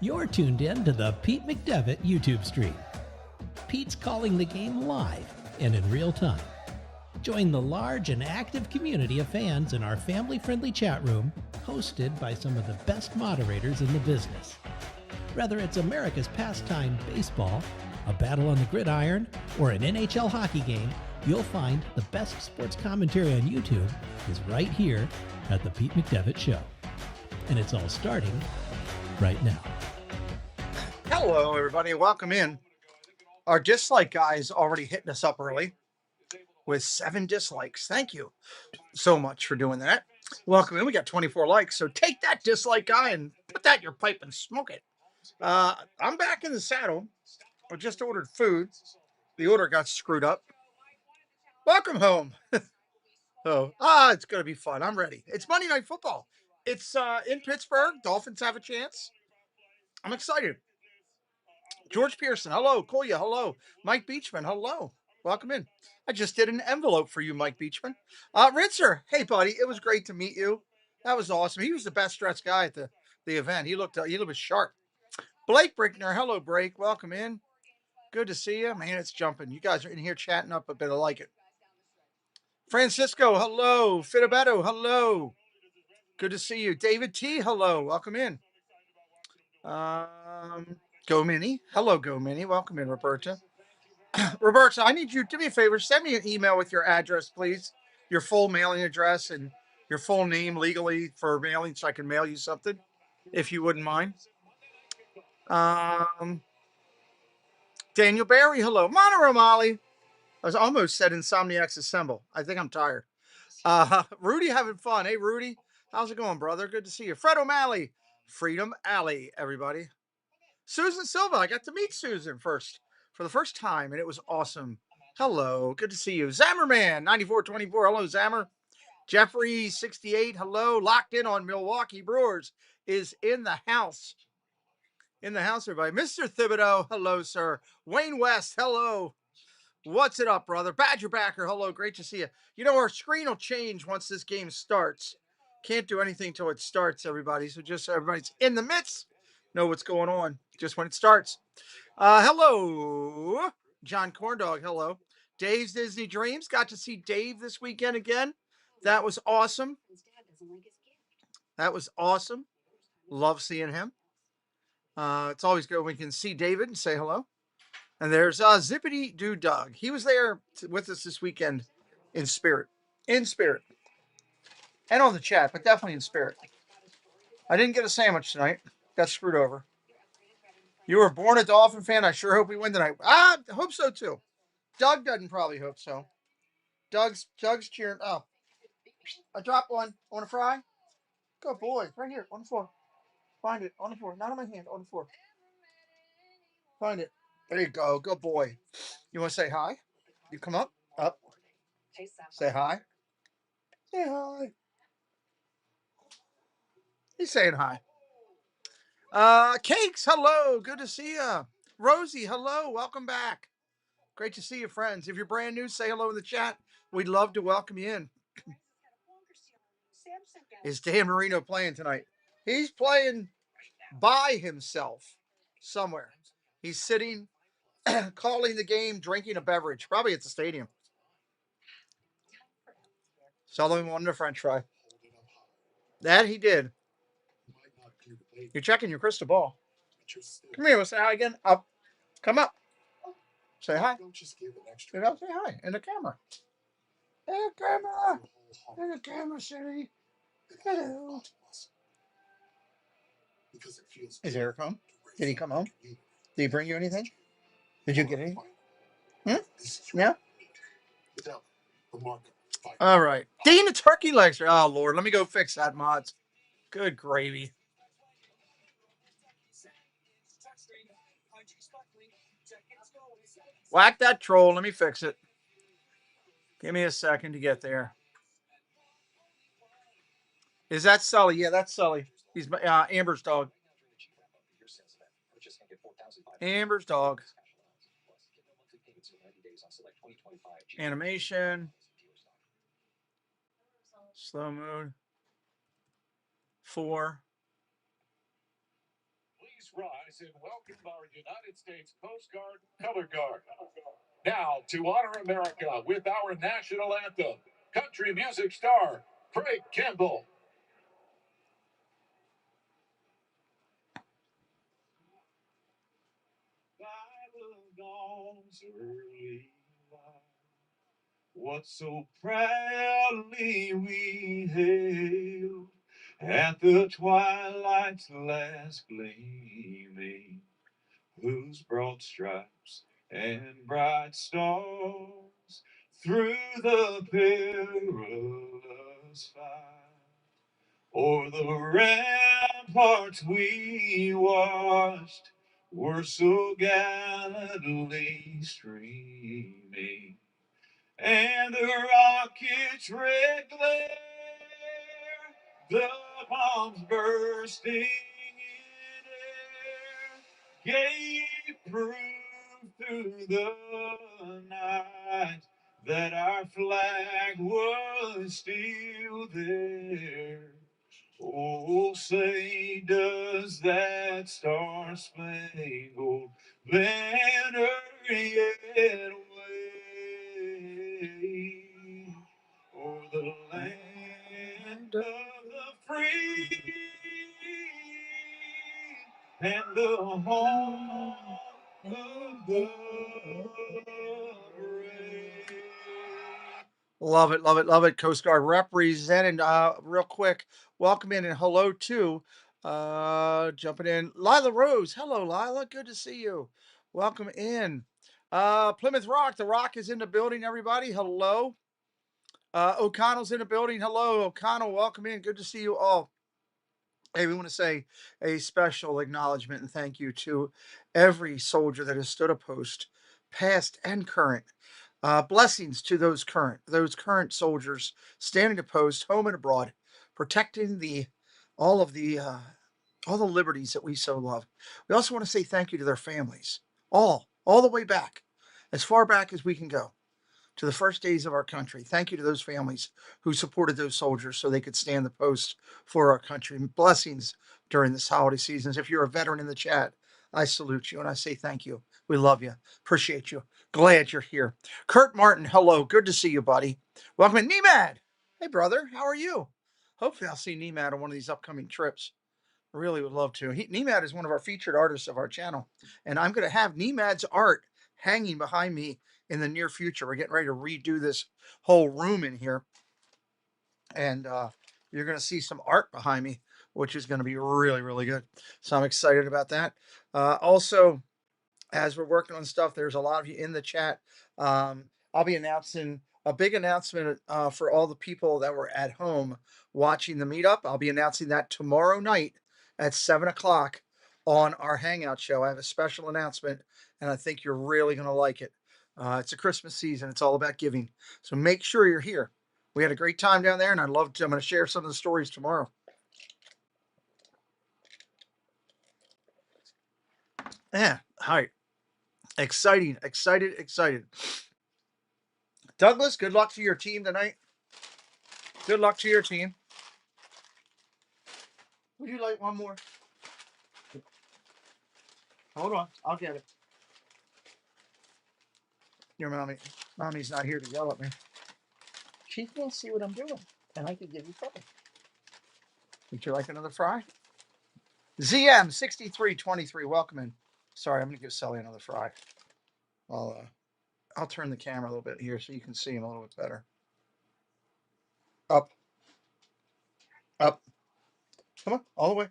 You're tuned in to the Pete McDevitt YouTube stream. Pete's calling the game live and in real time. Join the large and active community of fans in our family-friendly chat room, hosted by some of the best moderators in the business. Whether it's America's pastime baseball, a battle on the gridiron, or an NHL hockey game, you'll find the best sports commentary on YouTube is right here at the Pete McDevitt Show. And it's all starting right now. Hello, everybody. Welcome in. Our dislike guy's already hitting us up early with 7 dislikes. Thank you so much for doing that. Welcome in. We got 24 likes. So take that, dislike guy, and put that in your pipe and smoke it. I'm back in the saddle. I just ordered food. The order got screwed up. Welcome home. It's going to be fun. I'm ready. It's Monday Night Football. It's in Pittsburgh. Dolphins have a chance. I'm excited. George Pearson, hello. Kolya, hello. Mike Beachman, hello. Welcome in. I just did an envelope for you, Mike Beachman. Ritzer, hey, buddy. It was great to meet you. That was awesome. He was the best dressed guy at the event. He looked sharp. Blake Brickner, hello, Blake. Welcome in. Good to see you. Man, it's jumping. You guys are in here chatting up a bit. I like it. Francisco, hello. Fitibetto, hello. Good to see you. David T, hello. Welcome in. Go Mini. Hello, Go Mini. Welcome in, Roberta. Roberta, I need you to do me a favor. Send me an email with your address, please. Your full mailing address and your full name legally for mailing so I can mail you something, if you wouldn't mind. Daniel Barry, hello. Monterey Molly. I was almost said Insomniacs Assemble. I think I'm tired. Rudy having fun. Hey, Rudy. How's it going, brother? Good to see you. Fred O'Malley. Freedom Alley, everybody. Susan Silva. I got to meet Susan for the first time, and it was awesome. Hello. Good to see you. Zammerman, 9424. Hello, Zammer. Jeffrey, 68. Hello. Locked in on Milwaukee Brewers is in the house. In the house, everybody. Mr. Thibodeau. Hello, sir. Wayne West. Hello. What's it up, brother? Badger Backer. Hello. Great to see you. You know, our screen will change once this game starts. Can't do anything till it starts, everybody. So just so everybody's in the midst, know what's going on just when it starts. Hello, John Corndog. Hello. Dave's Disney Dreams. Got to see Dave this weekend again. That was awesome. That was awesome. Love seeing him. It's always good when we can see David and say hello. And there's Zippity Doo Doug. He was there with us this weekend in spirit. In spirit. And on the chat, but definitely in spirit. I didn't get a sandwich tonight. Got screwed over. You were born a Dolphin fan. I sure hope we win tonight. I hope so too. Doug doesn't probably hope so. Doug's cheering. Oh, I dropped one. Want a fry? Good boy. Right here on the floor. Find it on the floor. Not on my hand. On the floor. Find it. There you go. Good boy. You want to say hi? You come up. Up. Say hi. Say hi. He's saying hi. Cakes, hello. Good to see you. Rosie, hello. Welcome back. Great to see you, friends. If you're brand new, say hello in the chat. We'd love to welcome you in. Is Dan Marino playing tonight? He's playing by himself somewhere. He's sitting, calling the game, drinking a beverage, probably at the stadium. Sullivan wanted a French fry. That he did. You're checking your crystal ball. Come here. We'll say hi again. Up. Come up. Say hi. Say hi in the camera. Hey, camera. In the camera, city. Hello. Is Eric home? Did he come home? Did he bring you anything? Did you get anything? Yeah? All right. Dana turkey legs. Oh, Lord. Let me go fix that, mods. Good gravy. Whack that troll. Let me fix it. Give me a second to get there. Is that Sully? Yeah, that's Sully. He's Amber's dog. Amber's dog. Animation. Slow mode. 4. Please rise and welcome our United States Coast Guard Color Guard. Now, to honor America with our national anthem, country music star, Craig Campbell. By the dawn's early light, what so proudly we hailed at the twilight's last gleaming, whose broad stripes and bright stars through the perilous fight o'er the ramparts we watched were so gallantly streaming, and the rocket's red glare, the bombs bursting in air, gave proof through the night that our flag was still there. Oh, say does that star-spangled banner yet wave o'er the land of the free and the home of the brave? Love it, love it, love it. Coast Guard representing. Real quick, welcome in and hello to jumping in. Lila Rose. Hello, Lila. Good to see you. Welcome in. Plymouth Rock. The Rock is in the building, everybody. Hello. O'Connell's in the building. Hello, O'Connell. Welcome in. Good to see you all. Hey, we want to say a special acknowledgement and thank you to every soldier that has stood a post, past and current. Blessings to those current soldiers standing a post, home and abroad, protecting all of the all the liberties that we so love. We also want to say thank you to their families, all the way back, as far back as we can go, to the first days of our country. Thank you to those families who supported those soldiers so they could stand the post for our country. Blessings during this holiday season. If you're a veteran in the chat, I salute you and I say thank you. We love you. Appreciate you. Glad you're here. Kurt Martin, hello. Good to see you, buddy. Welcome in. Nemad. Hey, brother. How are you? Hopefully I'll see Nemad on one of these upcoming trips. I really would love to. Nemad is one of our featured artists of our channel. And I'm going to have Nemad's art hanging behind me in the near future. We're getting ready to redo this whole room in here. And you're going to see some art behind me, which is going to be really, really good. So I'm excited about that. Also, as we're working on stuff, there's a lot of you in the chat. I'll be announcing a big announcement for all the people that were at home watching the meetup. I'll be announcing that tomorrow night at 7 o'clock on our Hangout show. I have a special announcement, and I think you're really going to like it. It's a Christmas season. It's all about giving. So make sure you're here. We had a great time down there, and I'm going to share some of the stories tomorrow. Yeah, hi. Excited. Douglas, good luck to your team tonight. Good luck to your team. Would you like one more? Hold on, I'll get it. Your mommy's not here to yell at me. She can't see what I'm doing, and I can give you something. Would you like another fry? ZM6323, welcome in. Sorry, I'm gonna give Sally another fry. I'll turn the camera a little bit here so you can see him a little bit better. Up. Come on, all the way.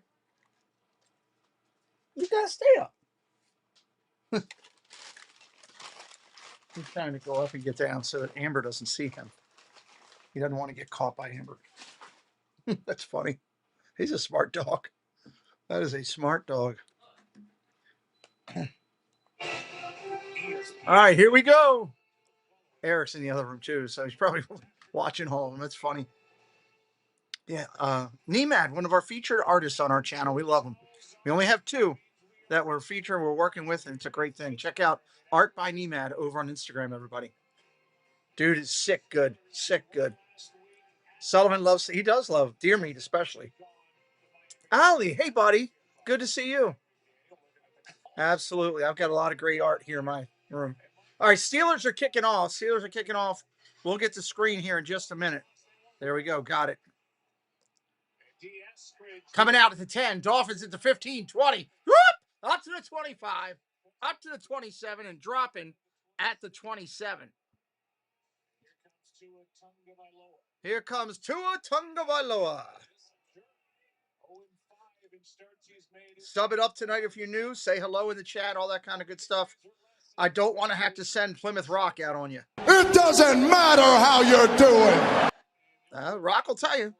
You gotta stay up. He's trying to go up and get down so that Amber doesn't see him. He doesn't want to get caught by Amber. That's funny. He's a smart dog. That is a smart dog. All right, here we go. Eric's in the other room too, so he's probably watching all of them. That's funny. Yeah, Nemad, one of our featured artists on our channel. We love him. We only have two that we're working with, and it's a great thing. Check out Art by Nemad over on Instagram, everybody. Dude is sick good. Sullivan he does love deer meat, especially. Ali, hey buddy, good to see you. Absolutely. I've got a lot of great art here in my room. All right, Steelers are kicking off. We'll get the screen here in just a minute. There we go. Got it. Coming out at the 10. Dolphins at the 15, 20. Whoop! Up to the 25. Up to the 27 and dropping at the 27. Here comes Tua Tagovailoa. Sub it up tonight if you're new. Say hello in the chat, all that kind of good stuff. I don't want to have to send Plymouth Rock out on you. It doesn't matter how you're doing. Rock will tell you.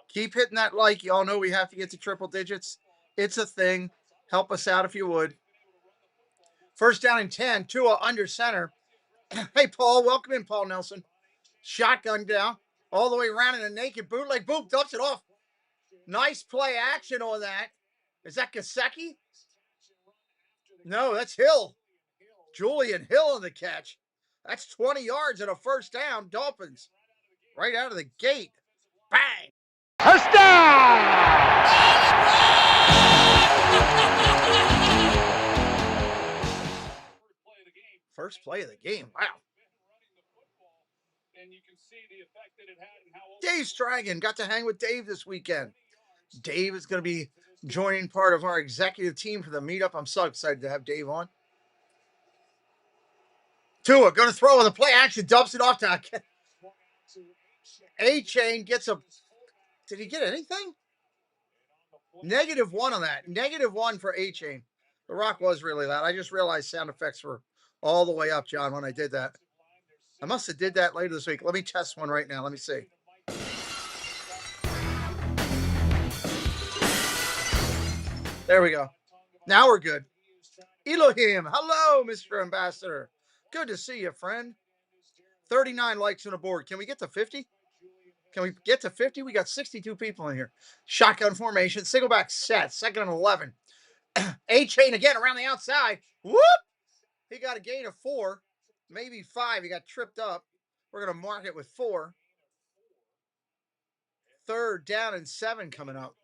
Keep hitting that like. Y'all know we have to get to triple digits. It's a thing. Help us out if you would. First down and 10. Tua under center. Hey, Paul. Welcome in, Paul Nelson. Shotgun down. All the way around in a naked bootleg. Boom. Dumps it off. Nice play action on that. Is that Gesicki? No, that's Hill. Julian Hill in the catch. That's 20 yards and a first down. Dolphins. Right out of the gate. Bang. First play of the game. Wow. Dave Stragan. Got to hang with Dave this weekend. Dave is going to be joining part of our executive team for the meetup. I'm so excited to have Dave on. Tua going to throw with a play action. Dumps it off to A-Chain. Gets a... Did he get anything? -1 on that. -1 for A-Chain. The Rock was really loud. I just realized sound effects were all the way up, John, when I did that. I must have did that later this week. Let me test one right now. Let me see. There we go. Now we're good. Elohim. Hello, Mr. Ambassador. Good to see you, friend. 39 likes on the board. Can we get to 50? Can we get to 50? We got 62 people in here. Shotgun formation. Single back set. Second and 11. A-Chain again around the outside. Whoop! He got a gain of 4. Maybe 5. He got tripped up. We're going to mark it with 4. Third down and 7 coming up.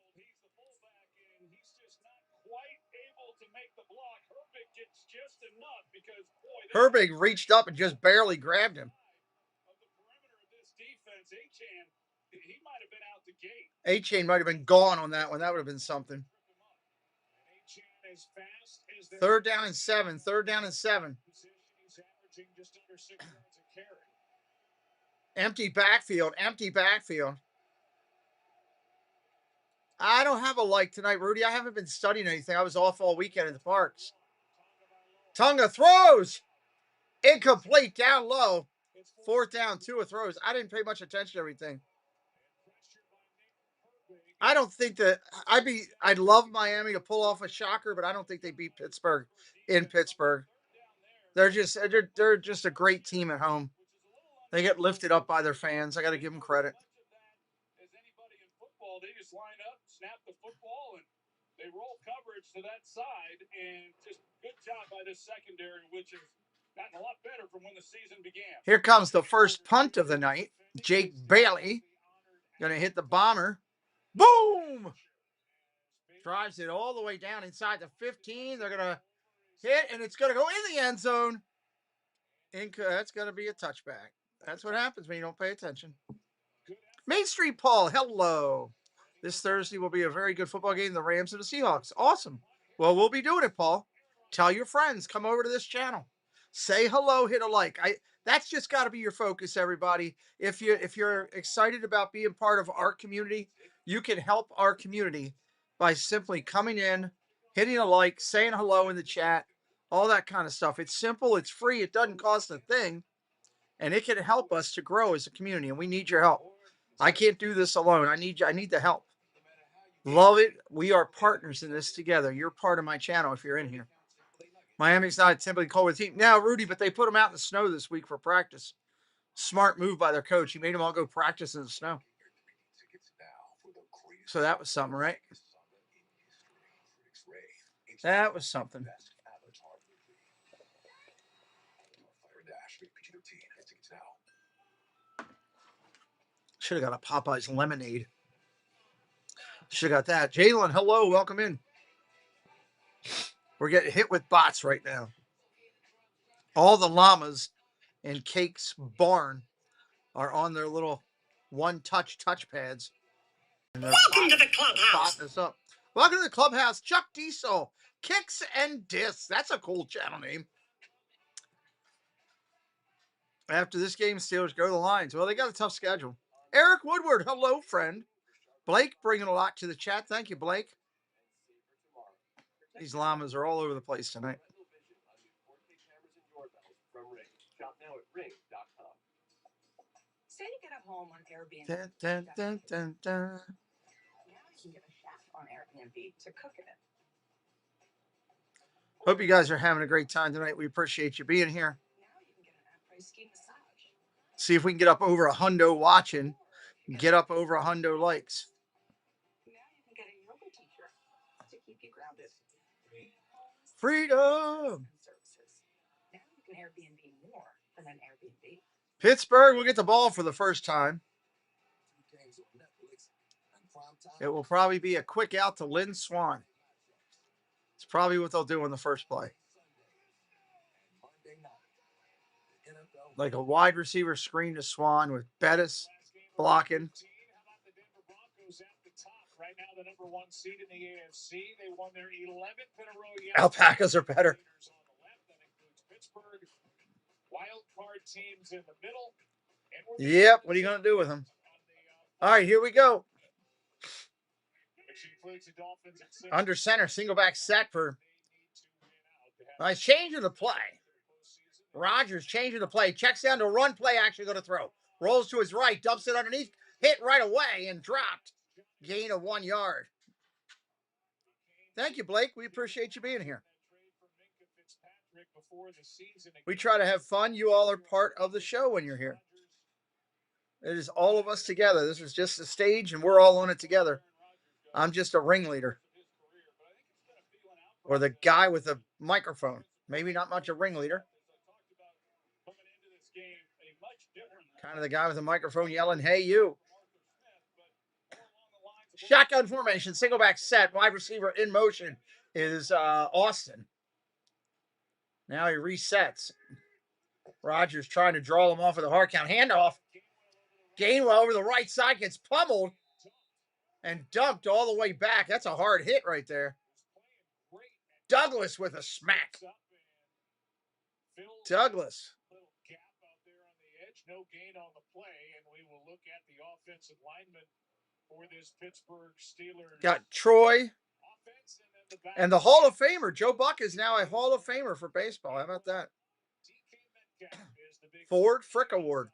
Herbig reached up and just barely grabbed him. A-Chain might have been gone on that one. That would have been something. Third down and 7. Empty backfield. I don't have a like tonight, Rudy. I haven't been studying anything. I was off all weekend at the parks. Tonga throws. Incomplete, down low. Fourth down, Tua throws. I didn't pay much attention to everything. I don't think that I'd love Miami to pull off a shocker, but I don't think they beat Pittsburgh in Pittsburgh. They're just a great team at home. They get lifted up by their fans. I got to give them credit. They just line up, snap the football, and they roll coverage to that side. And just good job by this secondary, which has gotten a lot better from when the season began. Here comes the first punt of the night. Jake Bailey going to hit the bomber. Boom! Drives it all the way down inside the 15. They're going to hit, and it's going to go in the end zone. That's going to be a touchback. That's what happens when you don't pay attention. Main Street Paul, hello. This Thursday will be a very good football game, the Rams and the Seahawks. Awesome. Well, we'll be doing it, Paul. Tell your friends, come over to this channel. Say hello, hit a like. That's just got to be your focus, everybody. If you're excited about being part of our community, you can help our community by simply coming in, hitting a like, saying hello in the chat, all that kind of stuff. It's simple, it's free, it doesn't cost a thing, and it can help us to grow as a community, and we need your help. I can't do this alone. I need the help. Love it. We are partners in this together. You're part of my channel if you're in here. Miami's not a typically cold team. Now, Rudy, but they put them out in the snow this week for practice. Smart move by their coach. He made them all go practice in the snow. So that was something, right? That was something. Should have got a Popeye's lemonade. Should have got that. Jalen, hello. Welcome in. We're getting hit with bots right now. All the llamas in Cake's barn are on their little one-touch touchpads. Welcome to the clubhouse. This up. Welcome to the clubhouse. Chuck Diesel, Kicks and Discs. That's a cool channel name. After this game, Steelers go to the Lions. Well, they got a tough schedule. Eric Woodward, hello, friend. Blake bringing a lot to the chat. Thank you, Blake. These llamas are all over the place tonight. Say you get a home on Airbnb. Dun, dun, dun, dun, dun. Now you can get a chef on Airbnb to cook it in. Hope you guys are having a great time tonight. We appreciate you being here. Now you can get an at-price ski massage. See if we can get up over 100 watching. Get up over 100 likes. Now you can get a yoga teacher to keep you grounded. Freedom. Services. Now you can Airbnb more than an Airbnb. Pittsburgh will get the ball for the first time. It will probably be a quick out to Lynn Swan. It's probably what they'll do in the first play. Like a wide receiver screen to Swan with Bettis blocking. Right now, the number 1 seed in the AFC. They won their 11th in a row. Alpacas are better. That includes Pittsburgh. Wild card teams in the middle. Yep. What are you going to do with them? All right, here we go. Under center, single back set for. Nice change of the play. Rodgers changing the play. Checks down to run play. Actually going to throw. Rolls to his right. Dumps it underneath. Hit right away and dropped. Gain of 1 yard. Thank you, Blake. We appreciate you being here. We try to have fun. You all are part of the show when you're here. It is all of us together. This is just a stage, and we're all on it together. I'm just a ringleader. Or the guy with a microphone. Maybe not much a ringleader. Kind of the guy with a microphone yelling, "Hey, you." Shotgun formation, single back set, wide receiver in motion is Austin. Now he resets. Rodgers trying to draw him off of the hard count. Handoff. Gainwell over the right side gets pummeled and dumped all the way back. That's a hard hit right there. Douglas with a smack. Douglas. No gain on the play, and we will look at the offensive lineman for this Pittsburgh Steelers. Got Troy and the Hall of Famer. Joe Buck is now a Hall of Famer for baseball. How about that? Ford Frick Award.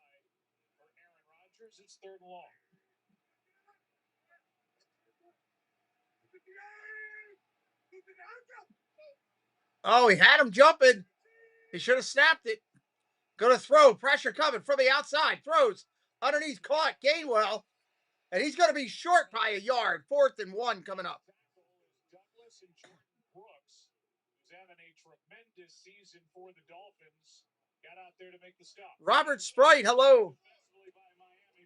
It's 3rd and long. Oh, he had him jumping. He should have snapped it. Going to throw. Pressure coming from the outside. Throws. Underneath caught. Gainwell. And he's going to be short by a yard. 4th and 1 coming up. Douglas and Jordan Brooks, who's having a tremendous season for the Dolphins, got out there to make the stop. Robert Sprite, hello.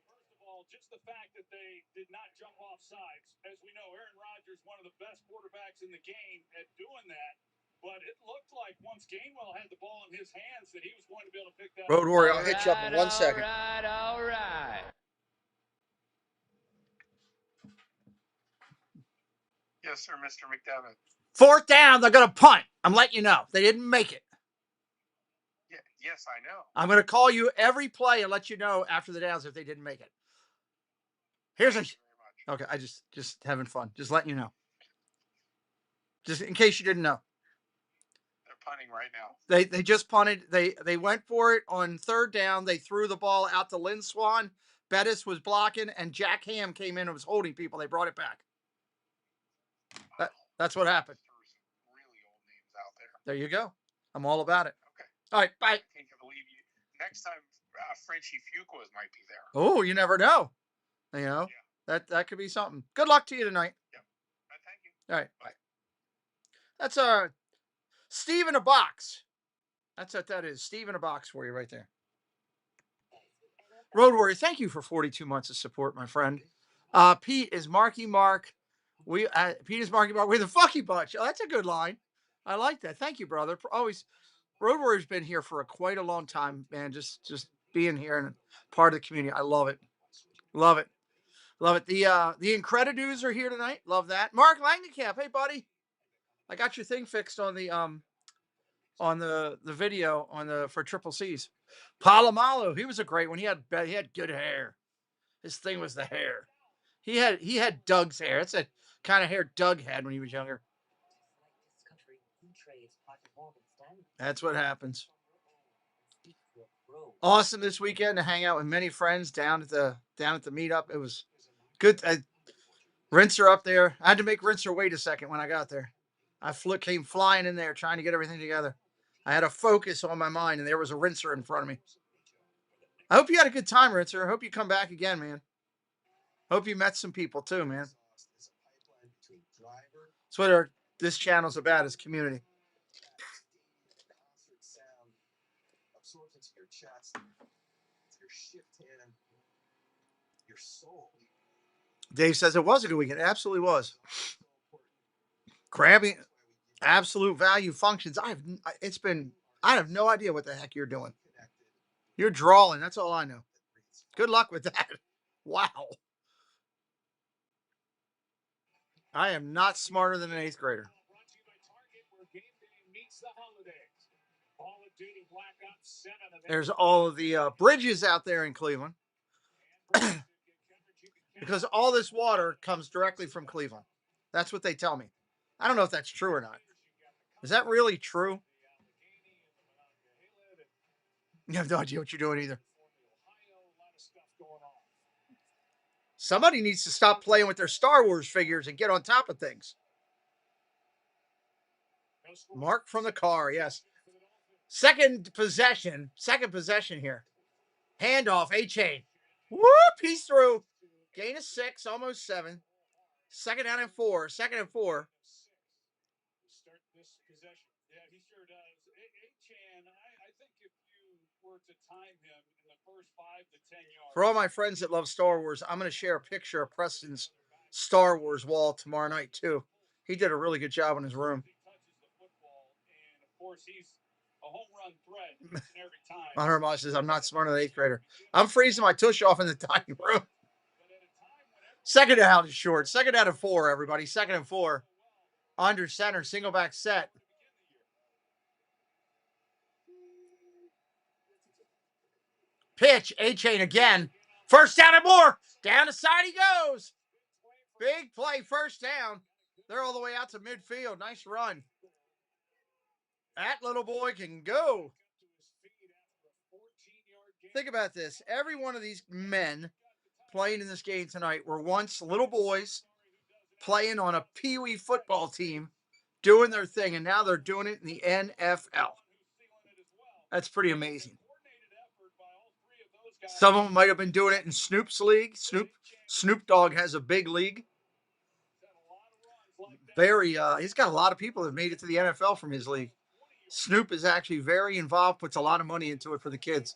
First of all, just the fact that they did not jump off sides. As we know, Aaron Rodgers, one of the best quarterbacks in the game at doing that. But it looked like once Gainwell had the ball in his hands that he was going to be able to pick that up. Road Warrior, I'll hit you up in 1 second. All right. Yes, sir, Mr. McDevitt. 4th down, they're going to punt. I'm letting you know. They didn't make it. Yeah, yes, I know. I'm going to call you every play and let you know after the downs if they didn't make it. Here's a... Okay, I just having fun. Just letting you know. Just in case you didn't know. Punting right now. They just punted. They went for it on 3rd down. They threw the ball out to Lynn Swan. Bettis was blocking, and Jack Ham came in and was holding people. They brought it back. That's what happened. There's some really old names out there. There you go. I'm all about it. Okay. All right, bye. I can't believe you. Next time, Frenchie Fuquas might be there. Oh, you never know. You know, that could be something. Good luck to you tonight. Yep. Thank you. All right, bye. That's Steve in a box. That's what that is. Steve in a box for you right there. Road Warrior, thank you for 42 months of support, my friend. Pete is Marky Mark. Peter's Market Bar, we're the Fucky Bunch. Oh, that's a good line. I like that. Thank you, brother. Always, Road Warrior's been here for quite a long time, man. Just being here and part of the community. I love it. Love it. Love it. The Incredidudes are here tonight. Love that. Mark Langenkamp, hey buddy. I got your thing fixed on the video for Triple C's. Palomalu, he was a great one. He had good hair. His thing was the hair. He had Doug's hair. That's the kind of hair Doug had when he was younger. That's what happens. Awesome this weekend to hang out with many friends down at the meetup. It was good. Rinser up there. I had to make Rinser wait a second when I got there. I came flying in there trying to get everything together. I had a focus on my mind, and there was a Rinser in front of me. I hope you had a good time, Rinser. I hope you come back again, man. Hope you met some people too, man. That's what this channel's about, is community. Dave says it was a good weekend. It absolutely was. Grabbing absolute value functions. I have no idea what the heck you're doing. You're drawing. That's all I know. Good luck with that. Wow. I am not smarter than an 8th grader. There's all of the bridges out there in Cleveland. Because all this water comes directly from Cleveland. That's what they tell me. I don't know if that's true or not. Is that really true? You have no idea what you're doing either. Somebody needs to stop playing with their Star Wars figures and get on top of things. Mark from the car, yes. Second possession here. Handoff, A-Chain. Whoop, he's through. Gain of 6, almost 7. Second down and 4. Second and 4. Start this possession. Yeah, he sure does. A-Chan, I think if you were to time him in the first 5 to 10 yards. For all my friends that love Star Wars, I'm going to share a picture of Preston's Star Wars wall tomorrow night, too. He did a really good job in his room. He touches the football, and of course, he's a home run threat every time. Hunter says, I'm not smarter than an 8th grader. I'm freezing my tush off in the dining room. Second down is short. Second down and 4, everybody. Second and 4. Under center, single back set. Pitch, A-Chain again. First down and more. Down the side he goes. Big play, first down. They're all the way out to midfield. Nice run. That little boy can go. Think about this. Every one of these men playing in this game tonight were once little boys playing on a peewee football team, doing their thing, and now they're doing it in the NFL. That's pretty amazing. Some of them might have been doing it in Snoop's league. Snoop Dogg has a big league. He's got a lot of people that have made it to the NFL from his league. Snoop is actually very involved, puts a lot of money into it for the kids.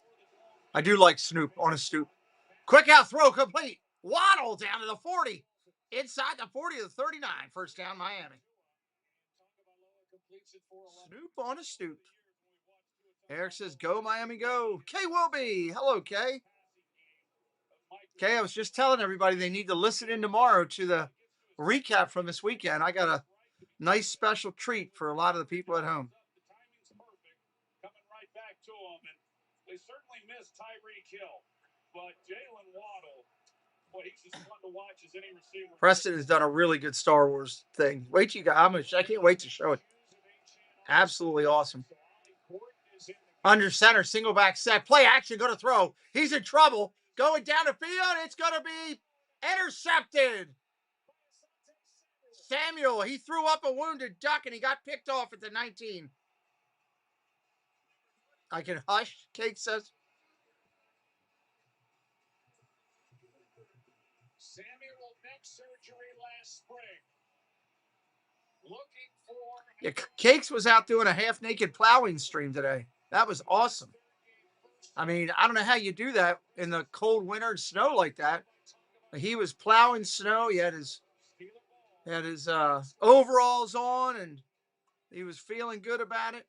I do like Snoop on a stoop. Quick out throw complete. Waddle down to the 40. Inside the 40 to the 39. First down, Miami. Snoop on a stoop. Eric says, go, Miami, go. Kay Wilby. Hello, Kay. Kay, I was just telling everybody they need to listen in tomorrow to the recap from this weekend. I got a nice special treat for a lot of the people at home. Coming right back to them, and they certainly missed Tyreek Hill, but Jalen Waddle, boy, he's as fun to watch as any receiver. Preston has done a really good Star Wars thing. Wait till you guys, I can't wait to show it. Absolutely awesome. Under center, single back set, play action, going to throw. He's in trouble. Going down the field, it's going to be intercepted. Samuel, he threw up a wounded duck and he got picked off at the 19. I can hush, Kate says. Samuel neck surgery last spring. Looking for... Yeah, Cakes was out doing a half-naked plowing stream today. That was awesome. I mean, I don't know how you do that in the cold winter and snow like that. He was plowing snow. He had his Had his overalls on, and he was feeling good about it.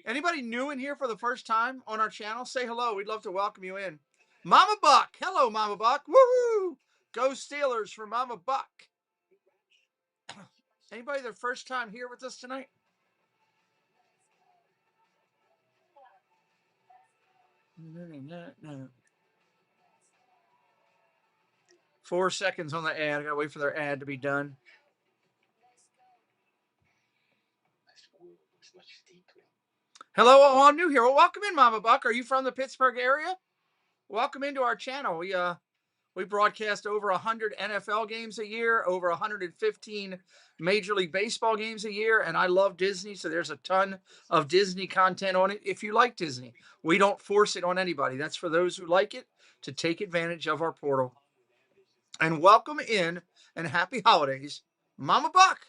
Anybody new in here for the first time on our channel? Say hello. We'd love to welcome you in. Mama Buck. Hello, Mama Buck. Woo! Go Steelers for Mama Buck. Anybody their first time here with us tonight? No. 4 seconds on the ad. I gotta wait for their ad to be done. Hello, all new here. Well, welcome in, Mama Buck. Are you from the Pittsburgh area? Welcome into our channel. We broadcast over 100 NFL games a year, over 115 Major League Baseball games a year, and I love Disney, so there's a ton of Disney content on it. If you like Disney, we don't force it on anybody. That's for those who like it to take advantage of our portal. And welcome in and happy holidays, Mama Buck.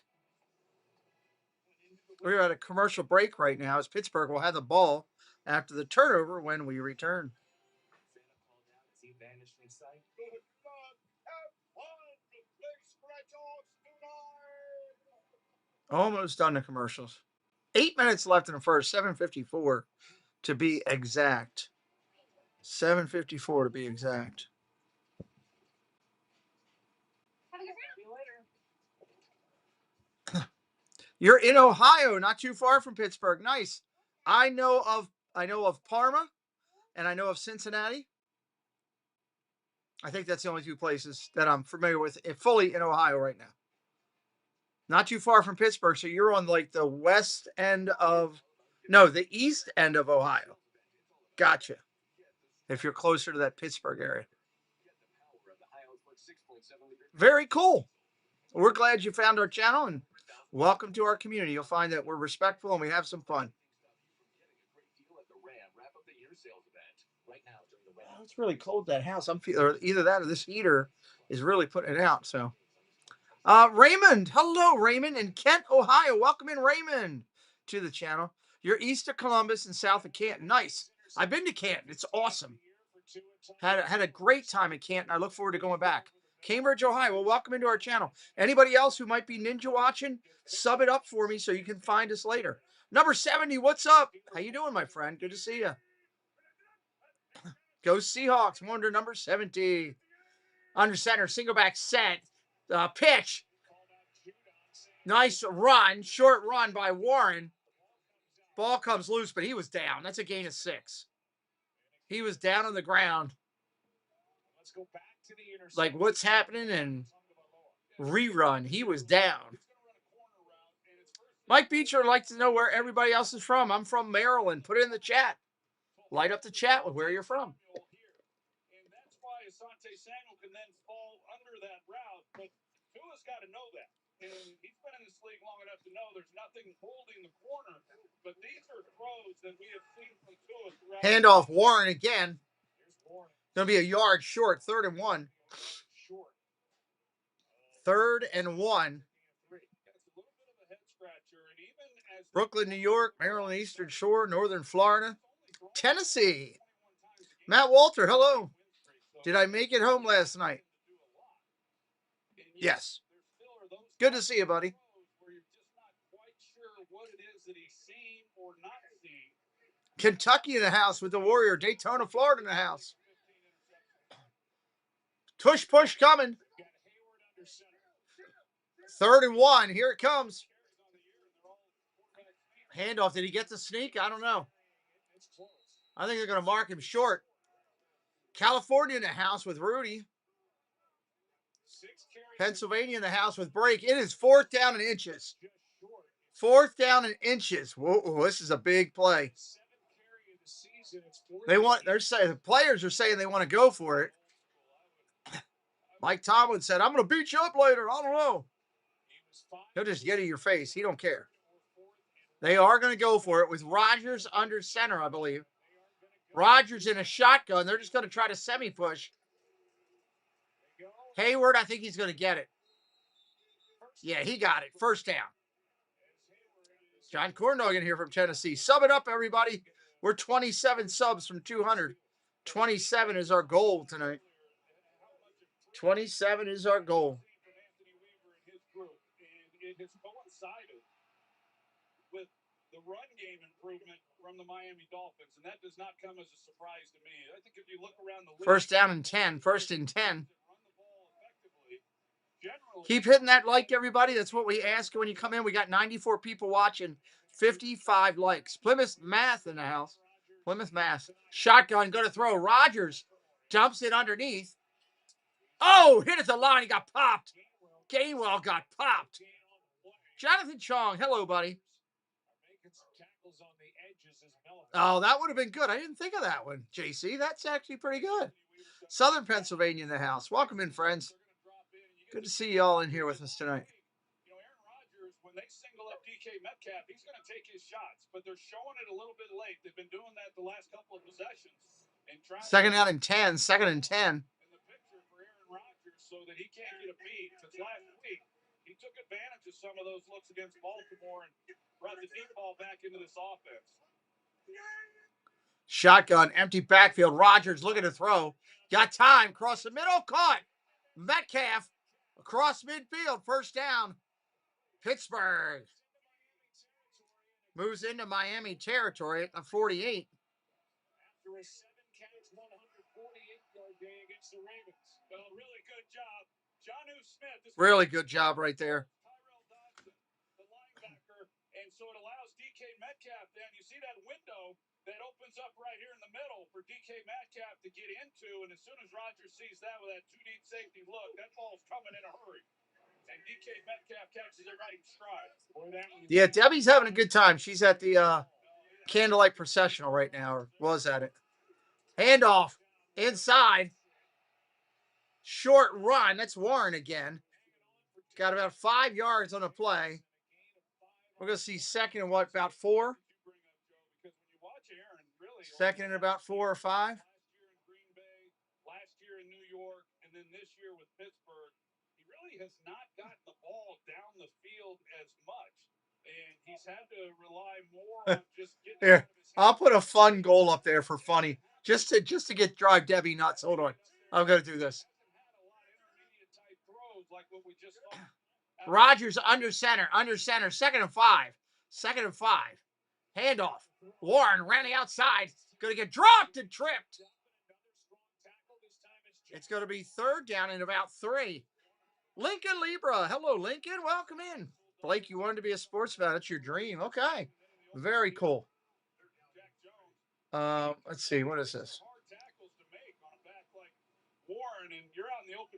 We're at a commercial break right now as Pittsburgh will have the ball after the turnover when we return. Almost done the commercials. 8 minutes left in the first, 7:54 to be exact. 7:54 to be exact. You're in Ohio, not too far from Pittsburgh. Nice. I know of Parma, and I know of Cincinnati. I think that's the only two places that I'm familiar with fully in Ohio right now. Not too far from Pittsburgh, so you're on like the the east end of Ohio. Gotcha. If you're closer to that Pittsburgh area. Very cool. We're glad you found our channel, and welcome to our community. You'll find that we're respectful and we have some fun. Oh, it's really cold, that house. I'm feeling either that or this heater is really putting it out. So, Raymond, hello, Raymond in Kent, Ohio. Welcome in, Raymond, to the channel. You're east of Columbus and south of Canton. Nice. I've been to Canton. It's awesome. Had a great time in Canton. I look forward to going back. Cambridge, Ohio. Well, welcome into our channel. Anybody else who might be ninja watching, sub it up for me so you can find us later. Number 70, what's up? How you doing, my friend? Good to see you. Go Seahawks. Wonder number 70. Under center, single back set. Pitch. Nice run. Short run by Warren. Ball comes loose, but he was down. That's a gain of 6. He was down on the ground. Like, what's happening? And rerun. He was down. Mike Beecher would like to know where everybody else is from. I'm from Maryland. Put it in the chat. Light up the chat with where you're from. And that's why Asante Samuel can then fall under that route. But Tua's got to know that. And he's been in this league long enough to know there's nothing holding the corner. But these are throws that we have seen from Tua throughout. Handoff Warren again. Going to be a yard short, 3rd and 1. 3rd and 1. Brooklyn, New York, Maryland, Eastern Shore, Northern Florida, Tennessee. Matt Walter, hello. Did I make it home last night? Yes. Good to see you, buddy. Kentucky in the house with the Warrior. Daytona, Florida in the house. Tush push coming. 3rd and 1. Here it comes. Handoff. Did he get the sneak? I don't know. I think they're going to mark him short. California in the house with Rudy. Pennsylvania in the house with Break. It is 4th down and inches. 4th down and inches. Whoa, this is a big play. The players are saying they want to go for it. Mike Tomlin said, I'm going to beat you up later. I don't know. He'll just get in your face. He don't care. They are going to go for it with Rodgers under center, I believe. Rodgers in a shotgun. They're just going to try to semi-push. Hayward, I think he's going to get it. Yeah, he got it. 1st down. John Corndog here from Tennessee. Sub it up, everybody. We're 27 subs from 200. 27 is our goal tonight. 27 is our goal. It has coincided with the run game improvement from the Miami Dolphins, and that does not come as a surprise to me. I think if you look around the league, First down and 10. First and 10. Keep hitting that like, everybody. That's what we ask when you come in. We got 94 people watching, 55 likes. Plymouth Math in the house. Plymouth Math. Shotgun, going to throw. Rodgers dumps it underneath. Oh, hit at the line. He got popped. Gainwell got popped. Jonathan Chong, hello, buddy. Oh, that would have been good. I didn't think of that one, JC. That's actually pretty good. Southern Pennsylvania in the house. Welcome in, friends. Good to see you all in here with us tonight. You know, Aaron Rodgers, when they single up DK Metcalf, he's going to take his shots, but they're showing it a little bit late. They've been doing that the last couple of possessions. And second down and 10. Second and 10. In the picture for Aaron Rodgers so that he can't get a beat. Because last week, he took advantage of some of those looks against Baltimore and brought the deep ball back into this offense. Shotgun, empty backfield. Rodgers looking to throw. Got time. Cross the middle. Caught. Metcalf across midfield. First down. Pittsburgh moves into Miami territory at the 48. After a 7-catch, 148-yard day against the Ravens. Well, really good job. Jonnu Smith. Really good job right there. Tyrell Dodson, the linebacker. And so it allows DK Metcalf then. You see that window that opens up right here in the middle for DK Metcalf to get into. And as soon as Rodgers sees that with that two-deep safety look, that ball's coming in a hurry. And DK Metcalf catches it right in stride. Yeah, Debbie's having a good time. She's at the Candlelight Processional right now, or was at it. Handoff inside. Short run. That's Warren again. Got about 5 yards on the play. We're going to see second and what, about 4? Second and about 4 or 5? Last year in Green Bay, last year in New York, and then this year with Pittsburgh. He really has not gotten the ball down the field as much. And he's had to rely more on just getting Here, I'll put a fun goal up there for funny. Just to get drive Debbie nuts. Hold on. I'm going to do this. Rodgers under center. Second and 5. Second and 5. Handoff. Warren ran the outside. Going to get dropped and tripped. It's going to be third down in about 3. Lincoln Libra. Hello, Lincoln. Welcome in. Blake, you wanted to be a sportsman. That's your dream. Okay. Very cool. Let's see. What is this?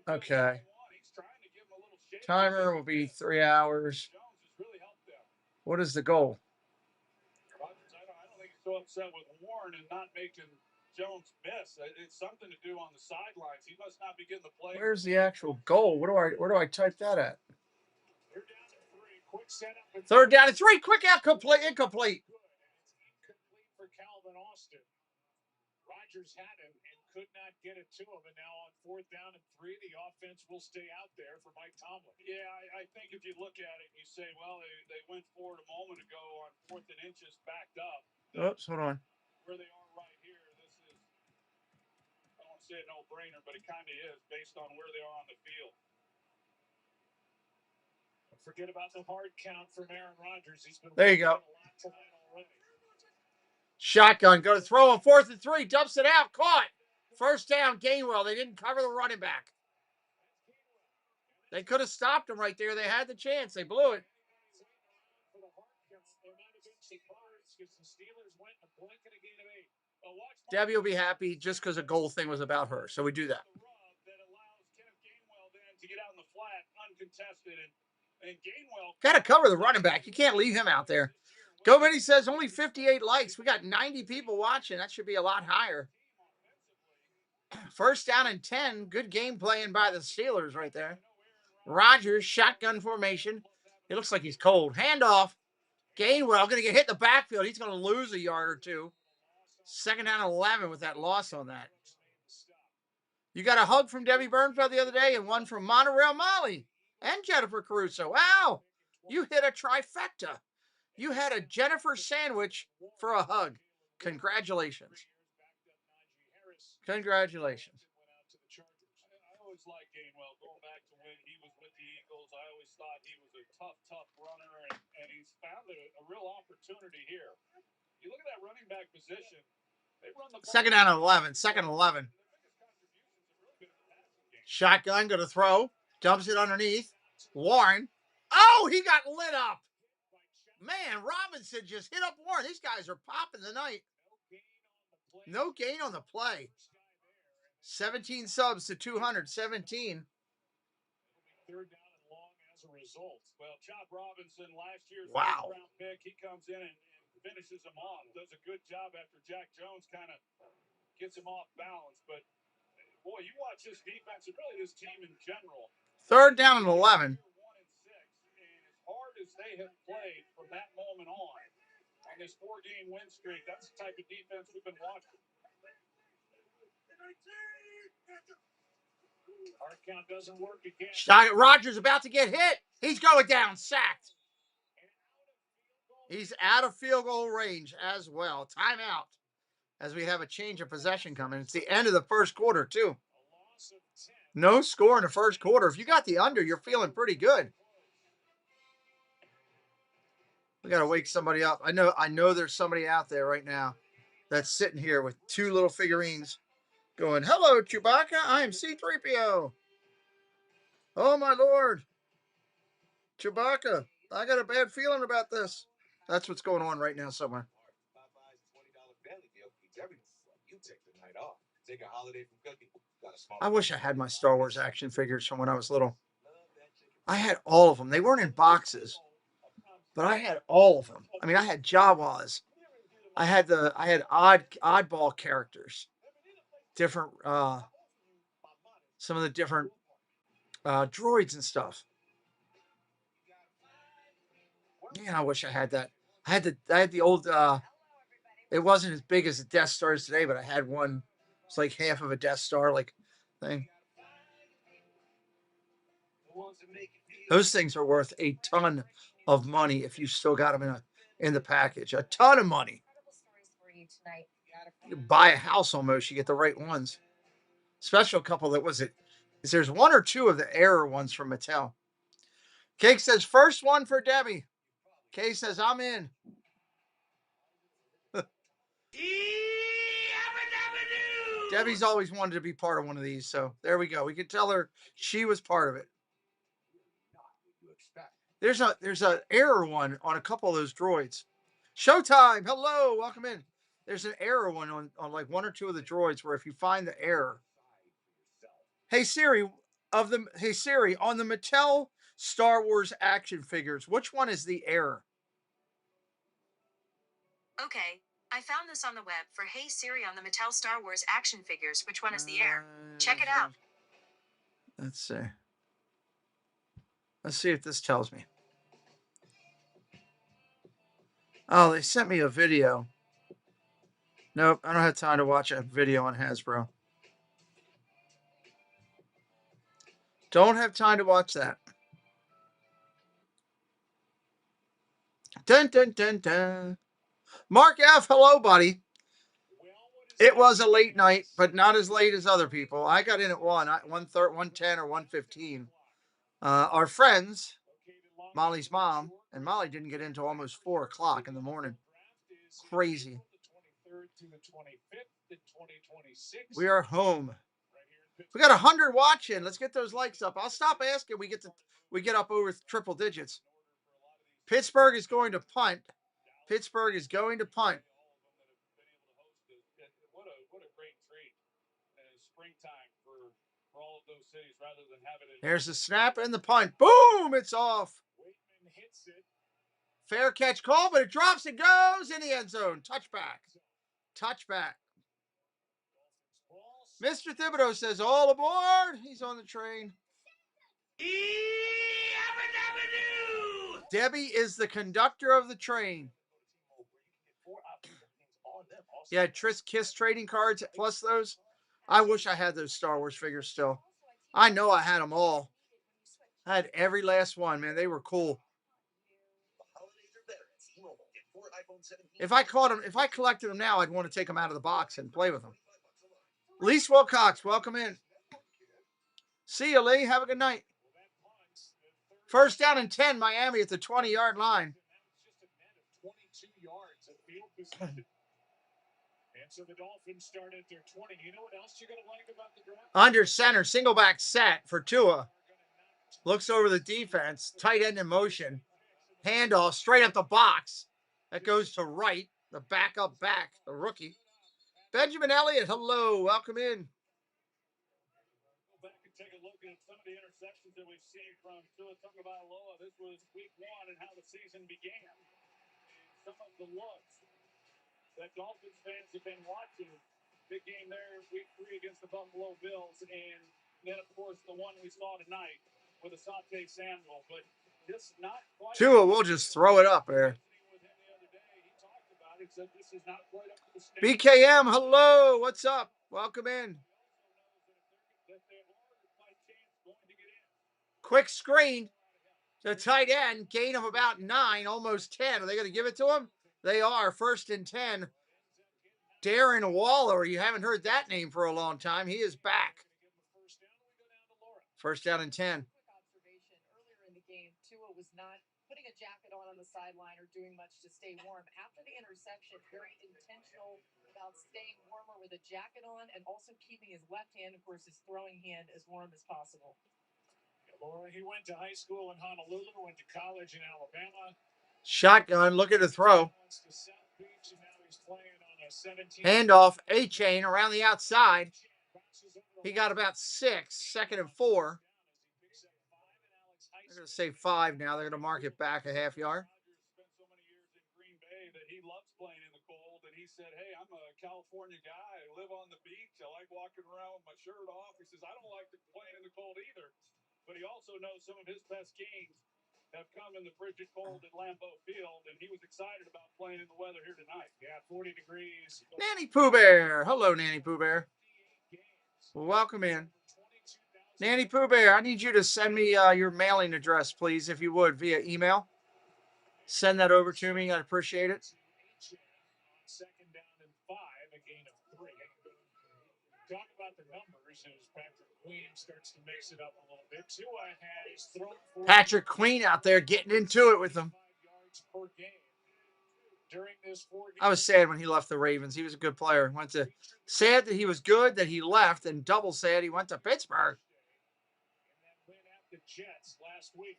Okay. Timer will be 3 hours. What is the goal? I don't think he's so upset with Warren and not making Jones miss. It's something to do on the sidelines. He must not be getting the play. Where's the actual goal? Where do I type that at? Third down and 3. Quick out. Incomplete. Incomplete for Calvin Austin. Rodgers had him and could not get it to him. And now on 4th down and 3, the offense will stay out there for Mike Tomlin. Yeah, I think if you look at it and you say, well, they went forward a moment ago on 4th and inches backed up. Oops, hold on. Where they are right here, this is, I don't want to say a no-brainer, but it kind of is based on where they are on the field. Forget about the hard count from Aaron Rodgers. He's been there you go. A lot tonight already. Shotgun. Go to throw on 4th and 3. Dumps it out. Caught. First down. Gainwell. They didn't cover the running back. They could have stopped him right there. They had the chance. They blew it. Debbie will be happy just because a goal thing was about her. So we do that. Got to cover the running back. You can't leave him out there. Go Mini says only 58 likes. We got 90 people watching. That should be a lot higher. First down and 10. Good game playing by the Steelers right there. Rodgers, shotgun formation. It looks like he's cold. Handoff. Gainwell going to get hit in the backfield. He's going to lose a yard or 2. Second down and 11 with that loss on that. You got a hug from Debbie Bernfeld the other day and one from Monorail Molly and Jennifer Caruso. Wow. You hit a trifecta. You had a Jennifer sandwich for a hug. Congratulations. Congratulations. I always like thought he was a tough runner, and he's found a real opportunity here. You look at that running back position. They run the ball. Second down and 11. Second and 11. Shotgun, going to throw. Dumps it underneath. Warren. Oh, he got lit up. Man, Robinson just hit up Warren. These guys are popping tonight. No gain on the play. 17 subs to 217. Third down and long as a result. Well, Chop Robinson, last year's Wow. first round pick, he comes in and finishes him off. Does a good job after Jack Jones kind of gets him off balance. But, boy, you watch this defense and really this team in general. Third down and 11. 1 and 6, and as hard as they have played from that moment on this 4-game win streak, that's the type of defense we've been watching. Our count doesn't work again. Rodgers about to get hit. He's going down, sacked. He's out of field goal range as well. Timeout as we have a change of possession coming. It's the end of the first quarter, too. No score in the first quarter. If you got the under, you're feeling pretty good. We got to wake somebody up. I know there's somebody out there right now that's sitting here with two little figurines going, "Hello, Chewbacca. I'm C-3PO. Oh, my Lord. Chewbacca, I got a bad feeling about this." That's what's going on right now somewhere. I wish I had my Star Wars action figures from when I was little. I had all of them. They weren't in boxes, but I had all of them. I mean, I had Jawas. I had oddball characters. Different some of the different droids and stuff. Man, I wish I had that. I had the old it wasn't as big as the Death Stars today, but I had one. It's like half of a Death Star like thing. Those things are worth a ton of money if you still got them in the package. A ton of money. You buy a house almost, you get the right ones. Special couple that was it. There's one or two of the error ones from Mattel. Cake says, first one for Debbie. Kay says, I'm in. Debbie's always wanted to be part of one of these, so there we go. We could tell her she was part of it. There's a error one on a couple of those droids. Showtime, hello, welcome in. There's an error one on like one or two of the droids where if you find the error. Hey Siri, on the Mattel Star Wars action figures, which one is the error? Okay, I found this on the web for Hey Siri on the Mattel Star Wars action figures. Which one is the error? Check it out. Let's see. Let's see if this tells me. Oh, they sent me a video. Nope, I don't have time to watch a video on Hasbro. Don't have time to watch that. Dun, dun, dun, dun. Mark F., hello, buddy. It was a late night, but not as late as other people. I got in at 1:10 or 1:15. Our friends, Molly's mom, and Molly didn't get in until almost 4 o'clock in the morning. Crazy. We are home. We got 100 watching. Let's get those likes up. I'll stop asking. We get up over triple digits. Pittsburgh is going to punt. Pittsburgh is going to punt. What a great treat. Springtime for all of those cities rather than having it. There's the snap and the punt. Boom! It's off. Fair catch call, but it drops and goes in the end zone. Touchback. Mr. Thibodeau says, all aboard. He's on the train. Debbie is the conductor of the train. Yeah, Tris Kiss trading cards plus those. I wish I had those Star Wars figures still. I know I had them all. I had every last one, man. They were cool. If I collected them now, I'd want to take them out of the box and play with them. Lise Wilcox, welcome in. See you, Lee. Have a good night. First down and 10, Miami at the 20-yard line. Just a net of 22 yards of field position. And so the Dolphins start at their 20. You know what else you're going to like about the draft? Under center, single back set for Tua. Looks over the defense, tight end in motion. Handoff straight up the box. That goes to right, the backup back, the rookie. Benjamin Elliott, hello, welcome in. Go back and take a look at some of the interceptions that we've seen from Tua Tagovailoa. This was week 1 and how the season began. Some of the looks that Dolphins fans have been watching. Big game there, week 3 against the Buffalo Bills, and then, of course, the one we saw tonight with Asante Samuel. But this not quite. Tua will just throw it up there. BKM, hello, what's up? Welcome in. Quick screen to tight end, gain of about 9, almost 10. Are they going to give it to him? They are. First and 10. Darren Waller, you haven't heard that name for a long time. He is back. First down and 10. Observation earlier in the game, Tua was not putting a jacket on the sideline or doing much to stay warm. After the interception, very intentional about staying warmer with a jacket on and also keeping his left hand, of course, his throwing hand, as warm as possible. Laura, he went to high school in Honolulu, went to college in Alabama. Shotgun, looking to throw. Handoff, A-chain around the outside. He got about 6, second and 4. They're going to say 5 now. They're going to mark it back a half yard. Spent so many years in Green Bay that he loves playing in the cold, and he said, hey, I'm a California guy. I live on the beach. I like walking around with my shirt off. He says, I don't like playing in the cold either. But he also knows some of his best games have come in the frigid cold at Lambeau Field, and he was excited about playing in the weather here tonight. Yeah, 40 degrees. Nanny Pooh Bear. Hello, Nanny Pooh Bear. Welcome in. Nanny Pooh Bear, I need you to send me your mailing address, please, if you would, via email. Send that over to me. I'd appreciate it. Second down and 5, a gain of 3. Talk about the numbers as Patrick Queen starts to mix it up a little bit. Tua has thrown for Patrick Queen out there getting into it with them. 5 yards per game. During this 4 games, I was sad when he left the Ravens. He was a good player. Sad that he was good that he left, and double sad he went to Pittsburgh. and that win at the Jets last week.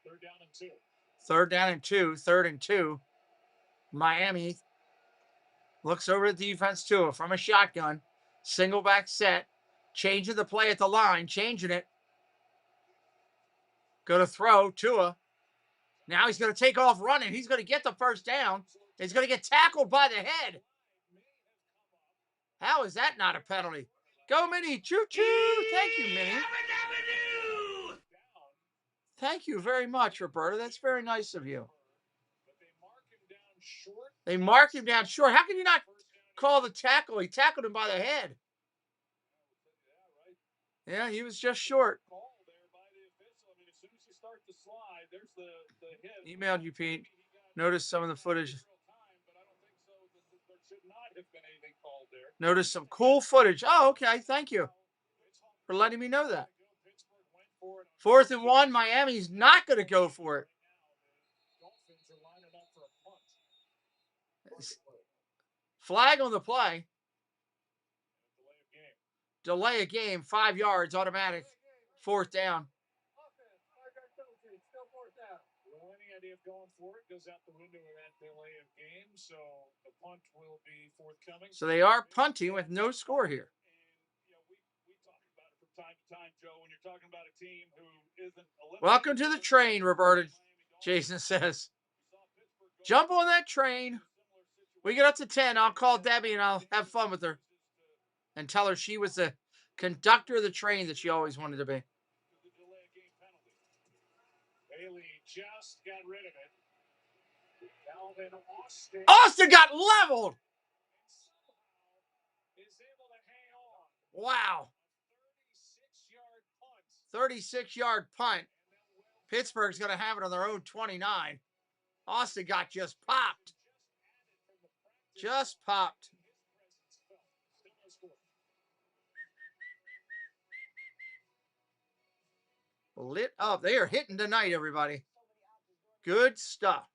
3rd down and 2. Third down and 2. 3rd and 2. Miami looks over the defense Tua from a shotgun. Single back set. Changing the play at the line. Changing it. Going to throw Tua. Now he's going to take off running. He's going to get the first down. He's going to get tackled by the head. How is that not a penalty? Go, Minnie. Choo-choo. Thank you, Minnie. Thank you very much, Roberta. That's very nice of you. But they mark him down short. They marked him down short. How can you not call the tackle? He tackled him by the head. Yeah, he was just short. Call there by the official. I mean, as soon as you start to slide, there's the hit. Emailed you, Pete. Notice some of the footage. But I don't think so. There should not have been anything called there. Notice some cool footage. Oh, okay. Thank you for letting me know that. Pittsburgh went for it. 4th and 1. Miami's not going to go for it. Dolphins are lining up for a punt. Flag on the play. Delay of game. Delay a game. 5 yards. Automatic. 4th down. Well, any idea of going for it goes out the window of that delay of game, so the punt will be forthcoming. So they are punting with no score here. And, we talk about it from time to time, Joe, when you're talking about a team who isn't eliminated. Welcome to the train, Roberta, Jason says. Jump on that train. We get up to 10. I'll call Debbie and I'll have fun with her and tell her she was the conductor of the train that she always wanted to be. The delay of game penalty. Bailey just got rid of it. Alvin Austin. Austin got leveled. Is able to hang on. Wow. 36-yard punt. 36-yard punt. Pittsburgh's going to have it on their own 29. Austin got just popped. Just popped. lit up. They are hitting tonight, everybody. Good stuff.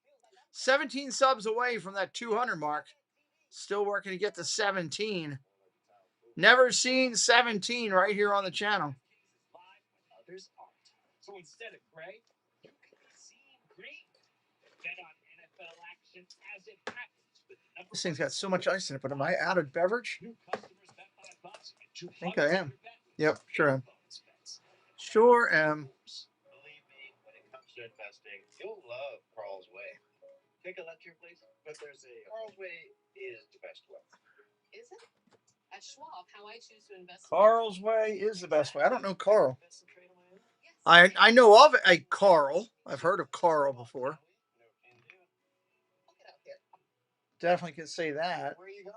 17 subs away from that 200 mark. Still working to get to 17. Never seen 17 right here on the channel. So instead of gray, you can see green. Get on NFL action as it happens. This thing's got so much ice in it, but am I out of beverage? I think I am. Yep, sure am. Sure am. Believe me, when it comes to investing, you'll love Carl's Way. Take a left here, please. But there's a Carl's Way is the best way. Is it? At Schwab, how I choose to invest. Carl's Way is the best way. I don't know Carl. Yes. I know of a Carl. I've heard of Carl before. I'll get out there. Definitely can say that. Where are you going?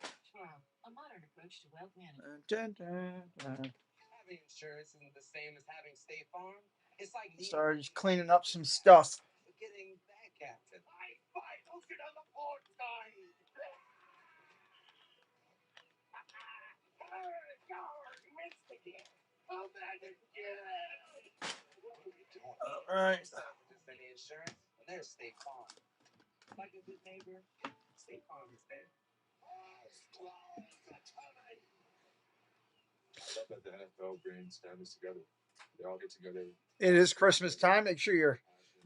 Schwab, a modern approach to wealth management. Having insurance isn't the same as having State Farm. It's like Started just cleaning up some stuff. getting back at it. Fight, don't get on the port side. Missed again. How bad is it? What are we doing? All right. Just any insurance, and there's State Farm. Like a good neighbor, State Farm is there. I love that the NFL brings families together. They all get together. It is Christmas time. Make sure you're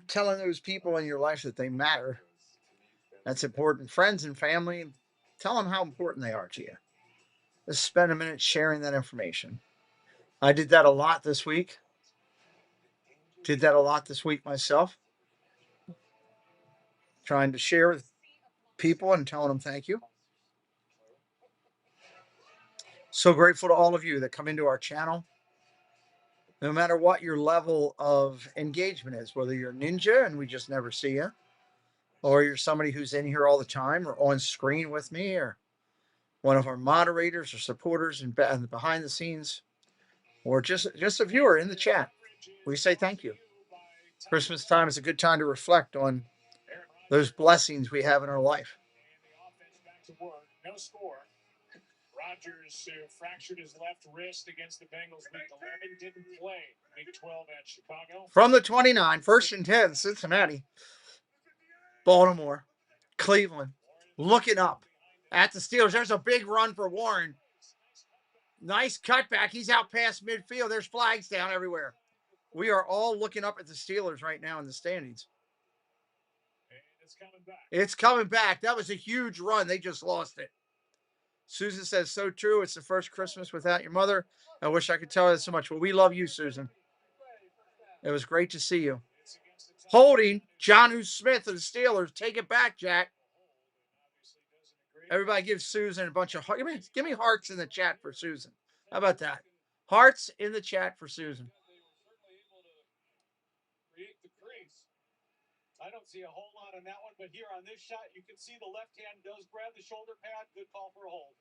telling those people in your life that they matter. That's important. Friends and family, tell them how important they are to you. Just spend a minute sharing that information. I did that a lot this week. Did that a lot this week myself. Trying to share with people and telling them thank you. So grateful to all of you that come into our channel. No matter what your level of engagement is, whether you're a ninja and we just never see you, or you're somebody who's in here all the time or on screen with me, or one of our moderators or supporters and behind the scenes, or just a viewer in the chat, we say thank you. Christmas time is a good time to reflect on those blessings we have in our life. No score. Rodgers fractured his left wrist against the Bengals week 11. Didn't play week 12 at Chicago. From the 29, 1st and 10, Cincinnati, Baltimore, Cleveland, looking up at the Steelers. There's a big run for Warren. Nice cutback. He's out past midfield. There's flags down everywhere. We are all looking up at the Steelers right now in the standings. And it's coming back. It's coming back. That was a huge run. They just lost it. Susan says, so true. It's the first Christmas without your mother. I wish I could tell her that so much. Well, we love you, Susan. It was great to see you. Holding, Jonnu Smith of the Steelers. Take it back, Jack. Everybody give Susan a bunch of hearts. Give me hearts in the chat for Susan. How about that? Hearts in the chat for Susan. I don't see a whole lot on that one, but here on this shot, you can see the left hand does grab the shoulder pad. Good call for a hold.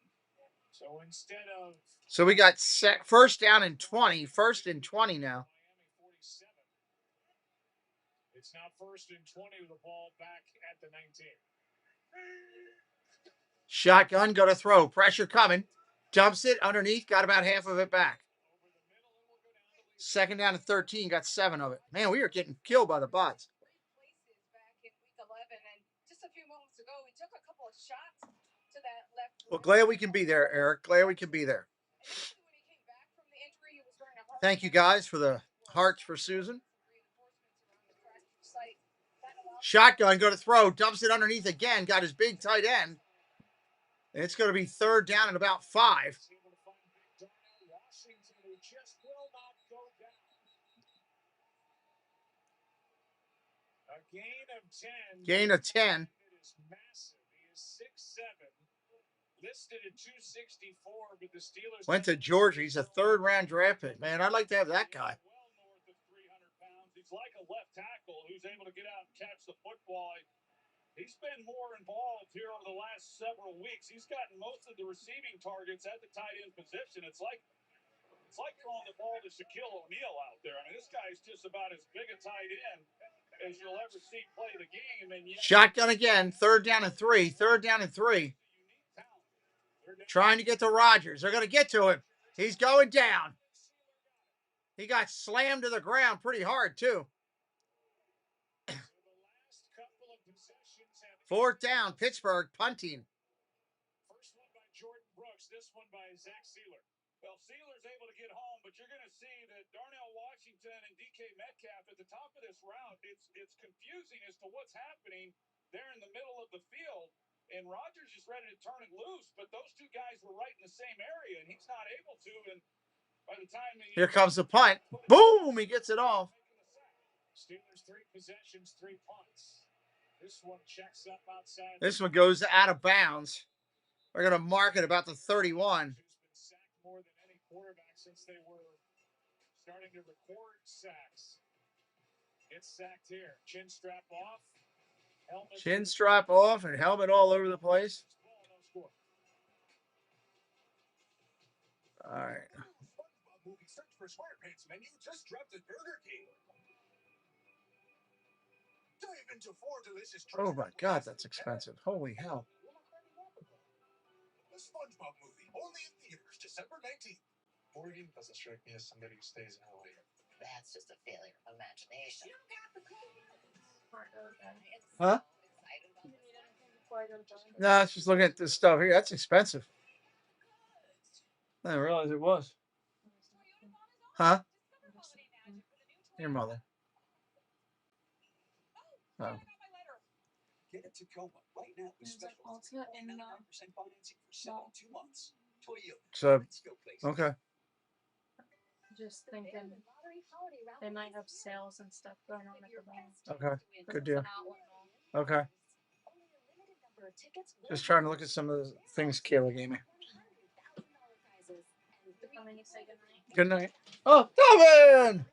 So instead of... So we got first down and 20. First and 20 now. It's now 1st and 20 with the ball back at the 19. Shotgun, go to throw. Pressure coming. Dumps it underneath. Got about half of it back. 2nd down and 13. Got 7 of it. Man, we are getting killed by the bots. Well, glad we can be there, Eric. Glad we can be there. Thank you guys for the hearts for Susan. Shotgun, go to throw. Dumps it underneath again. Got his big tight end. And it's going to be 3rd down and about 5. Gain of 10. Listed at 264, but the Steelers went to Georgia. He's a 3rd-round draft pick. Man, I'd like to have that guy. Well north of 300 pounds. He's like a left tackle who's able to get out and catch the football. He's been more involved here over the last several weeks. He's gotten most of the receiving targets at the tight end position. It's like throwing the ball to Shaquille O'Neal out there. I mean, this guy's just about as big a tight end as you'll ever see play the game. And shotgun again. 3rd down and 3. 3rd down and 3. Trying to get to Rodgers. They're going to get to him. He's going down. He got slammed to the ground pretty hard, too. 4th down, Pittsburgh punting. First one by Jordan Brooks, this one by Zach Sealer. Well, Sealer's able to get home, but you're going to see that Darnell Washington and DK Metcalf at the top of this route, it's confusing as to what's happening there in the middle of the field. And Rodgers is ready to turn it loose, but those two guys were right in the same area, and he's not able to. And by the time here comes the punt. Boom! He gets it off. Steelers 3 possessions, 3 punts. This one checks up outside. This one goes out of bounds. We're going to mark it about the 31. Who's been sacked more than any quarterback since they were starting to record sacks. Gets sacked here. Chin strap off. Helmet. Chin strap off and helmet all over the place. All right. Movie search for SquarePants menu just dropped at Burger King. Dive into 4 delicious. Oh my God, that's expensive. Holy hell. The SpongeBob movie, only in theaters, December 19th. Morgan doesn't strike me as somebody who stays in LA. That's just a failure of imagination. You got the Huh? No, it's just looking at this stuff here. That's expensive. I didn't realize it was. Huh? Your mother. Oh. Get a Tacoma right now with special 9% financing for 72 months. Toyota. So, okay. Just thinking they might have sales and stuff going on at the moment. Okay. Good deal. Okay. Just trying to look at some of the things Kayla gave me. Good night. Oh, Delvin!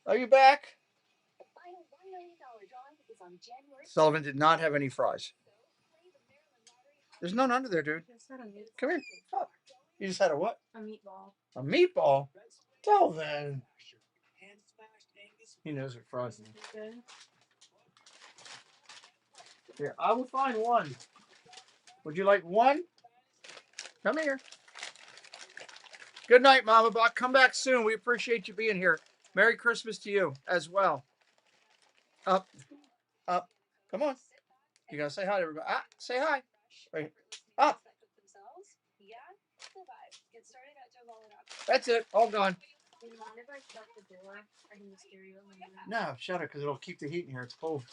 Are you back? Sullivan did not have any fries. There's none under there, dude. Come here. Oh, you just had a what? A meatball. A meatball? Delvin. He knows what fries are. Here, I will find one. Would you like one? Come here. Good night, Mama Buck. Come back soon. We appreciate you being here. Merry Christmas to you as well. Up. Up. Come on. You gotta say hi to everybody. Ah, say hi. Right. Up. That's it. All gone. No, shut it, because it'll keep the heat in here. It's cold.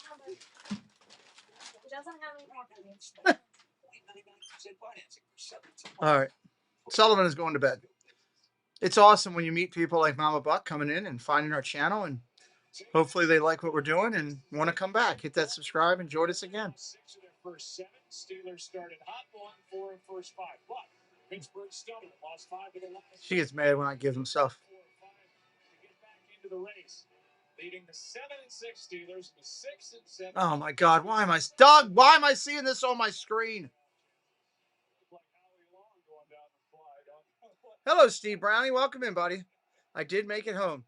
All right. Sullivan is going to bed. It's awesome when you meet people like Mama Buck coming in and finding our channel, and hopefully they like what we're doing and want to come back. Hit that subscribe and join us again. First 7, Steelers started hot, won 4 of first 5, but Pittsburgh stubborn, lost 5 of the last. She gets mad when I give them stuff. To get back into the race, leading the 7-6 Steelers, the 6-7. Oh my God! Why am I Doug? Why am I seeing this on my screen? Hello, Steve Brownie. Welcome in, buddy. I did make it home.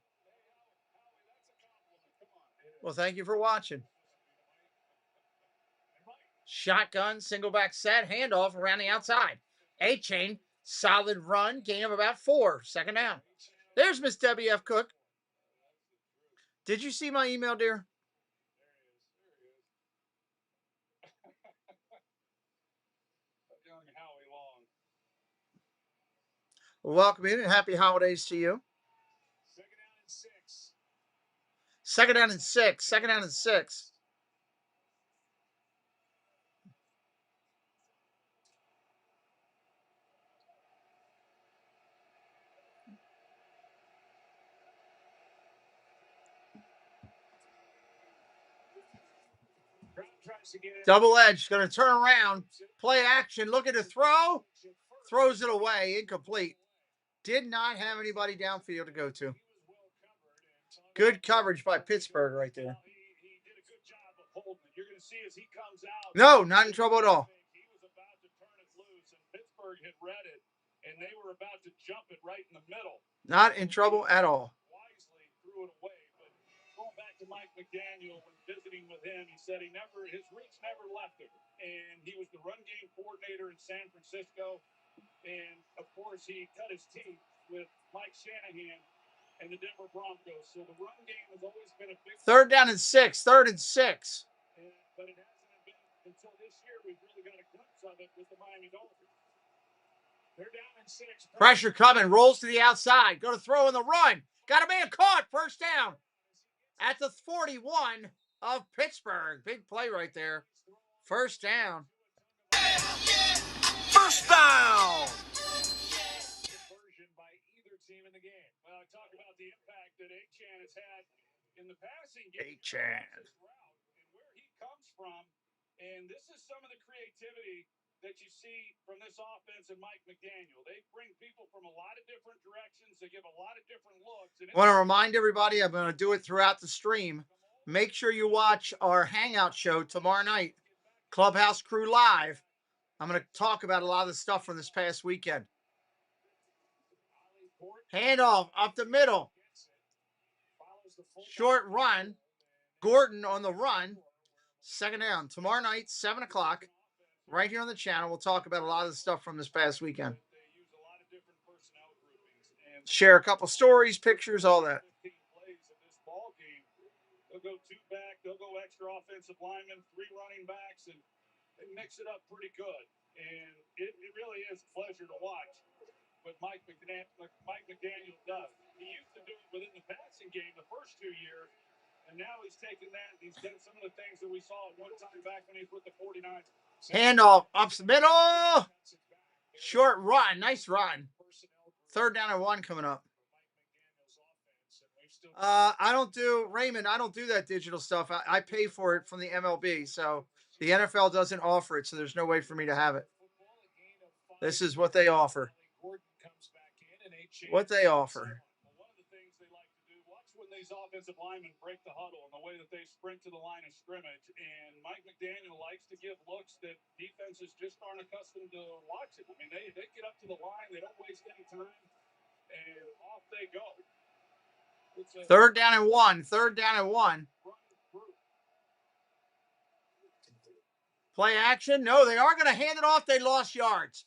Well, thank you for watching. Shotgun, single back set, handoff around the outside. A-chain, solid run, gain of about 4, second down. There's Miss Debbie F. Cook. Did you see my email, dear? Well, welcome in and happy holidays to you. Second down and 6. Second down and 6. Double edge, going to turn around, play action, looking to throw, throws it away, incomplete. Did not have anybody downfield to go to. Good coverage by Pittsburgh right there. No, not in trouble at all. He was about to turn it loose, and Pittsburgh had read it, and they were about to jump it right in the middle. Not in trouble at all. Wisely threw it away, but going back to Mike McDaniel when visiting with him, he said his reach never left him, and he was the run game coordinator in San Francisco. And, of course, he cut his teeth with Mike Shanahan and the Denver Broncos. So the run game has always been a big... Third down and 6. Third and 6. But it hasn't been until this year we've really got a glimpse of it with the Miami Dolphins. They're down in 6. Pressure coming. Rolls to the outside. Go to throw in the run. Got a man caught. First down at the 41 of Pittsburgh. Big play right there. First down. First down. Conversion by either team in the game. Well, talk about the impact that Achane has had in the passing game. Achane. And where he comes from. And this is some of the creativity that you see from this offense and Mike McDaniel. They bring people from a lot of different directions. They give a lot of different looks. I want to remind everybody, I'm going to do it throughout the stream. Make sure you watch our Hangout show tomorrow night, Clubhouse Crew Live. I'm going to talk about a lot of the stuff from this past weekend. Handoff up the middle. Short run. Gordon on the run. Second down. Tomorrow night, 7 o'clock. Right here on the channel, we'll talk about a lot of the stuff from this past weekend. Share a couple stories, pictures, all that. They'll go 2 back, they'll go extra offensive linemen, 3 running backs, and they mix it up pretty good. And it really is a pleasure to watch what Mike McDaniel does. He used to do it within the passing game the first 2 years, and now he's taken that and he's done some of the things that we saw at one time back when he was with the 49ers. Handoff up the middle. Short run. Nice run. Third down and 1 coming up. I don't do that digital stuff. I pay for it from the MLB. So the NFL doesn't offer it. So there's no way for me to have it. This is what they offer. What they offer. One of the things they like to do, watch when these offensive linemen break the huddle and the way that they sprint to the line of scrimmage. And Mike McDaniel likes to give looks that defenses just aren't accustomed to watching. I mean, they get up to the line, they don't waste any time, and off they go. Third down and 1. Third down and 1. Play action. No, they are going to hand it off. They lost yards.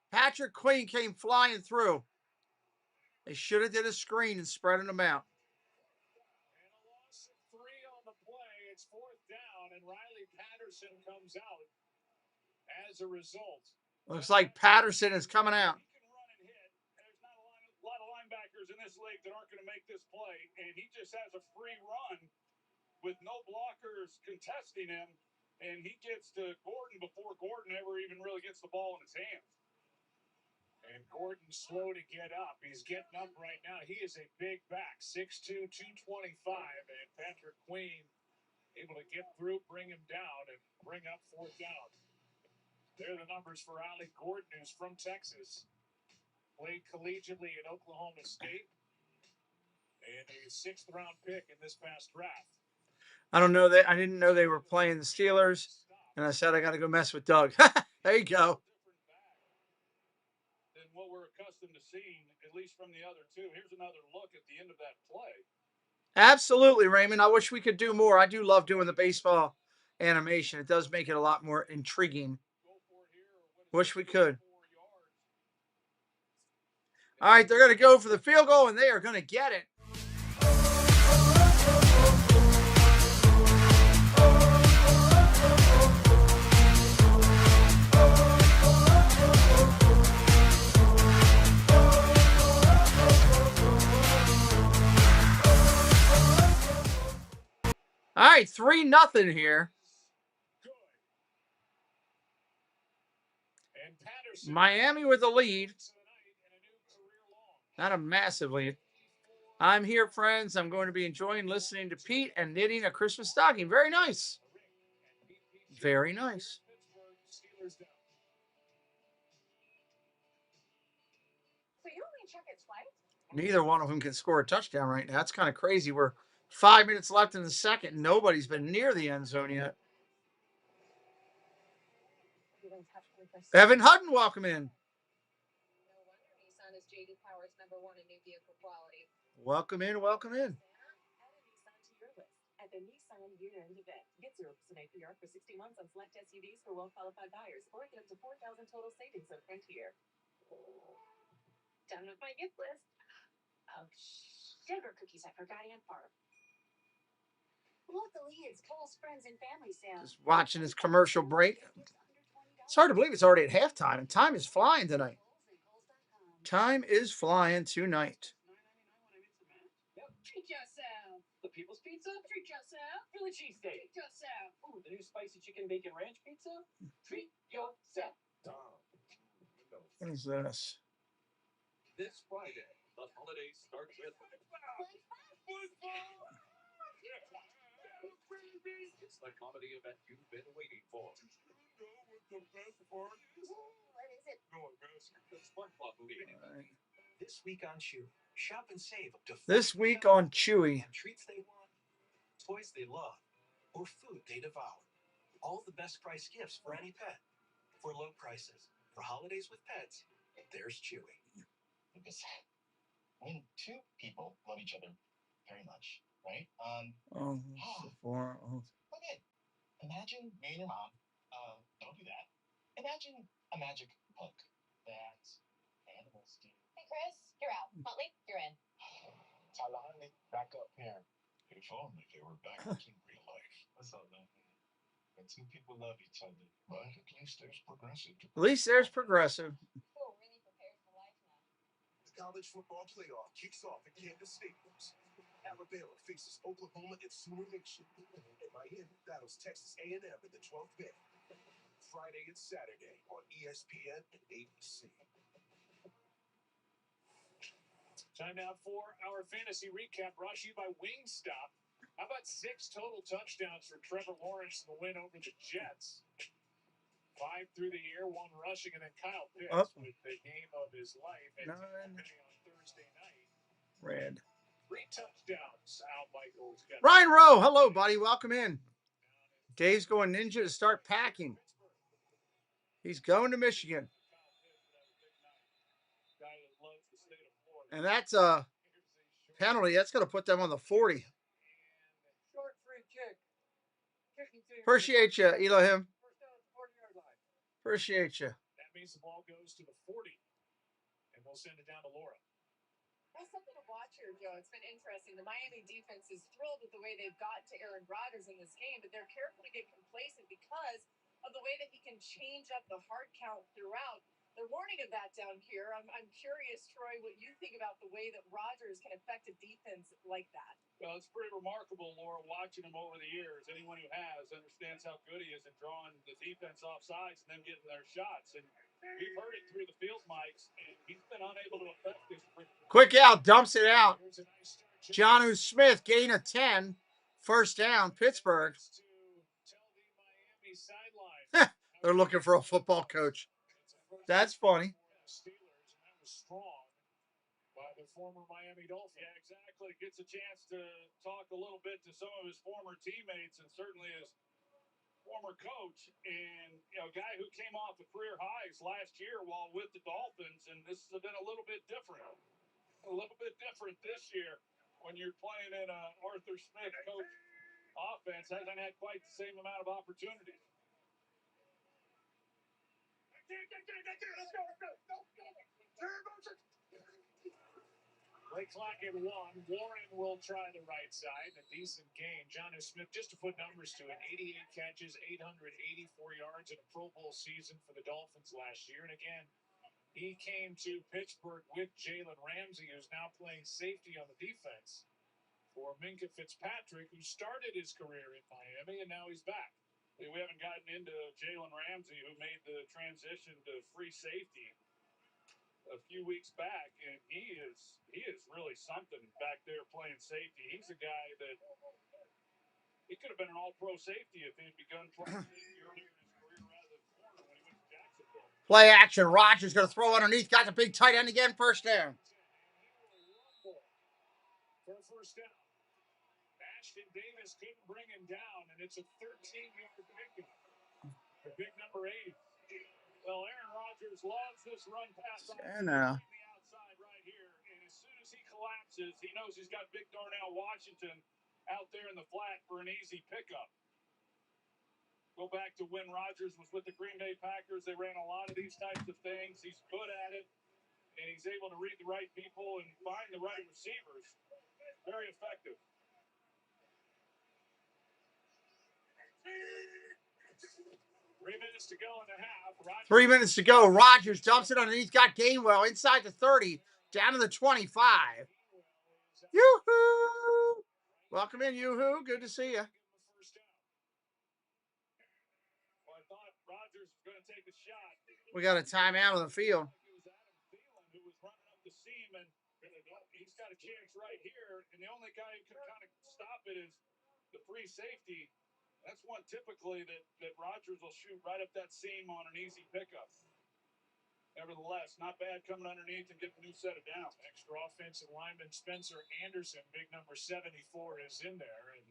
Patrick Queen came flying through. They should have did a screen and spreading them out. And a loss of 3 on the play. It's 4th down, and Riley Patterson comes out as a result. Looks like Patterson is coming out. He can run and hit. There's not a lot of linebackers in this league that aren't going to make this play, and he just has a free run with no blockers contesting him, and he gets to Gordon before Gordon ever even really gets the ball in his hands. And Gordon's slow to get up. He's getting up right now. He is a big back, 6'2", 225, and Patrick Queen able to get through, bring him down, and bring up 4th down. There are the numbers for Ollie Gordon, who's from Texas. Played collegiately at Oklahoma State. And a 6th-round pick in this past draft. I didn't know they were playing the Steelers, and I said I got to go mess with Doug. There you go. Than what we're accustomed to seeing, at least from the other two. Here's another look at the end of that play. Absolutely, Raymond. I wish we could do more. I do love doing the baseball animation. It does make it a lot more intriguing. Wish we could. All right, they're going to go for the field goal, and they are going to get it. All right, 3-0 here. Miami with the lead. Not a massive lead. I'm here, friends. I'm going to be enjoying listening to Pete and knitting a Christmas stocking. Very nice. Very nice. Neither one of them can score a touchdown right now. That's kind of crazy. We're 5 minutes left in the second. Nobody's been near the end zone yet. Evan Hutton, welcome in. Welcome in, welcome in. at the Nissan year-end event. Get 0% APR for 60 months on select SUVs for well-qualified buyers, or get up to $4,000 total savings on Frontier. Done with my gift list. Oh, sugar cookies, I forgot Aunt Barb. Locally, it's Cole's friends and family sale. Just watching this commercial break. It's hard to believe it's already at halftime, and time is flying tonight. Time is flying tonight. Treat yourself. The People's Pizza? Treat yourself. Philly cheesesteak. Treat yourself. Ooh, the new spicy chicken bacon ranch pizza? Treat yourself. What is this? This Friday, the holidays start with football. It's the comedy event you've been waiting for. What is it? The SpongeBob movie. This week on Chewy, shop and save up to This week on Chewy. treats they want, toys they love, or food they devour. All the best price gifts for any pet. For low prices. For holidays with pets, there's Chewy. Because when two people love each other very much, right? Okay. Imagine me and your mom. Don't do that. Imagine a magic hook that animals do. Hey, Chris, you're out. Huntley, you're in. Tyler Huntley, back up here. If only they were backwards in real life. What's up, man? When two people love each other, But at least there's progressive. At least there's progressive. Feel really prepared for life now. The college football playoff kicks off at Kansas Stadiums. Alabama faces Oklahoma and Sooner Nation. And Miami battles Texas A&M in the 12th pick. Friday and Saturday on ESPN and ABC. Time now for our fantasy recap brought to you by Wingstop. How about 6 total touchdowns for Trevor Lawrence in the win over the Jets? 5 through the air, 1 rushing, and then Kyle Pitts with the game of his life at 9. on Thursday night. Red. 3 touchdowns. Al Michaels got Ryan Rowe, hello, buddy. Welcome in. Dave's going ninja to start packing. He's going to Michigan. And that's a penalty. That's going to put them on the 40. Short free kick. Appreciate you, Elohim. Appreciate you. That means the ball goes to the 40. And we'll send it down to Laura. Well, something to watch here, Joe. It's been interesting. The Miami defense is thrilled with the way they've got to Aaron Rodgers in this game, but they're careful to get complacent because of the way that he can change up the hard count throughout. They're warning of that down here. I'm curious, Troy, what you think about the way that Rodgers can affect a defense like that. Well, it's pretty remarkable, Laura, watching him over the years. Anyone who has understands how good he is at drawing the defense off sides and them getting their shots. And we've heard it through the field mics, and he's been unable to affect this. Quick out, dumps it out. Jonnu Smith, gain of 10. First down, Pittsburgh. They're looking for a football coach. That's funny. Steelers, and that was strong by the former Miami Dolphins. Yeah, exactly. Gets a chance to talk a little bit to some of his former teammates and certainly his former coach. And, you know, a guy who came off the career highs last year while with the Dolphins, and this has been a little bit different. A little bit different this year when you're playing in a Arthur Smith coach offense. Hasn't had quite the same amount of opportunities. Play clock at 1. Warren will try the right side. A decent game. Jonnu Smith, just to put numbers to it, 88 catches, 884 yards in a Pro Bowl season for the Dolphins last year. And again, he came to Pittsburgh with Jalen Ramsey, who's now playing safety on the defense for Minkah Fitzpatrick, who started his career in Miami, and now he's back. We haven't gotten into Jalen Ramsey, who made the transition to free safety a few weeks back, and he is really something back there playing safety. He's a guy that he could have been an all-pro safety if he had begun playing safety earlier in his career rather than corner when he went to Jacksonville. Play action. Rodgers going to throw underneath. Got the big tight end again. First down. For first down. Ashton Davis couldn't bring him down, and it's a 13-yard pickup for big number 8. Well, Aaron Rodgers loves this run pass on the outside right here, and as soon as he collapses, he knows he's got big Darnell Washington out there in the flat for an easy pickup. Go back to when Rodgers was with the Green Bay Packers. They ran a lot of these types of things. He's good at it, and he's able to read the right people and find the right receivers. Very effective. 3 minutes to go in the half. 3 minutes to go. Rodgers dumps it underneath. Got Gainwell inside the 30, down to the 25. Yoo-hoo! Welcome in, Yoo-hoo. Good to see you. Well, I thought Rodgers was going to take a shot. We got a timeout on the field. It was Adam Thielen who was running up the seam, and he's got a chance right here. And the only guy who can kind of stop it is the free safety. That's one typically that Rodgers will shoot right up that seam on an easy pickup. Nevertheless, not bad coming underneath and getting a new set of downs. Extra offensive lineman Spencer Anderson, big number 74, is in there, and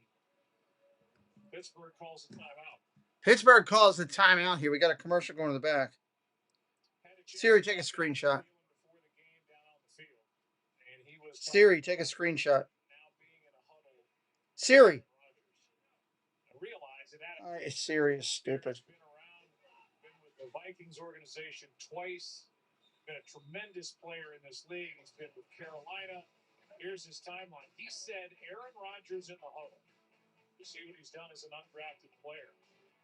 Pittsburgh calls a timeout. Pittsburgh calls the timeout here. We got a commercial going to the back. Siri, take a screenshot. Siri, take a screenshot. Siri. Siri is stupid. Been with the Vikings organization twice. Been a tremendous player in this league. He's been with Carolina. Here's his timeline. He said Aaron Rodgers in the huddle. You see what he's done as an undrafted player.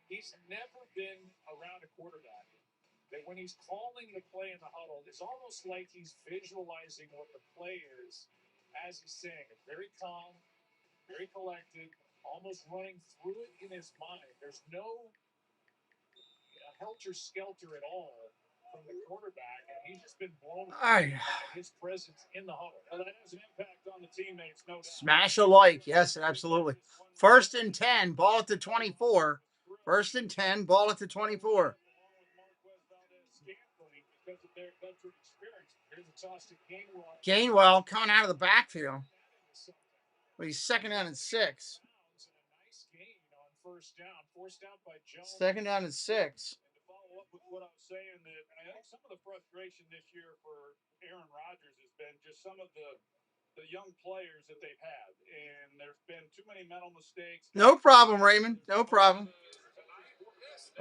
He's never been around a quarterback that when he's calling the play in the huddle, it's almost like he's visualizing what the play is as he's saying it. Very calm, very collected, almost running through it in his mind. There's no helter-skelter at all from the quarterback, and he's just been blown away by his presence in the huddle. Well, that has an impact on the teammates, no doubt. Smash a like. Yes, absolutely. 1st and 10, ball at the 24. 1st and 10, ball at the 24. Gainwell coming out of the backfield. Well, he's 2nd down and 6. Second down and 6. To follow up with what I was saying, that I think some of the frustration this year for Aaron Rodgers has been just some of the young players that they've had, and there's been too many mental mistakes. No problem, Raymond. No problem.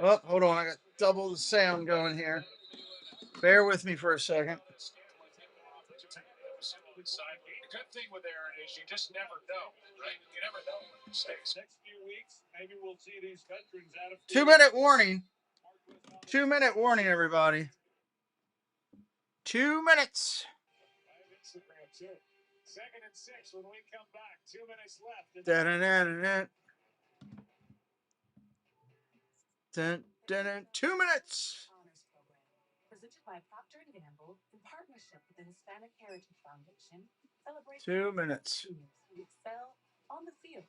Oh, hold on. I got double the sound going here. Bear with me for a second. The good thing with Aaron is you just never know, right? You never know what mistakes. Next few weeks, maybe we'll see these veterans out of 2-minute warning. 2-minute warning, everybody. 2 minutes. Instagram too. 2nd and 6 when we come back. 2 minutes left. Dun-dun-dun-dun-dun. Dun-dun-dun. 2 minutes. Presented by Procter & Gamble in partnership with the Hispanic Heritage Foundation. 2 minutes. Who excel on the field,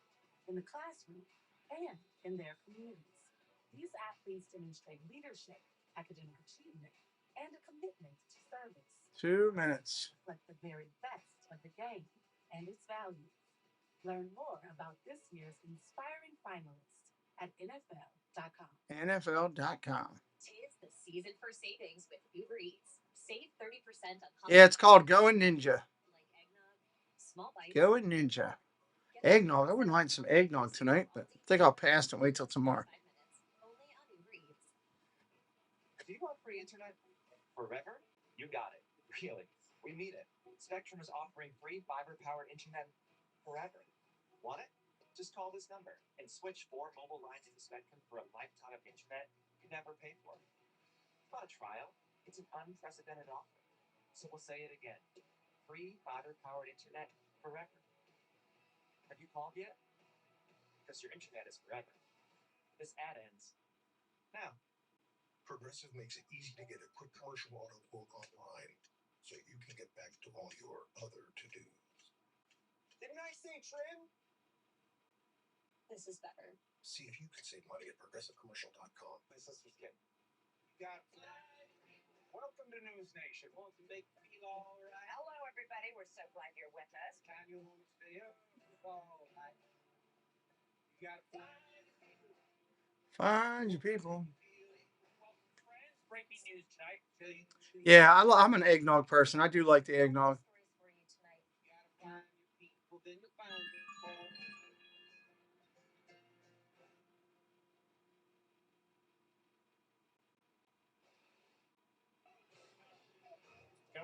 in the classroom, and in their communities. These athletes demonstrate leadership, academic achievement, and a commitment to service. 2 minutes. Reflect the very best of the game and its values. Learn more about this year's inspiring finalists at NFL.com. NFL.com. Tis the season for savings with Uber Eats. Save 30% on. Yeah, it's called Going Ninja. Like eggnog, small bites. Going Ninja. Eggnog. I wouldn't mind some eggnog tonight, but I think I'll pass and wait till tomorrow. 5 minutes. Only on Uber Eats. Do you want free internet forever? You got it. Really. We mean it. Spectrum is offering free fiber-powered internet forever. Want it? Just call this number and switch 4 mobile lines into Spectrum for a lifetime of internet you never paid for. It's not a trial. It's an unprecedented offer. So we'll say it again. Free fiber-powered internet forever. Have you called yet? Because your internet is forever. This ad ends now. Progressive makes it easy to get a quick commercial auto quote online, so you can get back to all your other to-dos. Didn't I say trim? This is better. See if you can save money at progressivecommercial.com. My sister's kid. Welcome to News Nation. Want to make me all right? Hello, everybody. We're so glad you're with us. Time you want to stay up all night. You got Find your people. breaking news tonight. Yeah, I'm an eggnog person. I do like the eggnog. Stories for you tonight. You gotta find your people, then you find them.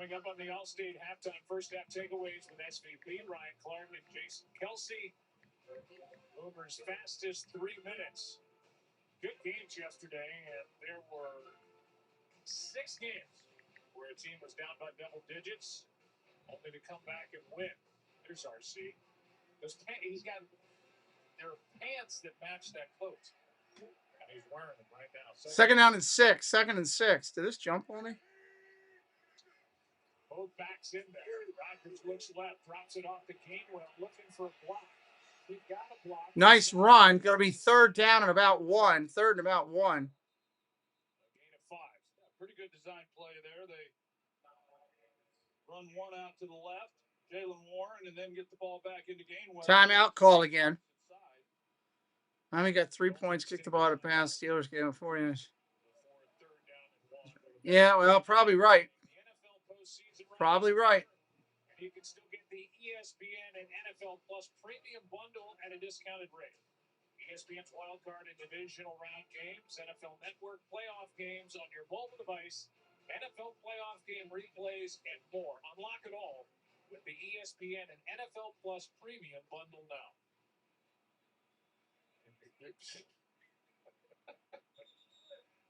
Coming up on the All-State halftime first half takeaways with SVP Ryan Clark and Jason Kelsey. Boomer's fastest 3 minutes. Good games yesterday, and there were 6 games where a team was down by double digits, only to come back and win. There's RC. He's got their pants that match that coat. And he's wearing them right now. Second down and 6. Second and 6. Did this jump on me? Both backs in there. Rodgers looks left, drops it off to Gainwell, looking for a block. He got a block. Nice run. Going to be third down and about 1. Third and about 1. A gain of 5. Pretty good design play there. They run one out to the left, Jalen Warren, and then get the ball back into Gainwell. Timeout call again. Miami got 3 points, kicked the ball out of bounds. Steelers gave him 4 yards. Yeah, well, probably right. Probably right. You can still get the ESPN and NFL Plus premium bundle at a discounted rate. ESPN's wildcard and divisional round games, NFL Network playoff games on your mobile device, NFL playoff game replays, and more. Unlock it all with the ESPN and NFL Plus premium bundle now.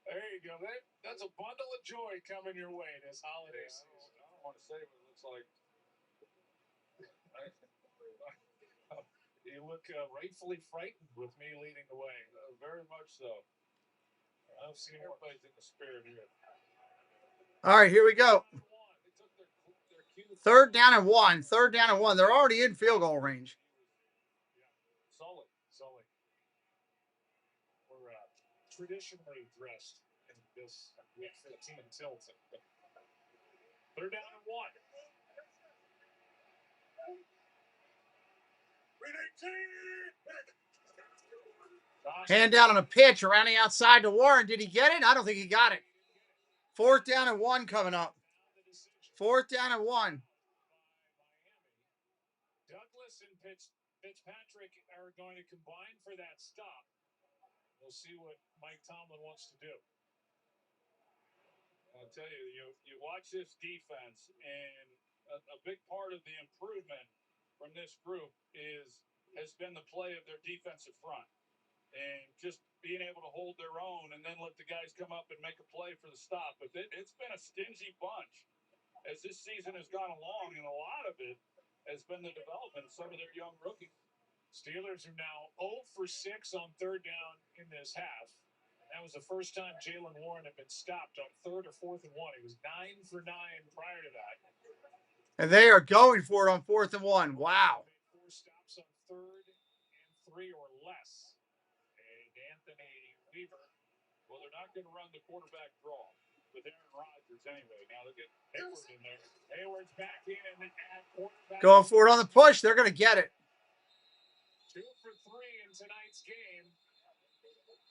There you go. That's a bundle of joy coming your way this holiday season. I don't want to say what it looks like. You look rightfully frightened with me leading the way. Very much so. I've seen everybody's in the spirit here. All right, here we go. Third down and 1. Third down and 1. They're already in field goal range. Sully. We're traditionally dressed in this week 15 Tilton. Third down and 1. Hand down on a pitch around the outside to Warren. Did he get it? I don't think he got it. Fourth down and 1 coming up. Fourth down and 1. Douglas and Fitzpatrick are going to combine for that stop. We'll see what Mike Tomlin wants to do. I'll tell you, you watch this defense, and a big part of the improvement from this group has been the play of their defensive front. And just being able to hold their own and then let the guys come up and make a play for the stop. But it's been a stingy bunch as this season has gone along, and a lot of it has been the development of some of their young rookies. Steelers are now 0 for 6 on third down in this half. That was the first time Jalen Warren had been stopped on third or fourth and 1. He was 9 for 9 prior to that. And they are going for it on 4th and 1. Wow. 4 stops on third and 3 or less. Anthony Weaver. Well, they're not going to run the quarterback draw with Aaron Rodgers anyway. Now they'll get Hayward in there. Hayward's back in and at quarterback. Going for it on the push. They're going to get it. 2 for 3 in tonight's game.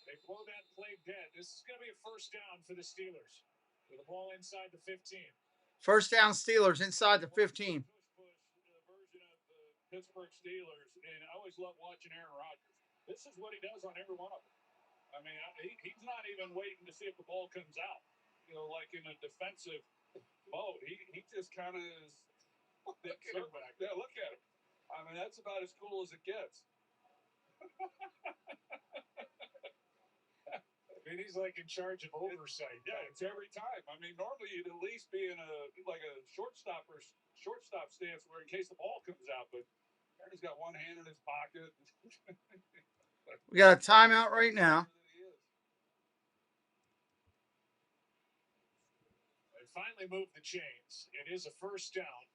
They blow that play dead. This is going to be a first down for the Steelers with the ball inside the 15. First down Steelers inside the 15. Push, the version of the Pittsburgh Steelers, and I always love watching Aaron Rodgers. This is what he does on every one of them. I mean, he's not even waiting to see if the ball comes out. You know, like in a defensive mode, he just kind of is. Look at him back there. Look at him. I mean, that's about as cool as it gets. I mean, he's like in charge of oversight. Yeah, it's every time. I mean, normally you'd at least be in a shortstop stance where in case the ball comes out, but he's got one hand in his pocket. We got a timeout right now. They finally moved the chains. It is a first down.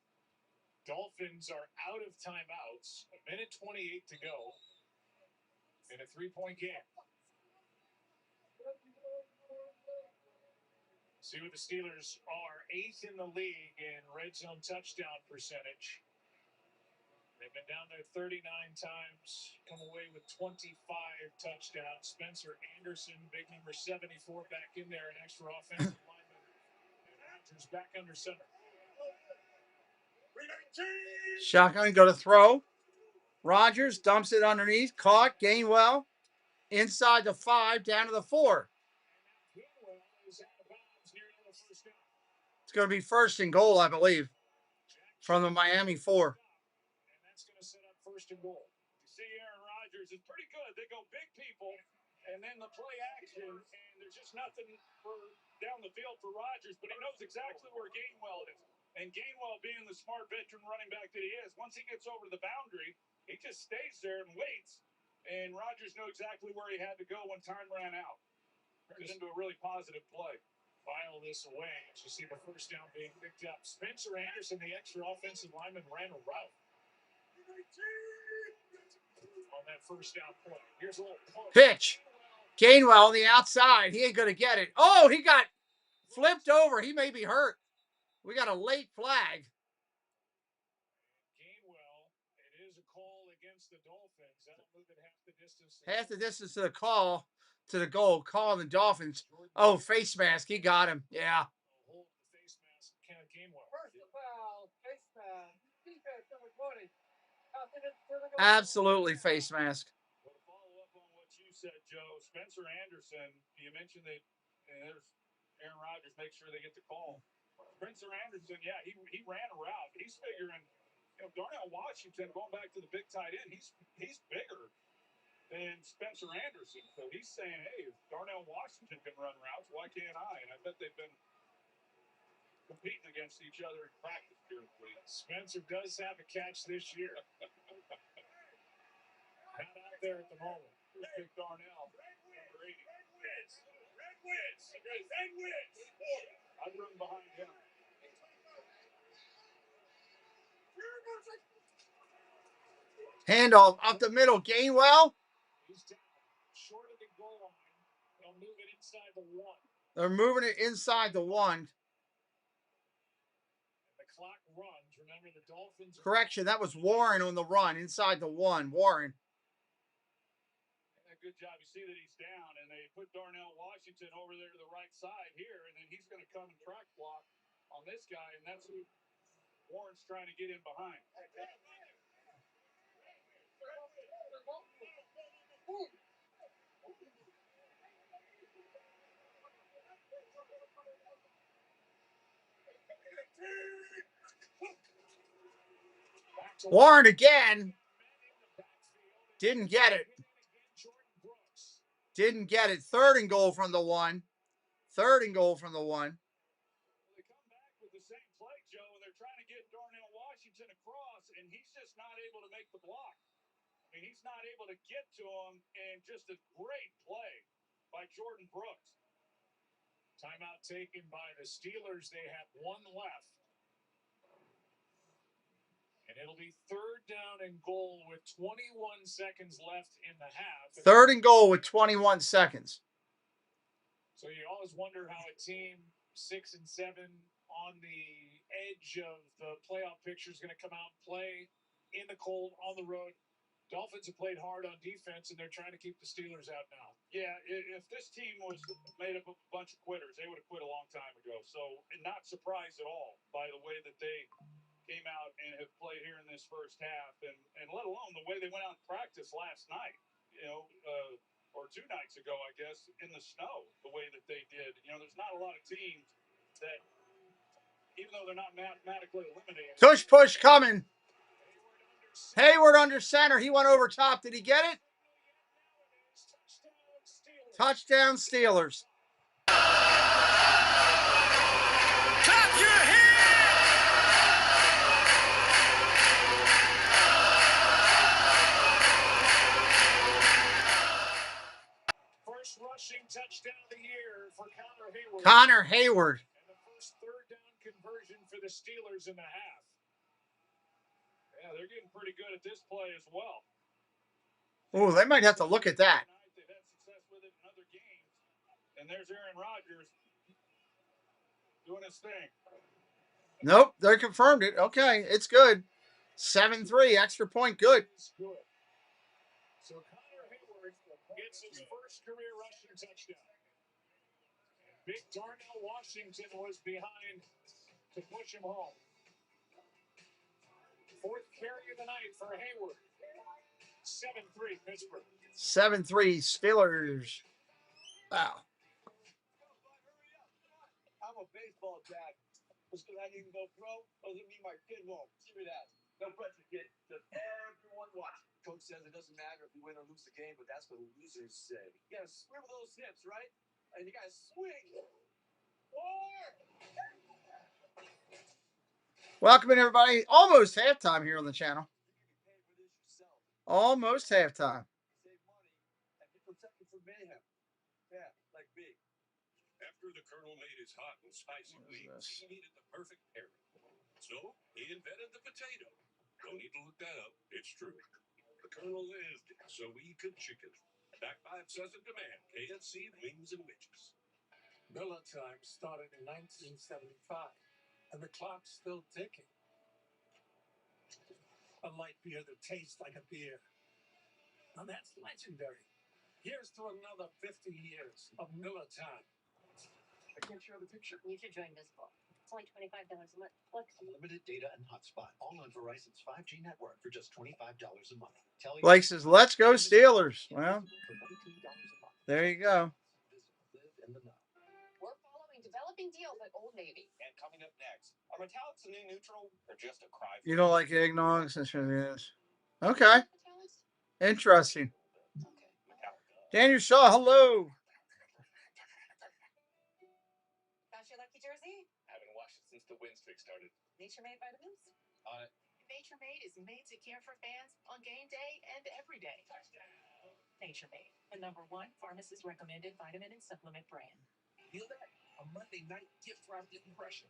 Dolphins are out of timeouts. 1:28 to go in a 3-point game. See what the Steelers are. 8th in the league in red zone touchdown percentage. They've been down there 39 times, come away with 25 touchdowns. Spencer Anderson, big number 74, back in there, an extra offensive lineman. And Rodgers back under center. Shotgun, go to throw. Rodgers dumps it underneath. Caught. Gainwell. Inside the 5, down to the 4. going to be first and goal, I believe, from the Miami 4. And that's going to set up first and goal. You see Aaron Rodgers is pretty good. They go big people, and then the play action, and there's just nothing for down the field for Rodgers, but he knows exactly where Gainwell is. And Gainwell, being the smart veteran running back that he is, once he gets over the boundary, he just stays there and waits. And Rodgers knew exactly where he had to go when time ran out. Turned it into a really positive play. File this away as you see the first down being picked up. Spencer Anderson, the extra offensive lineman, ran a route on that first down play. Here's a little pitch. Gainwell on the outside. He ain't going to get it. Oh, he got flipped over. He may be hurt. We got a late flag. Gainwell, it is a call against the Dolphins. That'll move it half the distance. Half the distance to the call, to the goal. Calling the Dolphins. Oh, face mask. He got him. Yeah. Hold the face mask. Kenneth Gainwell. First foul, face mask, defense number 20. Absolutely face mask. Well, to follow up on what you said, Joe, Spencer Anderson, you mentioned that there's Aaron Rodgers, make sure they get the call. Spencer Anderson, yeah, he ran a route. He's figuring, Darnell Washington, going back to the big tight end, he's bigger than Spencer Anderson. So he's saying, hey, if Darnell Washington can run routes, why can't I? And I bet they've been competing against each other in practice here this week. Spencer does have a catch this year. Not out there at the moment. Here's Big Darnell, number 80. Red wins. I'd run behind him. Handoff up the middle. Gainwell. He's down short of the goal line. They'll move it inside the 1. They're moving it inside the 1. The clock runs. Remember the Dolphins. Correction, that was Warren on the run inside the 1. Warren. Good job. You see that he's down, and they put Darnell Washington over there to the right side here, and then he's going to come and track block on this guy, and that's who Warren's trying to get in behind. Warren again. Didn't get it. Didn't get it. Third and goal from the 1. Third and goal from the 1. They come back with the same play, Joe, and they're trying to get Darnell Washington across, and he's just not able to make the block. I mean, he's not able to get to him, and just a great play by Jordan Brooks. Timeout taken by the Steelers. They have 1 left. And it'll be third down and goal with 21 seconds left in the half. Third and goal with 21 seconds. So you always wonder how a team 6 and 7 on the edge of the playoff picture is going to come out and play in the cold on the road. Dolphins have played hard on defense, and they're trying to keep the Steelers out now. Yeah, if this team was made up of a bunch of quitters, they would have quit a long time ago. So not surprised at all by the way that they came out and have played here in this first half, and let alone the way they went out and practiced last night, or 2 nights ago, I guess, in the snow, the way that they did. There's not a lot of teams that, even though they're not mathematically eliminated. Push coming. Hayward under center. He went over top. Did he get it? Touchdown Steelers. Clap your hands! First rushing touchdown of the year for Connor Hayward. Connor Hayward. And the first third down conversion for the Steelers in the half. Yeah, they're getting pretty good at this play as well. Oh, they might have to look at that. They've had success with it in other games. And there's Aaron Rodgers doing his thing. Nope, they confirmed it. Okay, it's good. 7-3, extra point, good. Good. So Connor Hayward gets his first career rushing touchdown. And big Darnell Washington was behind to push him home. Fourth carry of the night for Hayward. 7-3 Pittsburgh. 7-3 Steelers. Wow. I'm a baseball dad. Just because I didn't go pro doesn't mean my kid won't. Give me that. No pressure, kid. Just everyone watching. Coach says it doesn't matter if you win or lose the game, but that's what the losers say. You gotta swim with those hips, right? And you gotta swing. Welcome in, everybody. Almost halftime here on the channel. Almost halftime. Save money and be protected from mayhem. Yeah, like me. After the Colonel made his hot and spicy wings, he needed the perfect pairing. So he invented the potato. Don't need to look that up. It's true. The Colonel lived so we could chicken. Backed by obsessive demand, KFC wings and witches. Miller time started in 1975, and the clock's still ticking. A light beer that tastes like a beer. Now that's legendary. Here's to another 50 years of Miller time. I can't share the picture. You should join Visible. It's only $25 a month. Look. Unlimited data and hotspot, all on Verizon's 5G network for just $25 a month. Blake says, let's go Steelers. Well, there you go. We're following developing deals at Old Navy. And coming up next, are metallics a new neutral or just a cry? You don't like eggnog? Okay. Interesting. Daniel Shaw, hello. Got your lucky jersey? Haven't washed it since the win streak started. Nature Made vitamins? On it. Nature Made is made to care for fans on game day and every day. Nature Made, the #1 pharmacist recommended vitamin and supplement brand. Feel that? A Monday night gift wrapped impression.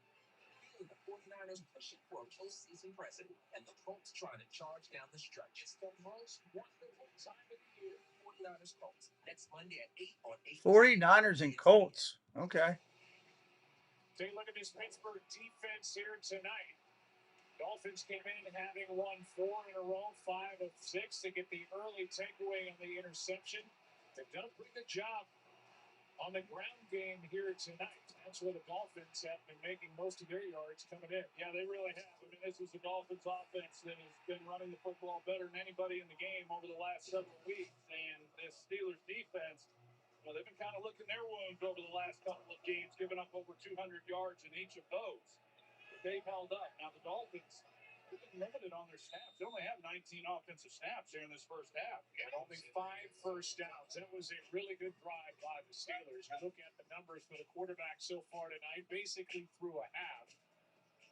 Feeling the 49ers pushing for a postseason present and the Colts trying to charge down the stretch. It's the most wonderful time of the year. 49ers Colts. Next Monday at 8 on 8. 49ers and Colts. Okay. Take a look at this Pittsburgh defense here tonight. Dolphins came in having won 4 in a row, 5 of 6 to get the early takeaway on the interception. They've done a pretty good job on the ground game here tonight. That's where the Dolphins have been making most of their yards coming in. Yeah, they really have. I mean, this is the Dolphins offense that has been running the football better than anybody in the game over the last several weeks. And this Steelers defense, well, they've been kind of licking their wounds over the last couple of games, giving up over 200 yards in each of those. But they've held up. Now, the Dolphins, they've been limited on their snaps. They only have 19 offensive snaps here in this first half. And only 5 first downs. That was a really good drive by the Steelers. You look at the numbers for the quarterback so far tonight, basically through a half.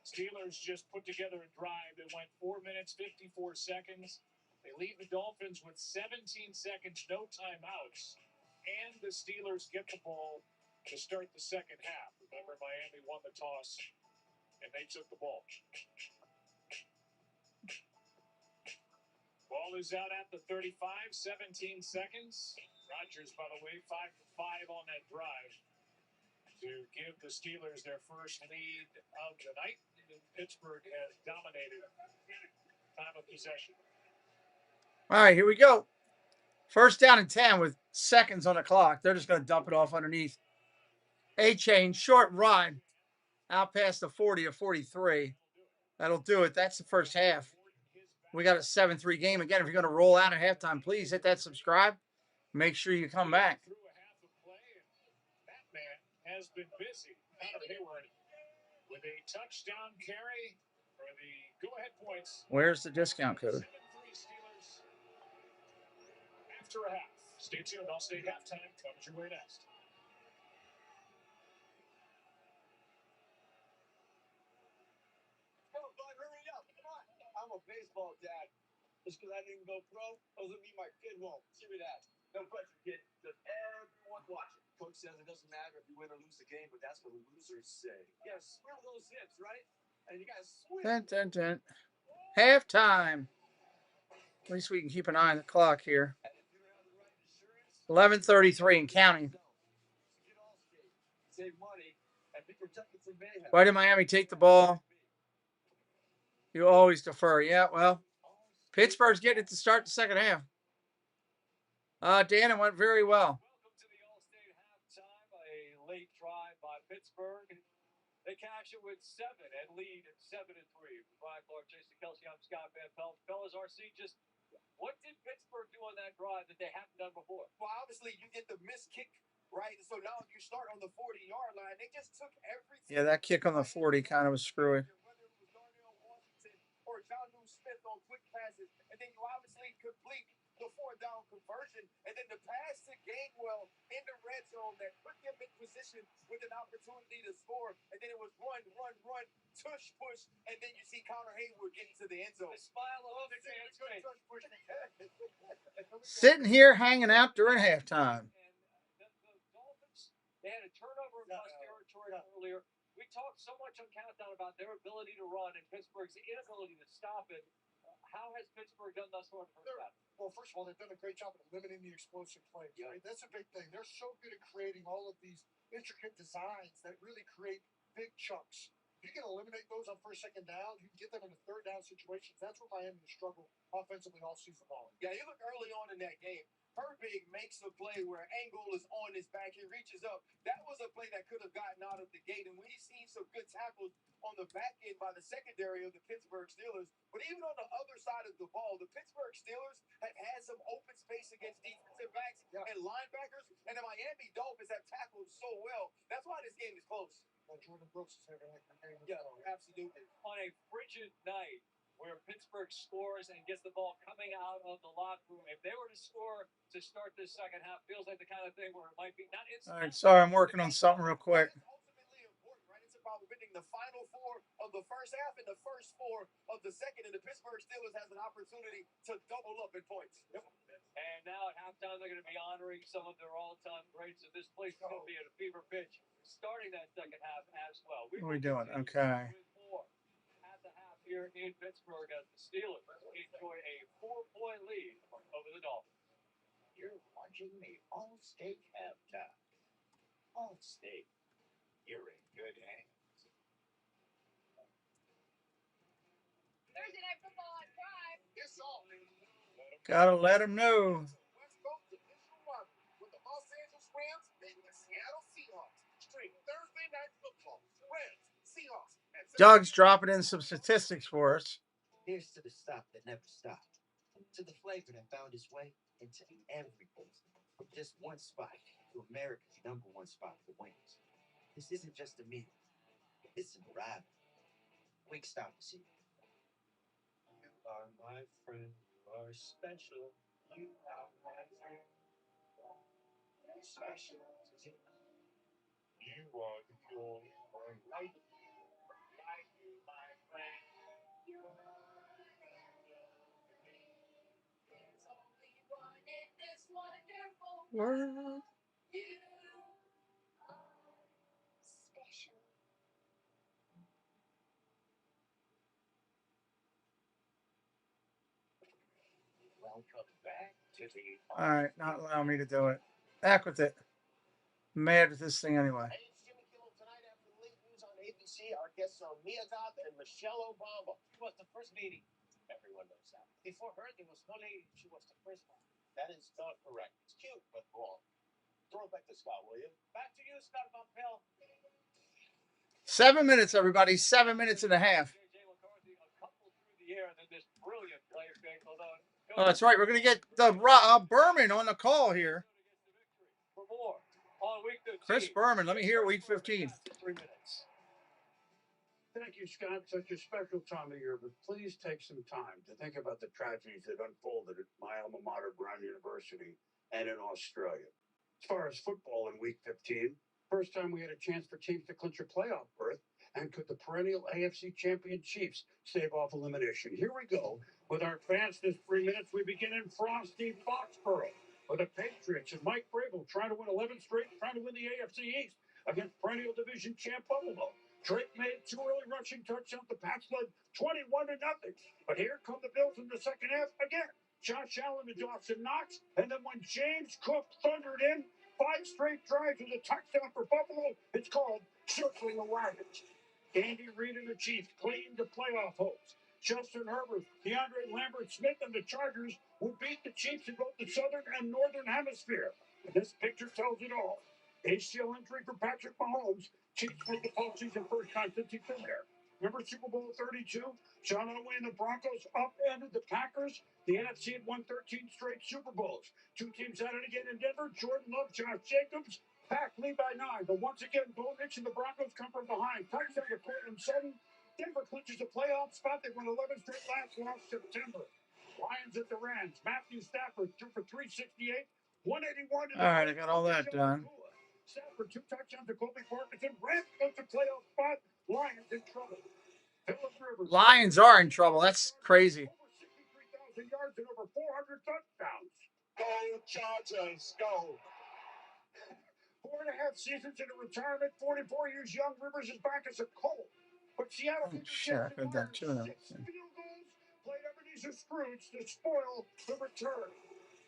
Steelers just put together a drive that went 4 minutes, 54 seconds. They leave the Dolphins with 17 seconds, no timeouts. And the Steelers get the ball to start the second half. Remember, Miami won the toss, and they took the ball. Ball is out at the 35, 17 seconds. Rodgers, by the way, 5 for 5 on that drive to give the Steelers their first lead of the night. Pittsburgh has dominated time of possession. All right, here we go. First down and 10 with seconds on the clock. They're just going to dump it off underneath. A-chain, short run, out past the 40 or 43. That'll do it. That's the first half. We got a 7-3 game. Again, if you're going to roll out at halftime, please hit that subscribe. Make sure you come back. That man has been busy. Connor Hayward with a touchdown carry for the go-ahead points. Where's the discount code? 7-3 Steelers after a half. Stay tuned. I'll stay halftime. Comes your way next. Come on, bud, hurry up. Come on. I'm a baseball dad. Just because I didn't go pro doesn't mean my kid won't. Give me that. No pressure, kid. Just everyone watching. Coach says it doesn't matter if you win or lose the game, but that's what the losers say. You gotta swim with those hips, right? And you gotta swim. Dun, dun, dun. Halftime. At least we can keep an eye on the clock here. 11:33 and counting. Save money and be protected from mayhem. Why did Miami take the ball? You always defer. Yeah, well, Pittsburgh's getting it to start the second half. Dan, it went very well. Welcome to the All-State halftime. A late drive by Pittsburgh. They cash it with 7 and lead at 7-3. Brian Clark, Jason Kelsey, I'm Scott Van Pelt. Fellas, RC, just what did Pittsburgh do on that drive that they haven't done before? Well, obviously, you get the missed kick right? So now if you start on the 40-yard line, they just took everything. Yeah, that kick on the 40 kind of was screwy. Whether it was Darnell Washington or John New Smith on quick passes, and then you obviously complete the 4th-down conversion, and then the pass to Gainwell in the red zone that put them in position with an opportunity to score, and then it was run, tush push, and then you see Connor Hayward getting to the end zone. The smile of the tush push. Sitting here hanging out during halftime. The Dolphins, they had a turnover across territory earlier. We talked so much on Countdown about their ability to run and Pittsburgh's inability to stop it. How has Pittsburgh done thus far in the first half? Well, first of all, they've done a great job of limiting the explosive plays. Right? That's a big thing. They're so good at creating all of these intricate designs that really create big chunks. You can eliminate those on first, second down. You can get them into 3rd-down situations. That's what Miami has struggled offensively all season long. Yeah, you look early on in that game. Herbig makes a play where Angle is on his back. He reaches up. That was a play that could have gotten out of the gate. And we've seen some good tackles on the back end by the secondary of the Pittsburgh Steelers. But even on the other side of the ball, the Pittsburgh Steelers have had some open space against defensive backs and linebackers. And the Miami Dolphins have tackled so well. That's why this game is close. Jordan Brooks is having a game. Yeah, absolutely. On a frigid night where Pittsburgh scores and gets the ball coming out of the locker room, if they were to score to start this second half, feels like the kind of thing where it might be not instant. All right, sorry, I'm working on something real quick. Ultimately important, right? It's about winning the final 4 of the first half and the first 4 of the second, and the Pittsburgh Steelers has an opportunity to double up in points. Yep. And now at halftime, they're going to be honoring some of their all-time greats, so this place is going to be at a fever pitch starting that second half as well. What are we doing? Okay. At the half here in Pittsburgh as the Steelers enjoy a 4-point lead over the Dolphins. You're watching the All-State halftime. All-State, you're in good hands. Thursday Night Football on Prime. It's all. Gotta let them know. West Coast divisional rivalry with the Los Angeles Rams and the Seattle Seahawks. Straight Thursday Night Football. Rams, Seahawks. Doug's dropping in some statistics for us. Here's to the stop that never stopped. To the flavor that found its way into every place. From just one spot to America's #1 spot for wings. This isn't just a meal. It's an arrival. Wingstop is here. You are my friend. You are special. You are my friend. You're special to me. You are the only one like you, my friend. You are There's only one in this wonderful world. You are special. Welcome back to the All right, not allowing me to do it. Back with it. Mad with this thing anyway. Hey, it's Jimmy Kimmel tonight after the late news on ABC. Our guests are MIAvsBUF and Michelle Obama. It was the first meeting. Everyone knows that. Before her, there was no lady. She was the first one. That is not correct. It's cute, but wrong. Throw it back to Scott, will you? Back to you, Scott Bumpel. 7 minutes, everybody. 7 minutes and a half. J.J. McCarthy, a couple through the air, and then this brilliant play fake. Oh, that's right. We're going to get the Berman on the call here. For more on week 15. Chris Berman, let me hear week 15. 3 minutes. Thank you, Scott. Such a special time of year, but please take some time to think about the tragedies that unfolded at my alma mater, Brown University, and in Australia. As far as football in week 15, first time we had a chance for teams to clinch a playoff berth, and could the perennial AFC champion Chiefs stave off elimination? Here we go. With our fastest 3 minutes, we begin in frosty Foxborough with the Patriots and Mike Vrabel trying to win 11 straight, trying to win the AFC East against perennial division champ Buffalo. Drake made 2 early rushing touchdowns. The Pats led 21-0. But here come the Bills in the second half again. Josh Allen to Dawson Knox, and then when James Cook thundered in, 5 straight drives with a touchdown for Buffalo. It's called circling the wagons. Andy Reid and the Chiefs clean the playoff hopes. Justin Herbert, DeAndre Lambert-Smith, and the Chargers will beat the Chiefs in both the Southern and Northern Hemisphere. And this picture tells it all. ACL injury for Patrick Mahomes. Chiefs made the postseason first time since he's been there. Remember Super Bowl 32? John Elway and the Broncos upended the Packers. The NFC had won 13 straight Super Bowls. 2 teams at it again in Denver. Jordan Love, Josh Jacobs. Pack lead by 9, but once again, Bo Nix and the Broncos come from behind. Touchdown to Cortland Sutton. Denver clinches a playoff spot. They won 11 straight last September. Lions at the Rams. Matthew Stafford threw for 368, 181. All right, I got all that done. Stafford 2 touchdowns to Colby Parkinson. Rams goes to playoff spot. Lions in trouble. Philip Rivers. Lions are in trouble. That's crazy. Over 63,000 yards and over 400 touchdowns. Go Chargers, go. 4.5 seasons into retirement, 44 years young, Rivers is back as a Colt. But Seattle Shit, I heard that too. 6 field goals, played Ebenezer Scrooge to spoil the return.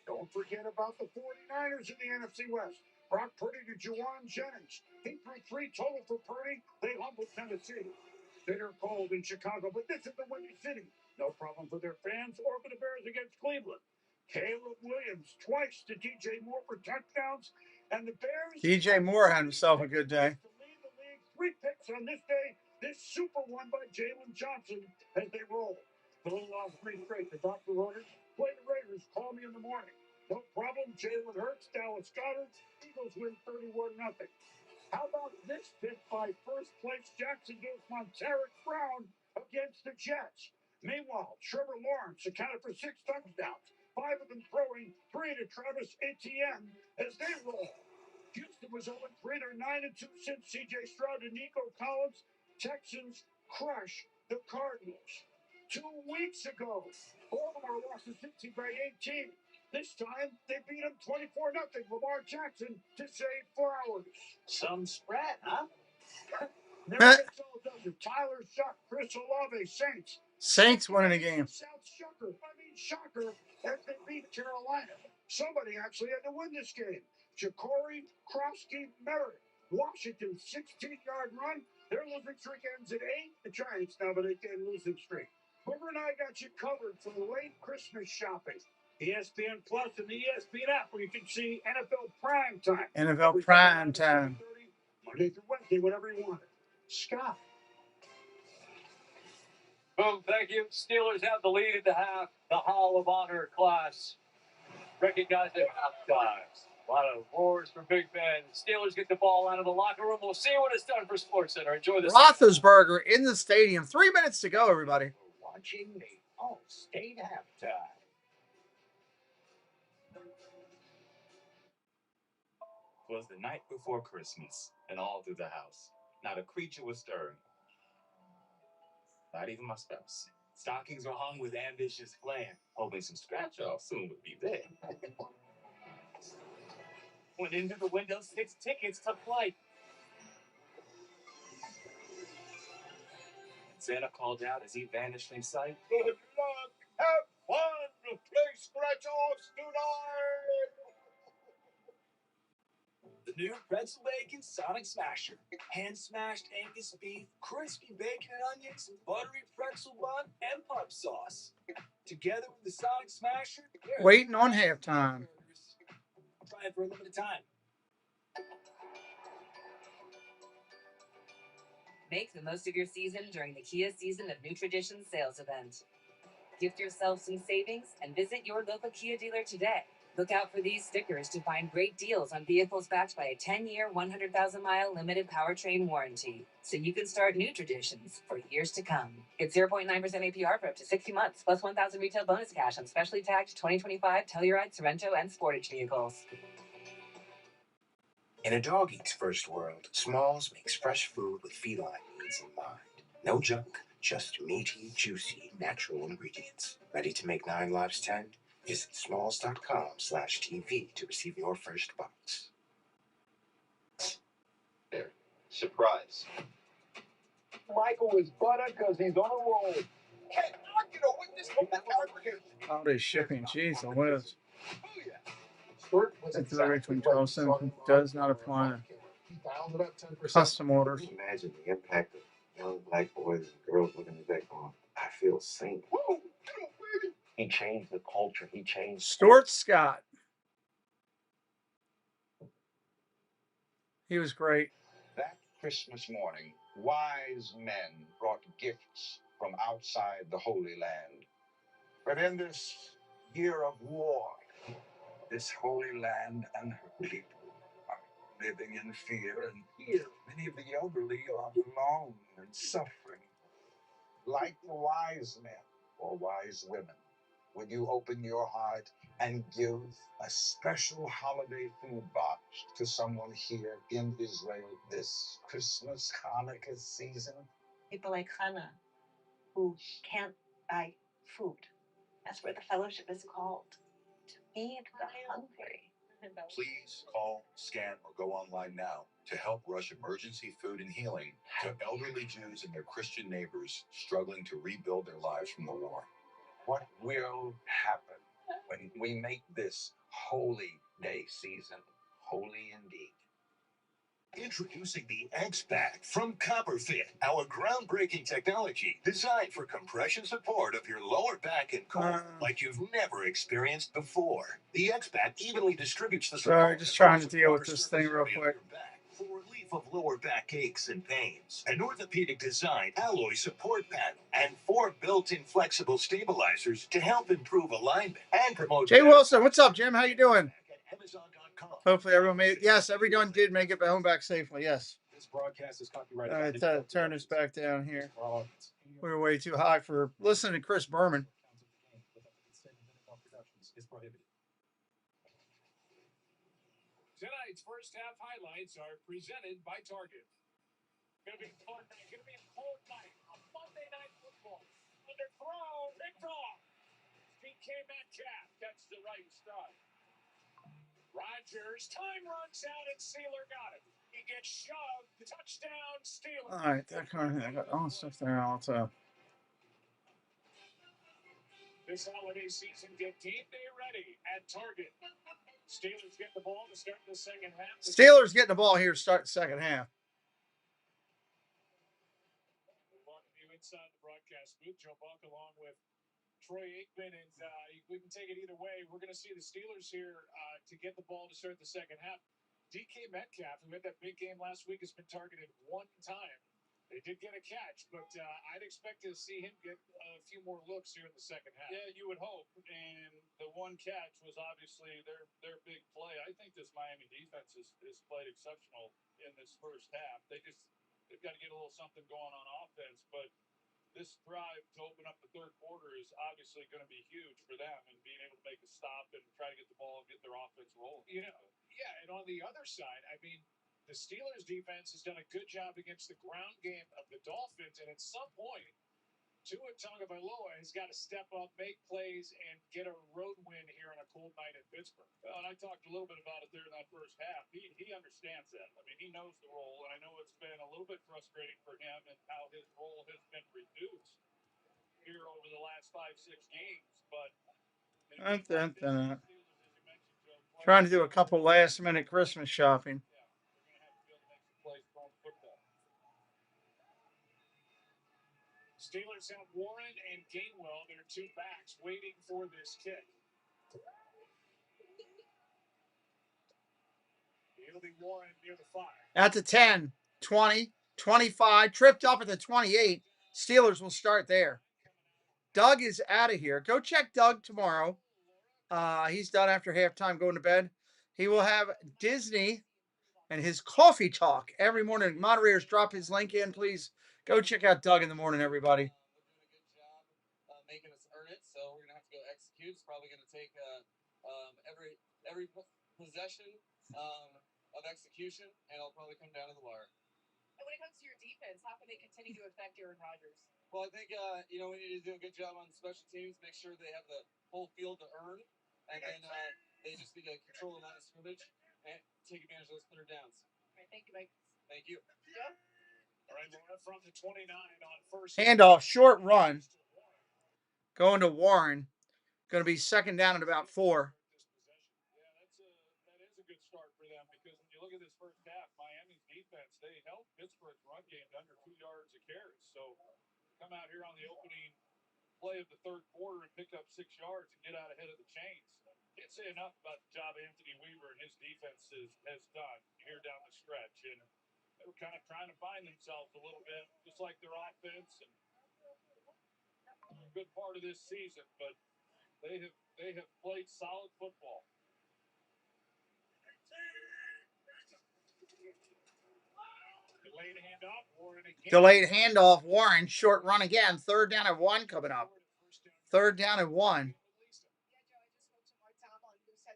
Don't forget about the 49ers in the NFC West. Brock Purdy to Juwan Jennings. He threw 3 total for Purdy. They humbled Tennessee. Bitter cold in Chicago, but this is the Windy City. No problem for their fans or for the Bears against Cleveland. Caleb Williams twice to DJ Moore for touchdowns. And the Bears. DJ Moore had himself a good day. To lead the league, 3 picks on this day. This super one by Jalen Johnson as they roll. The little off 3 straight. The Dr. Orders play the Raiders. Call me in the morning. No problem. Jalen Hurts, Dallas Goedert. Eagles win 31-0. How about this pick by first place Jacksonville's Montaric Brown against the Jets? Meanwhile, Trevor Lawrence accounted for 6 touchdowns, 5 of them throwing, 3 to Travis Etienne as they roll. Houston was 0-3. They're 9-2 since C.J. Stroud and Nico Collins. Texans crush the Cardinals. 2 weeks ago, Baltimore lost to Cincy by 18. This time, they beat them 24-0. Lamar Jackson to save Flowers. Some spread, huh? Never gets all does it. Tyler Shuck, Chris Olave, Saints. Saints winning a game. South Shocker as they beat Carolina. Somebody actually had to win this game. Ja'Cory, Krosky, Merritt. Washington, 16-yard run. Their losing streak ends at 8. The Giants now have an 8-game losing streak. Boomer and I got you covered for late Christmas shopping. ESPN Plus and the ESPN app where you can see NFL Prime Time. NFL Prime Time. Monday through Wednesday, whatever you want. Scott. Boom, thank you. Steelers have the lead at the half. The Hall of Honor class recognizing half-times. A lot of roars from Big Ben. Steelers get the ball out of the locker room. We'll see what it's done for SportsCenter. Enjoy this. Roethlisberger in the stadium. 3 minutes to go, everybody. Watching the All-State halftime. It was the night before Christmas, and all through the house, not a creature was stirring. Not even my spouse. Stockings were hung with ambitious flair, hoping some scratch-off soon would be there. Went into the window, 6 tickets took flight. Santa called out as he vanished from sight. Good luck. Have fun. Play scratch-offs tonight. The new pretzel bacon Sonic Smasher. Hand-smashed Angus beef, crispy bacon and onions, buttery pretzel bun, and pup sauce. Together with the Sonic Smasher, Waiting on halftime. try it for a limited time. Make the most of your season during the Kia Season of New Traditions sales event. Gift yourself some savings and visit your local Kia dealer today. Look out for these stickers to find great deals on vehicles backed by a 10-year, 100,000-mile limited powertrain warranty. So you can start new traditions for years to come. Get 0.9% APR for up to 60 months, plus 1,000 retail bonus cash on specially tagged 2025 Telluride, Sorrento, and Sportage vehicles. In a dog eats first world, Smalls makes fresh food with feline needs in mind. No junk, just meaty, juicy, natural ingredients. Ready to make 9 lives 10? Visit smalls.com/TV to receive your first box. There. Surprise. Michael is butter because he's on a roll. Hey, I get a witness from the congregation. Holiday shipping. Jeez, the whiz. Stuart was That delivery between 12 cents does not apply to He dialed it up 10%. custom orders. Imagine the impact of young black boys and girls looking at that going, I feel seen. Woo! Baby. He changed the culture. He changed. Stuart Scott. He was great. That Christmas morning, wise men brought gifts from outside the Holy Land. But in this year of war, this Holy Land and her people are living in fear, and here many of the elderly are alone and suffering. Like the wise men or wise women, will you open your heart and give a special holiday food box to someone here in Israel this Christmas Hanukkah season? People like Hannah who can't buy food. That's where the fellowship is called, to feed the hungry. Please call, scan, or go online now to help rush emergency food and healing to elderly Jews and their Christian neighbors struggling to rebuild their lives from the war. What will happen when we make this holy day season holy indeed? Introducing the X-Pack from Copperfit, our groundbreaking technology designed for compression support of your lower back and core like you've never experienced before. The X-Pack evenly distributes the support. Sorry, just trying to deal with this thing real quick. For relief of lower back aches and pains, an orthopedic design alloy support panel, and 4 built-in flexible stabilizers to help improve alignment and promote. Jay Wilson, what's up, Jim? How you doing? Hopefully everyone made it. Yes, everyone did make it home back safely. Yes. This broadcast is copyrighted. All right, turn this back down here. We're way too high for listening to Chris Berman. Tonight's first half highlights are presented by Target. Gonna be a cold night. Gonna be a cold night. A Monday night football. Underthrown. Picked off. DK Metcalf gets the right stride. Rodgers, time runs out, and Steeler got it. He gets shoved. Touchdown, Steeler. All right, that kind of thing. I got all the stuff there also. This holiday season, get game day ready at Target. Steelers get the ball to start the second half. Steelers getting the ball here to start the second half. You inside the broadcast booth, Joe Buck along with Troy Aikman, and we can take it either way. We're going to see the Steelers here to get the ball to start the second half. DK Metcalf, who had that big game last week, has been targeted one time. They did get a catch, but I'd expect to see him get a few more looks here in the second half. Yeah, you would hope. And the one catch was obviously their big play. I think this Miami defense is played exceptional in this first half. They've got to get a little something going on offense, but this drive to open up the third quarter is obviously going to be huge for them, and being able to make a stop and try to get the ball and get their offense rolling. You know, yeah, and on the other side, I mean, the Steelers defense has done a good job against the ground game of the Dolphins, and at some point, Tua Tagovailoa has got to step up, make plays, and get a road win here on a cold night in Pittsburgh. Well, and I talked a little bit about it there in that first half. He understands that. I mean, he knows the role, and I know it's been a little bit frustrating for him and how his role has been reduced here over the last 5-6 games. But trying to do a couple last-minute Christmas shopping. Steelers have Warren and Gainwell, their two backs, waiting for this kick. It'll be Warren near the 5. At the 10, 20, 25, tripped up at the 28. Steelers will start there. Doug is out of here. Go check Doug tomorrow. He's done after halftime going to bed. He will have Disney and his coffee talk every morning. Moderators, drop his link in, please. Go check out Doug in the morning, everybody. Making us earn it, so we're gonna have to go execute. It's probably gonna take every possession of execution, and it'll probably come down to the wire. And when it comes to your defense, how can they continue to affect Aaron Rodgers? Well, I think we need to do a good job on special teams. Make sure they have the whole field to earn, and then they just need to control the line of scrimmage and take advantage of those third downs. All right, thank you, Mike. Thank you. Joe? All right, from the 29 on first. Handoff, short run. Going to Warren. Going to be second down at about 4. Yeah, that is a good start for them, because when you look at this first half, Miami's defense, they held Pittsburgh's run game to under 2 yards a carry. So come out here on the opening play of the third quarter and pick up 6 yards and get out ahead of the chains. Can't say enough about the job Anthony Weaver and his defense has done here down the stretch. And they were kind of trying to find themselves a little bit, just like their offense, and a good part of this season, but they have played solid football. Delayed handoff, Warren. Short run again. 3rd down and 1 coming up. 3rd down and 1.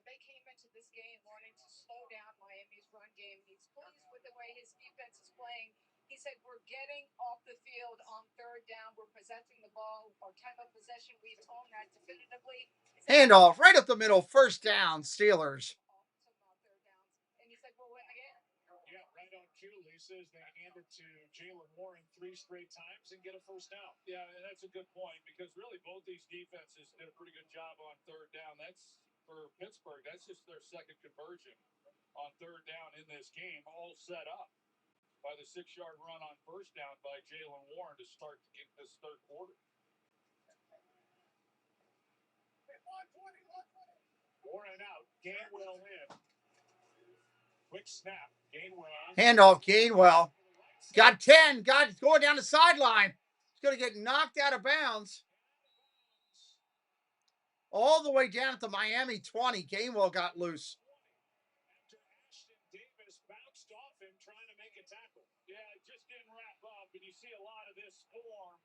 They came into this game wanting to slow down Miami's run game. He's pleased with the way his defense is playing. He said, we're getting off the field on 3rd down. We're possessing the ball. Our time of possession, we've owned that definitively. Handoff right up the middle. 1st down, Steelers. And he said, well, again. Yeah, right on cue, Lisa, as they hand it to Jalen Warren 3 straight times and get a 1st down. Yeah, and that's a good point because really both these defenses did a pretty good job on 3rd down. That's for Pittsburgh. That's just their 2nd conversion on 3rd down in this game, all set up by the 6-yard run on 1st down by Jalen Warren to start this 3rd quarter. Warren out, Gainwell in. Quick snap, Gainwell. Handoff, Gainwell. Got 10. Got going down the sideline. He's going to get knocked out of bounds. All the way down at the Miami 20. Gainwell got loose. After Ashton Davis bounced off him trying to make a tackle. Yeah, it just didn't wrap up, and you see a lot of this form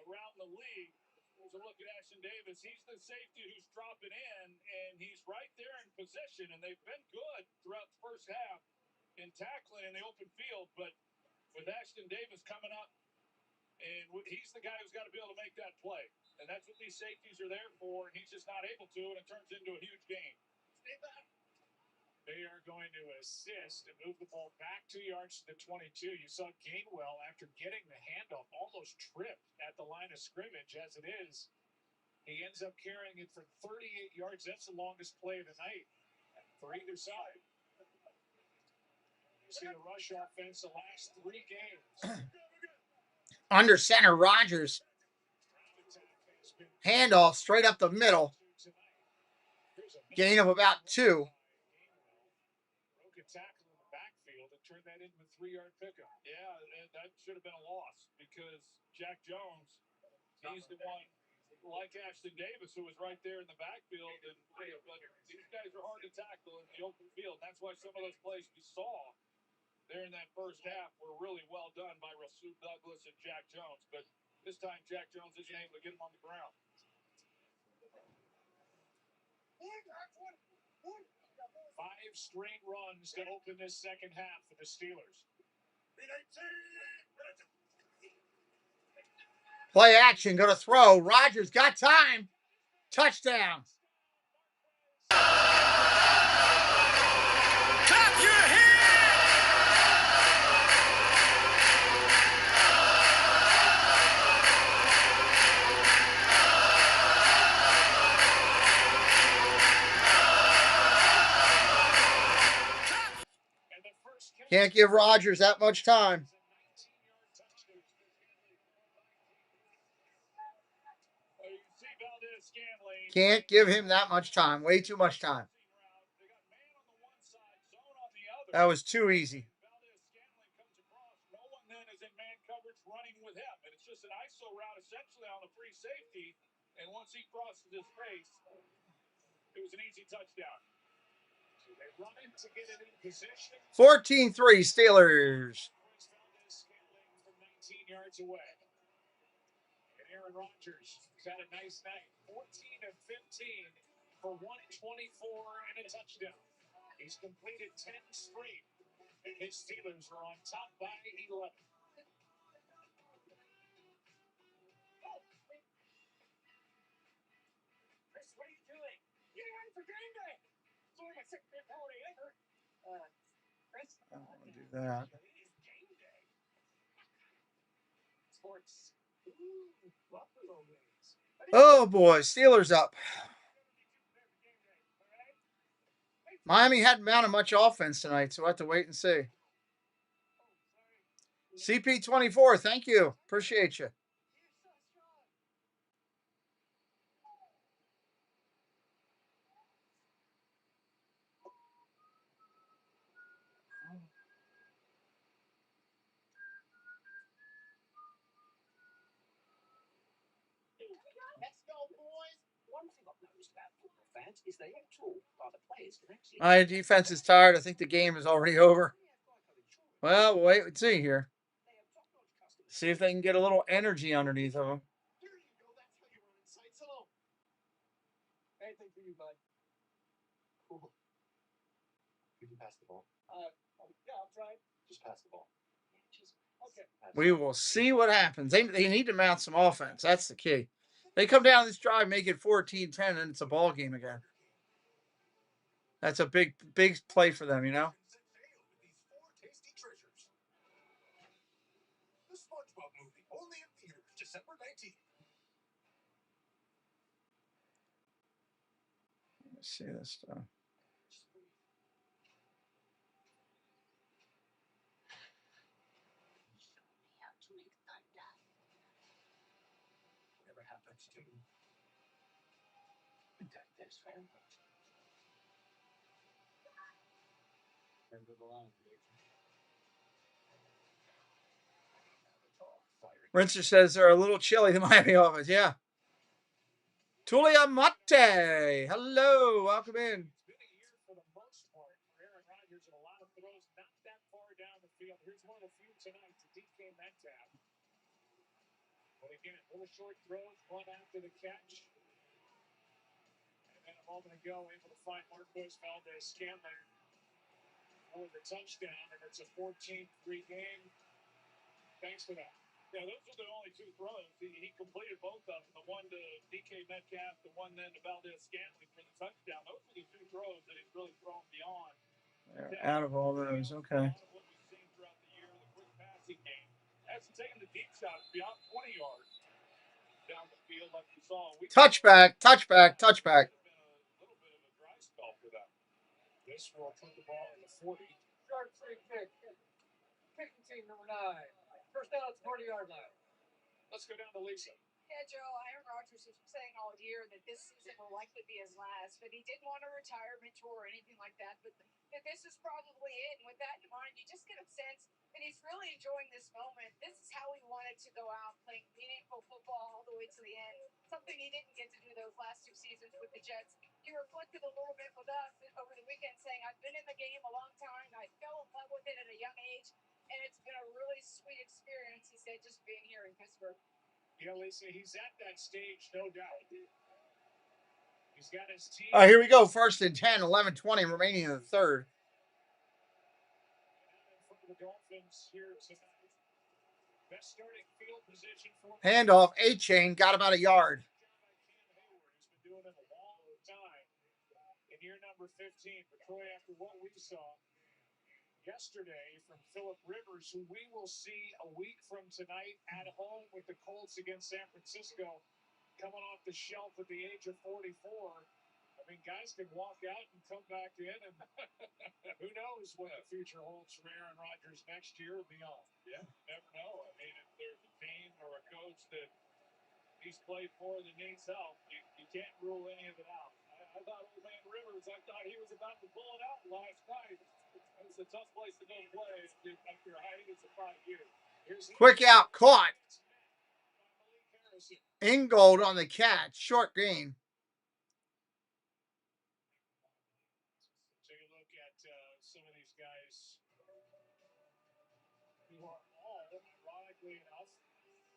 around the league. There's a look at Ashton Davis. He's the safety who's dropping in, and he's right there in position, and they've been good throughout the first half in tackling in the open field, but with Ashton Davis coming up, and he's the guy who's got to be able to make that play. And that's what these safeties are there for, and he's just not able to, and it turns into a huge gain. They are going to assist and move the ball back 2 yards to the 22. You saw Gainwell, after getting the handoff, almost tripped at the line of scrimmage. As it is, he ends up carrying it for 38 yards. That's the longest play of the night for either side. You see the rush offense the last 3 games. Under center, Rodgers. Handoff straight up the middle. Gain of about 2. Broke a tackle in the backfield and turned that into a 3-yard pickup. Yeah, and that should have been a loss because Jack Jones, he's the one, like Ashton Davis, who was right there in the backfield. And but these guys are hard to tackle in the open field. That's why some of those plays we saw there in that first half were really well done by Rasul Douglas and Jack Jones. But this time, Jack Jones isn't able to get him on the ground. 5 straight runs to open this second half for the Steelers. Play action, going to throw. Rodgers got time. Touchdown. Clap your hands! Can't give Rodgers that much time. Can't give him that much time. Way too much time. That was too easy. No one then is in man coverage running with him. And it's just an ISO route essentially on the free safety. And once he crosses his face, it was an easy touchdown. So they run it to get it in position. 14-3 Steelers. From 19 yards away. And Aaron Rodgers has had a nice night. 14 of 15 for 124 and a touchdown. He's completed 10 straight, and his Steelers are on top by 11. Chris, what are you doing? Getting ready for game day. It's only my 6th holiday ever. Chris, I don't want to do that. it is game day. Sports. Ooh, Buffalo Wings. Oh boy, Steelers up. Miami hadn't mounted much offense tonight, so we'll have to wait and see. CP24, thank you. Appreciate you. Let's go, boys. One thing I've noticed about football fans is they act tall while the players can actually. My defense is tired. I think the game is already over. Well, we'll wait and see here. See if they can get a little energy underneath of them. There you go. That's how you run insights. Hello. Anything for you, bud. Cool. You can pass the ball. Yeah, I'll try. Just pass the ball. Okay. We will see what happens. They need to mount some offense. That's the key. They come down this drive, make it 14-10, and it's a ball game again. That's a big play for them, you know? The SpongeBob movie, only in theaters, December 19th. Let's see this stuff. Whatever happens to protect this family. Remember the line, Jake. Rinser says they're a little chilly, the Miami Dolphins. Yeah. Tulia Mate. Hello. Welcome in. It's been a year for the most part for Aaron Rodgers and a lot of throws not that far down the field. Here's one of the few tonight to DK Metcalf. But again, little short throws, one after the catch. And then a moment ago, able to find Marquez Valdez-Scantling for the touchdown, and it's a 14-3 game. Thanks for that. Yeah, those are the only two throws. He completed both of them. The one to DK Metcalf, the one then to Valdez-Scantling for the touchdown. Those are the two throws that he's really thrown beyond. They're out of all those. Okay. What we've seen throughout the year, the quick passing game. Hasn't taken the deep shots beyond 20 yards down the field like we saw. Touchback. A little bit of a dry spell for them. This will put the ball in the 40. Short free kick. Kicking team number 9. First down at the 40-yard line. Let's go down to Lisa. Yeah, Joe, Aaron Rodgers was saying all year that this season will likely be his last, but he didn't want a retirement tour or anything like that. But this is probably it. And with that in mind, you just get a sense that he's really enjoying this moment. This is how he wanted to go out playing meaningful football all the way to the end. Something he didn't get to do those last 2 seasons with the Jets. He reflected a little bit with us over the weekend saying, I've been in the game a long time. I fell in love with it at a young age. And it's been a really sweet experience, he said, just being here in Pittsburgh. Yeah, Lisa, he's at that stage, no doubt. He's got his team. All right, here we go. 1st and 10, 11:20 remaining in the third. For the Dolphins here tonight. Best starting field position for Handoff, A-chain, got about a yard. He's been doing it a long time. In year number 15, but Troy, after what we saw yesterday from Phillip Rivers, who we will see a week from tonight at home with the Colts against San Francisco, coming off the shelf at the age of 44. I mean, guys can walk out and come back in, and who knows what the future holds for Aaron Rodgers next year or beyond. Yeah, never know. I mean, if there's a team or a coach that he's played for that needs help, you can't rule any of it out. I thought old man Rivers, I thought he was about to pull it out last night. It's a tough place to go play after a hiatus of 5 years. Quick out, caught. Ingold on the catch, short gain. Take a look at some of these guys who are all, ironically enough,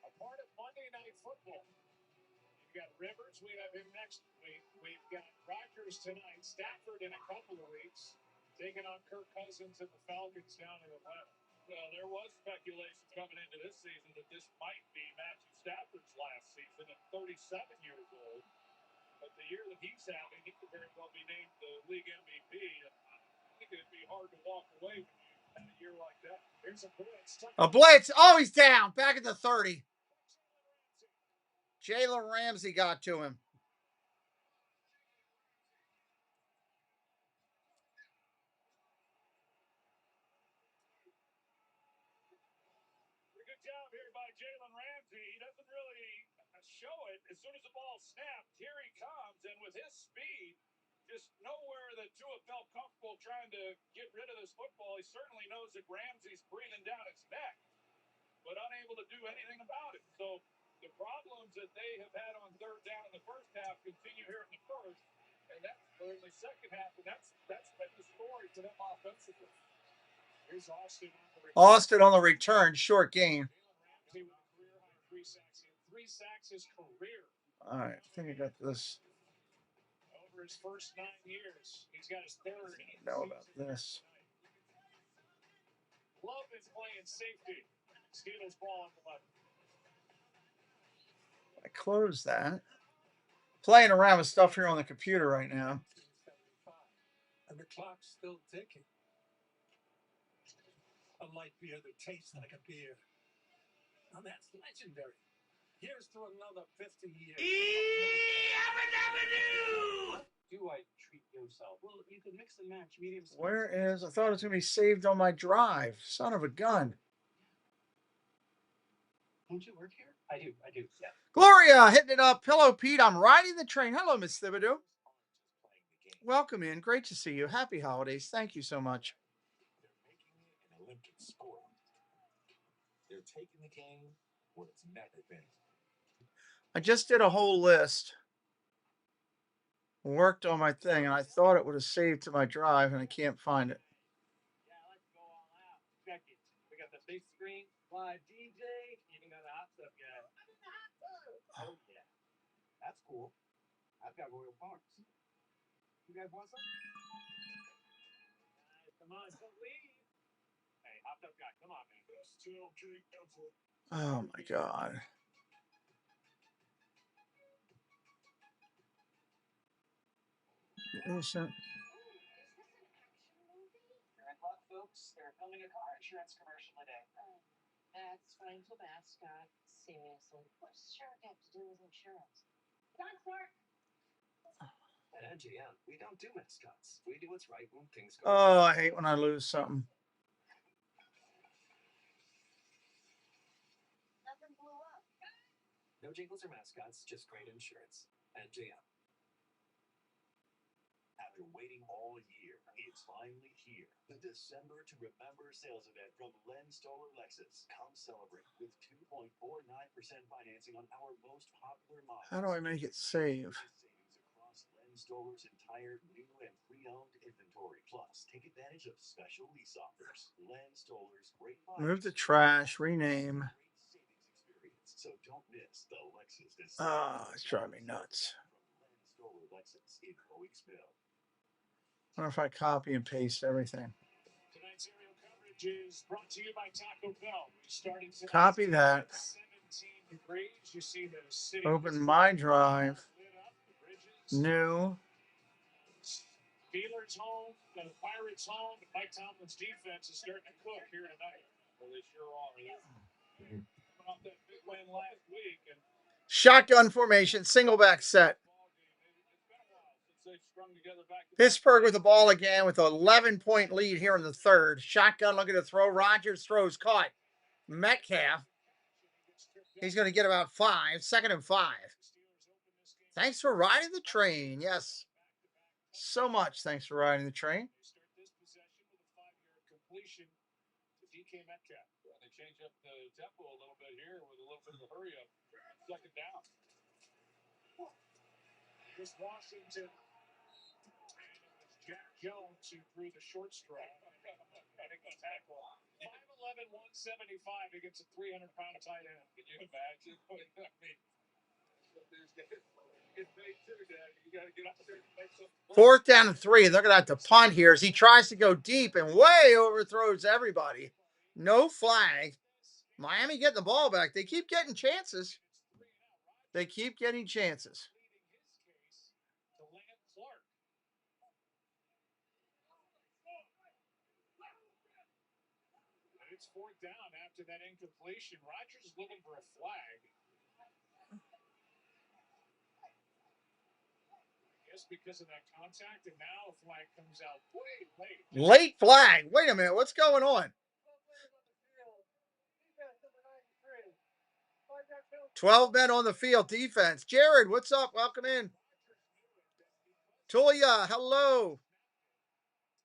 a part of Monday Night Football. You've got Rivers, we have him next week. We've got Rodgers tonight, Stafford in a couple of weeks, taking on Kirk Cousins and the Falcons down in Atlanta. Well, there was speculation coming into this season that this might be Matthew Stafford's last season at 37 years old. But the year that he's having, he could very well be named the league MVP. And I think it'd be hard to walk away from a year like that. Here's a blitz. A blitz. Oh, he's down. Back at the 30. Jalen Ramsey got to him. Good job here by Jalen Ramsey. He doesn't really show it. As soon as the ball snapped, here he comes, and with his speed, just nowhere that Tua felt comfortable trying to get rid of this football. He certainly knows that Ramsey's breathing down his neck, but unable to do anything about it. So the problems that they have had on third down in the first half continue here in the first, and that's in the second half, and that's been the story for them offensively. Here's Austin on the return. Austin on the return, short gain. Ramsey with sacks his career. All right, I think I got this. Over his first 9 years, he's got his third. Know about this. Love is playing safety. Steelers ball on the left. I closed that. Playing around with stuff here on the computer right now. And the clock's still ticking. A light beer that tastes like a beer. Now that's legendary. Here's to another 50 years. Do I treat yourself? Well, you could mix and match medium. Where is? I thought it was going to be saved on my drive. Son of a gun. Don't you work here? I do, yeah. Gloria hitting it up. Hello, Pete. I'm riding the train. Hello, Miss Thibodeau. Welcome in. Great to see you. Happy holidays. Thank you so much. They're making it an Olympic sport. They're taking the game where it's never been. I just did a whole list. Worked on my thing, and I thought it would have saved to my drive, and I can't find it. Yeah, let's go all out. Check it. We got the big screen, live DJ, even got a hot tub guy. Oh yeah, that's cool. I've got Royal Farms. You guys want some? Guys, come on, don't leave. Hey, hot tub guy, come on, man. Still drink effort. Oh my God. Innocent. You're in luck, folks. They're filming a car insurance commercial today. That's Frank's mascot. Seriously. What's the shirt have to do with insurance? At NGM, we don't do mascots. We do what's right when things go. Oh, I hate when I lose something. Nothing blew up. No jingles or mascots, just great insurance. NGM. After waiting all year, it's finally here. The December to Remember sales event from Len Stoller Lexus. Come celebrate with 2.49% financing on our most popular models. How do I make it save? Savings across Len Stoller's entire new and pre-owned inventory. Plus, take advantage of special lease offers. Len Stoller's great Move the trash, rename. great savings experience. So don't miss the Lexus December. Ah, it's driving me nuts. From Len Stoller Lexus in Cowicksville. I wonder if I copy and paste everything. Tonight's aerial coverage is brought to you by Taco Bell. We started tonight Copy that. at 17 degrees. You see the city. Open my drive. Lit up, the bridges. New. Steelers home, the Pirates home. Mike Tomlin's defense is starting to cook here tonight. Well, they sure are. They're coming off that big win last week, and Shotgun formation, single back set. they've strung together back. Pittsburgh with the ball again with an 11-point lead here in the third. Shotgun looking to throw. Rodgers throws caught. Metcalf. He's going to get about 5. 2nd and 5. Thanks for riding the train. Yes. So much. Thanks for riding the train. Start this possession with a 5-yard completion to DK Metcalf. They change up the tempo a little bit here with a little bit of a hurry up. 2nd down. Chris Washington. And it was Jack Jones who threw the short straw. Tackle. 5'11", 175 against a 300-pound tight end. Can you imagine? I mean, there's get paid too, Dad. You got to get up there and make some. 4th down and 3. They're going to have to punt here as he tries to go deep and way overthrows everybody. No flag. Miami getting the ball back. They keep getting chances. They keep getting chances. To Land Clark. And it's 4th down after that incompletion. Rodgers is looking for a flag. I guess because of that contact, and now a flag comes out way late. Late flag. Wait a minute. What's going on? 12 men on the field. Defense. Jared, what's up? Welcome in. Toya, hello.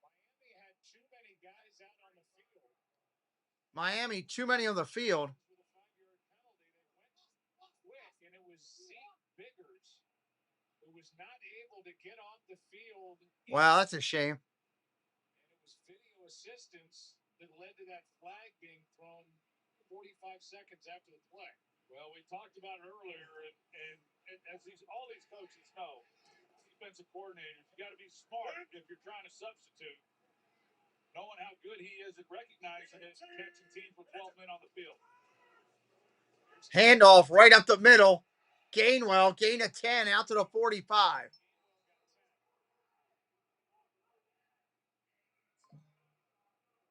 Miami had too many guys out on the field. Miami, too many on the field. With a 5-yard penalty, they went quick, and it was Zeke Biggers who was not able to get off the field. Wow, that's a shame. And it was video assistance that led to that flag being thrown 45 seconds after the play. Well, we talked about it earlier, and as all these coaches know, defensive coordinators, you got to be smart if you're trying to substitute, knowing how good he is at recognizing it, catching teams with 12 men on the field. Handoff right up the middle. Gainwell, gain of 10 out to the 45.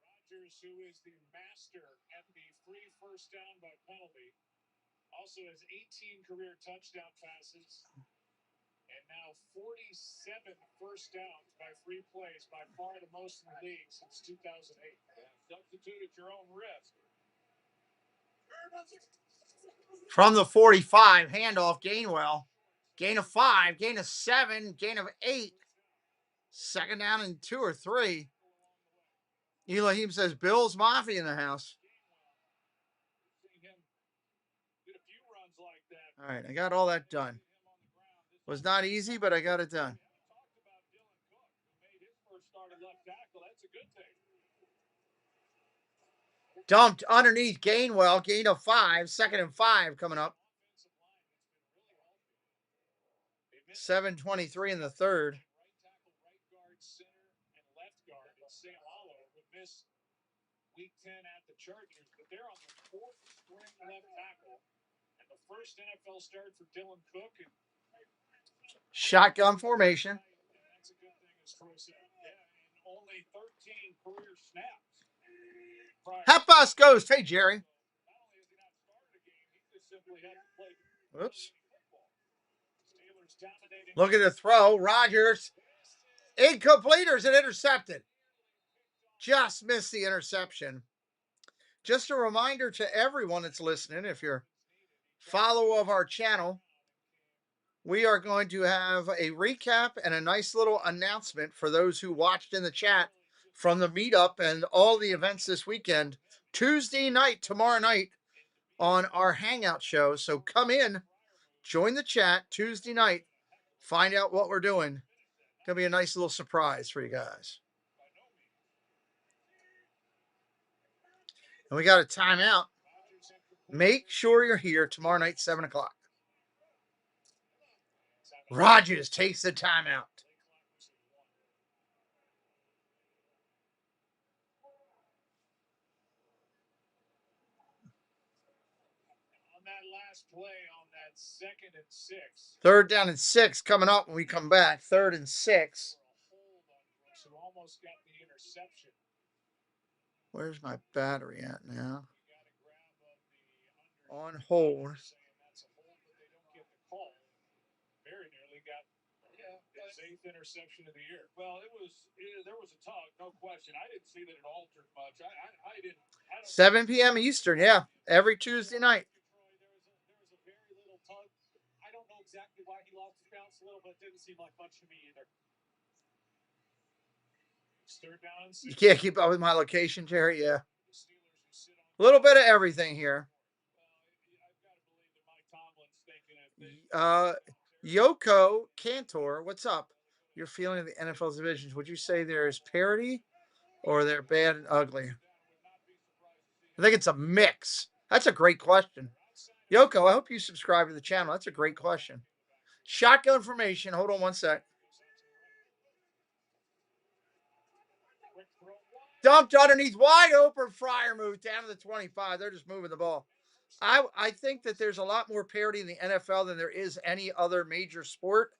Rodgers, who is the master at the free first down by penalty, also has 18 career touchdown passes. And now 47 first downs by free plays, by far the most in the league since 2008. Substitute at your own risk. From the 45, handoff, Gainwell. Gain of 5, gain of 7, gain of 8. Second down and 2 or 3. Elohim says, Bills Mafia in the house. All right, I got all that done. Was not easy, but I got it done. Dumped underneath Gainwell, gain of 5, second and 5 coming up. 7:23 in the third. Week 10 at the Chargers, but they're on the 4th string left tackle, and the first NFL start for Dylan Cook. And shotgun formation. that's a good thing, as Troy said. Yeah, and only 13 career snaps. Half-bus ghost. Hey, Jerry. Not only has he not started a game, he just simply hasn't played. Whoops. Steelers dominating. Look at the throw. Rodgers. Incomplete, or is it intercepted? Just missed the interception. Just a reminder to everyone that's listening, if you're a follower of our channel, we are going to have a recap and a nice little announcement for those who watched in the chat from the meetup and all the events this weekend. Tuesday night, tomorrow night, on our Hangout show. So come in, join the chat Tuesday night, find out what we're doing. Gonna be a nice little surprise for you guys. And we got a timeout. Make sure you're here tomorrow night, 7 o'clock. Rodgers takes the timeout. On that last play, on that 2nd and 6. 3rd down and 6 coming up when we come back. 3rd and 6. So almost got the interception. Where's my battery at now? On hold. That's a hold, but they don't get the call. Very nearly got his 8th interception of the year. Well, there was a tug, no question. I didn't see that it altered much. I didn't. 7 p.m. Eastern, yeah. Every Tuesday night. There was a very little tug. I don't know exactly why he lost his bounce a little, but it didn't seem like much to me either. 3rd down and 6. You can't keep up with my location, Jerry. Yeah. A little bit of everything here. Yoko Cantor, what's up? Your feeling of the NFL's divisions. Would you say there's parity or they're bad and ugly? I think it's a mix. That's a great question. Yoko, I hope you subscribe to the channel. That's a great question. Shotgun formation. Hold on one sec. Dumped underneath, wide open. Fryer move down to the 25. They're just moving the ball. I think that there's a lot more parity in the NFL than there is any other major sport.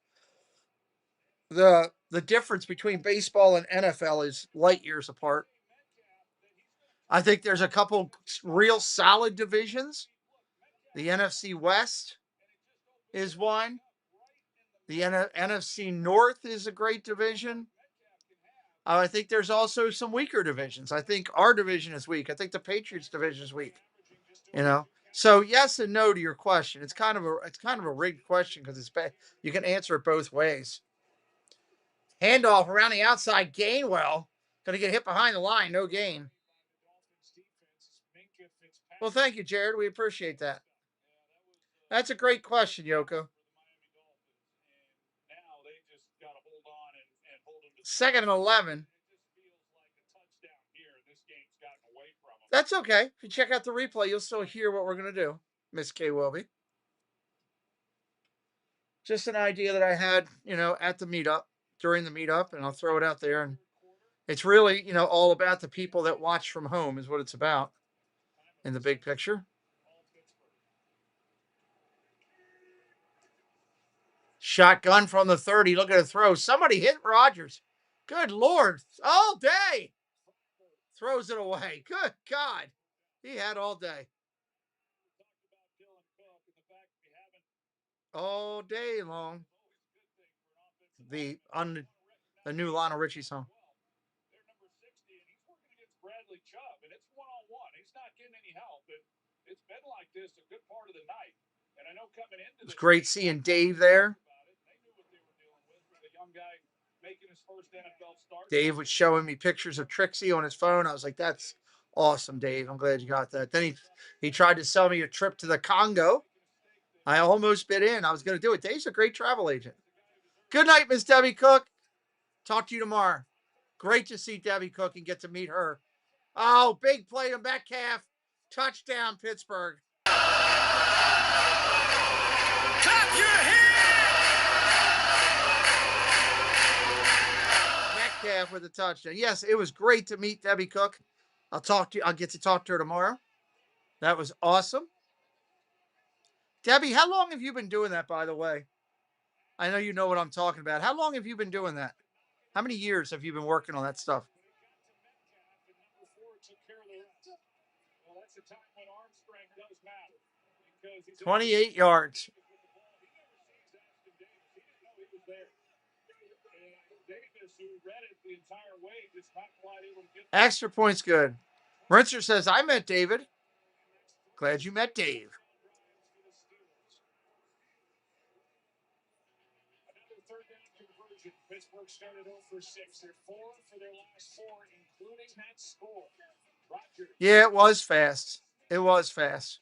The difference between baseball and NFL is light years apart. I think there's a couple real solid divisions. The NFC West is one. The NFC North is a great division. I think there's also some weaker divisions. I think our division is weak. I think the Patriots division is weak. You know, so yes and no to your question. It's kind of a rigged question because it's bad. You can answer it both ways. Handoff around the outside. Gainwell going to get hit behind the line. No gain. Well, thank you, Jared. We appreciate that. That's a great question, Yoko. 2nd and 11. That's okay. If you check out the replay, you'll still hear what we're going to do. Miss K. Wilby. Just an idea that I had, at the meetup, during the meetup, and I'll throw it out there. And it's really, all about the people that watch from home is what it's about in the big picture. Shotgun from the 30. Look at the throw. Somebody hit Rodgers. Good Lord. All day. Throws it away. Good God. He had all day. All day long. The new Lionel Richie song. Bradley Chubb, and it's one-on-one. He's not getting any help. It's been like this a good part of the night. And I know coming into It was great seeing Dave there. The young guy making his first NFL start. Dave was showing me pictures of Trixie on his phone. I was like, that's awesome, Dave. I'm glad you got that. Then he tried to sell me a trip to the Congo. I almost bid in. I was going to do it. Dave's a great travel agent. Good night, Miss Debbie Cook. Talk to you tomorrow. Great to see Debbie Cook and get to meet her. Oh, big play to Metcalf. Touchdown, Pittsburgh. Clap your hands! Metcalf with a touchdown. Yes, it was great to meet Debbie Cook. I'll get to talk to her tomorrow. That was awesome. Debbie, how long have you been doing that, by the way? I know you know what I'm talking about. How long have you been doing that? How many years have you been working on that stuff? 28 yards. Extra points good. Rinser says, I met David. Glad you met Dave. Pittsburgh started 0 for 6. They're 4 for their last 4, including that score. Rodgers. Yeah, it was fast. It was fast.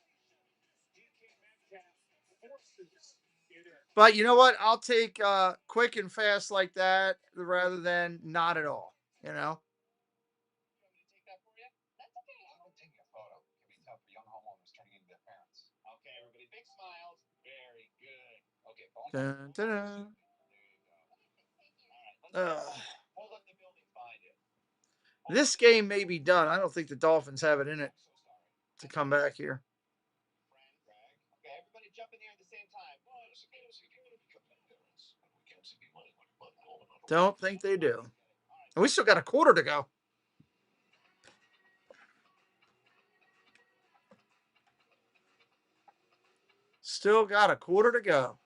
But you know what? I'll take quick and fast like that rather than not at all. You know? Okay, everybody, big smiles. Very good. Okay, Dun, dun, dun. hold up the buildings behind you. This game may be done. I don't think the Dolphins have it in it to come back here. Okay, everybody jump in there at the same time. Don't think they do. And we still got a quarter to go. Still got a quarter to go.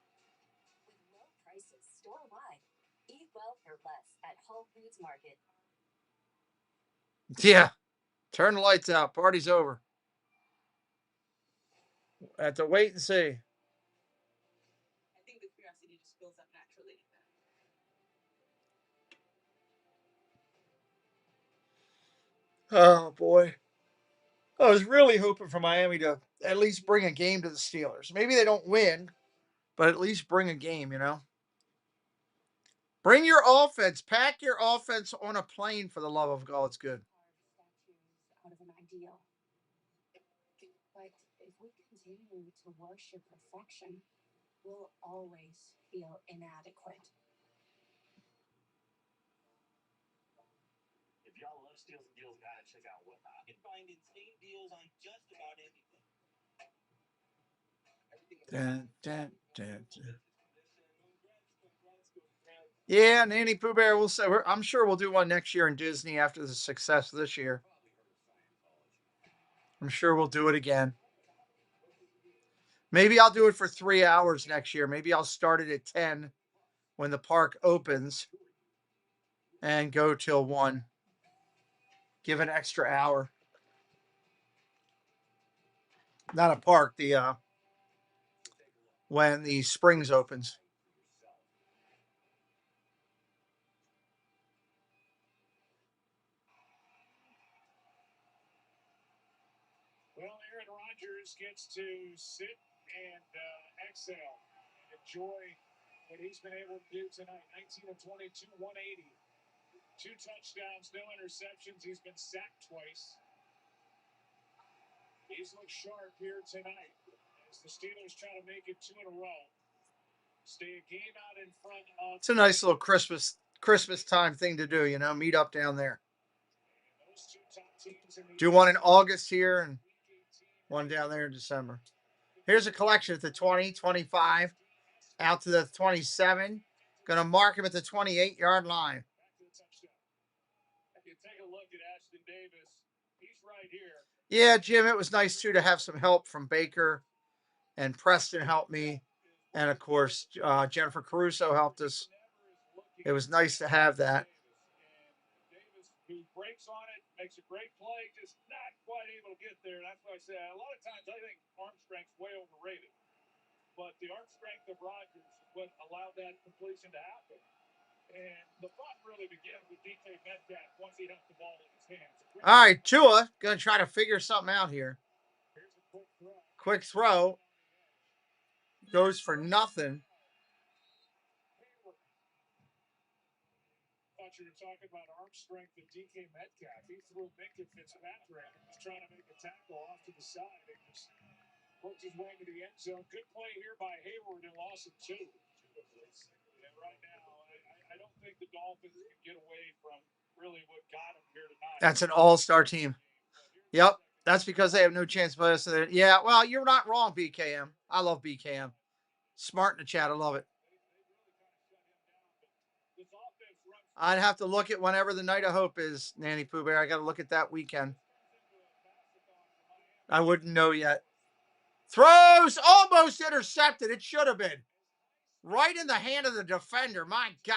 With low prices store-wide, eat well for less at Whole Foods Market. Yeah. Turn the lights out. Party's over. Have to wait and see. I think the curiosity just builds up naturally. Oh, boy. I was really hoping for Miami to at least bring a game to the Steelers. Maybe they don't win, but at least bring a game, you know? Bring your offense. Pack your offense on a plane, for the love of God. It's good. Out of an ideal. But if we continue to worship perfection, we'll always feel inadequate. If y'all love steals and deals, gotta check out Whatnot. You can find insane deals on just about anything. Dun, dun, dun, dun. Yeah, Nanny Pooh Bear, we'll say, I'm sure we'll do one next year in Disney after the success of this year. I'm sure we'll do it again. Maybe I'll do it for 3 hours next year. Maybe I'll start it at 10 when the park opens and go till 1. Give an extra hour. Not a park, when the Springs opens. Well, Aaron Rodgers gets to sit and exhale and enjoy what he's been able to do tonight. 19 of 22, 180. 2 touchdowns, no interceptions. He's been sacked twice. He's looked sharp here tonight. As the Steelers try to make it 2 in a row. Stay a game out in front of. It's a nice little Christmas time thing to do, you know, meet up down there. Do one in August here and one down there in December. Here's a collection at the 20, 25, out to the 27. Going to mark him at the 28-yard line. You take a look at Ashton Davis. He's right here. Yeah, Jim, it was nice, too, to have some help from Baker, and Preston helped me. And, of course, Jennifer Caruso helped us. It was nice to have that. Davis, who breaks on it, makes a great play, just not quite able to get there. That's why I say a lot of times I think arm strength's way overrated. But the arm strength of Rodgers is what allowed that completion to happen. And the fun really begins with DK Metcalf once he has the ball in his hands. All right, Tua going to try to figure something out here. Quick throw. Goes for nothing. Thought you were talking about arm strength of DK Metcalf. He threw Minkah Fitzpatrick and was trying to make a tackle off to the side. It just worked his way to the end zone. Good play here by Hayward and loss of 2. And right now, I don't think the Dolphins can get away from really what got them here tonight. That's an all-star team. Yep. That's because they have no chance to play us. Yeah, well, you're not wrong, BKM. I love BKM. Smart in the chat. I love it. I'd have to look at whenever the Night of Hope is, Nanny Pooh Bear. I got to look at that weekend. I wouldn't know yet. Throws almost intercepted. It should have been. Right in the hand of the defender. My God.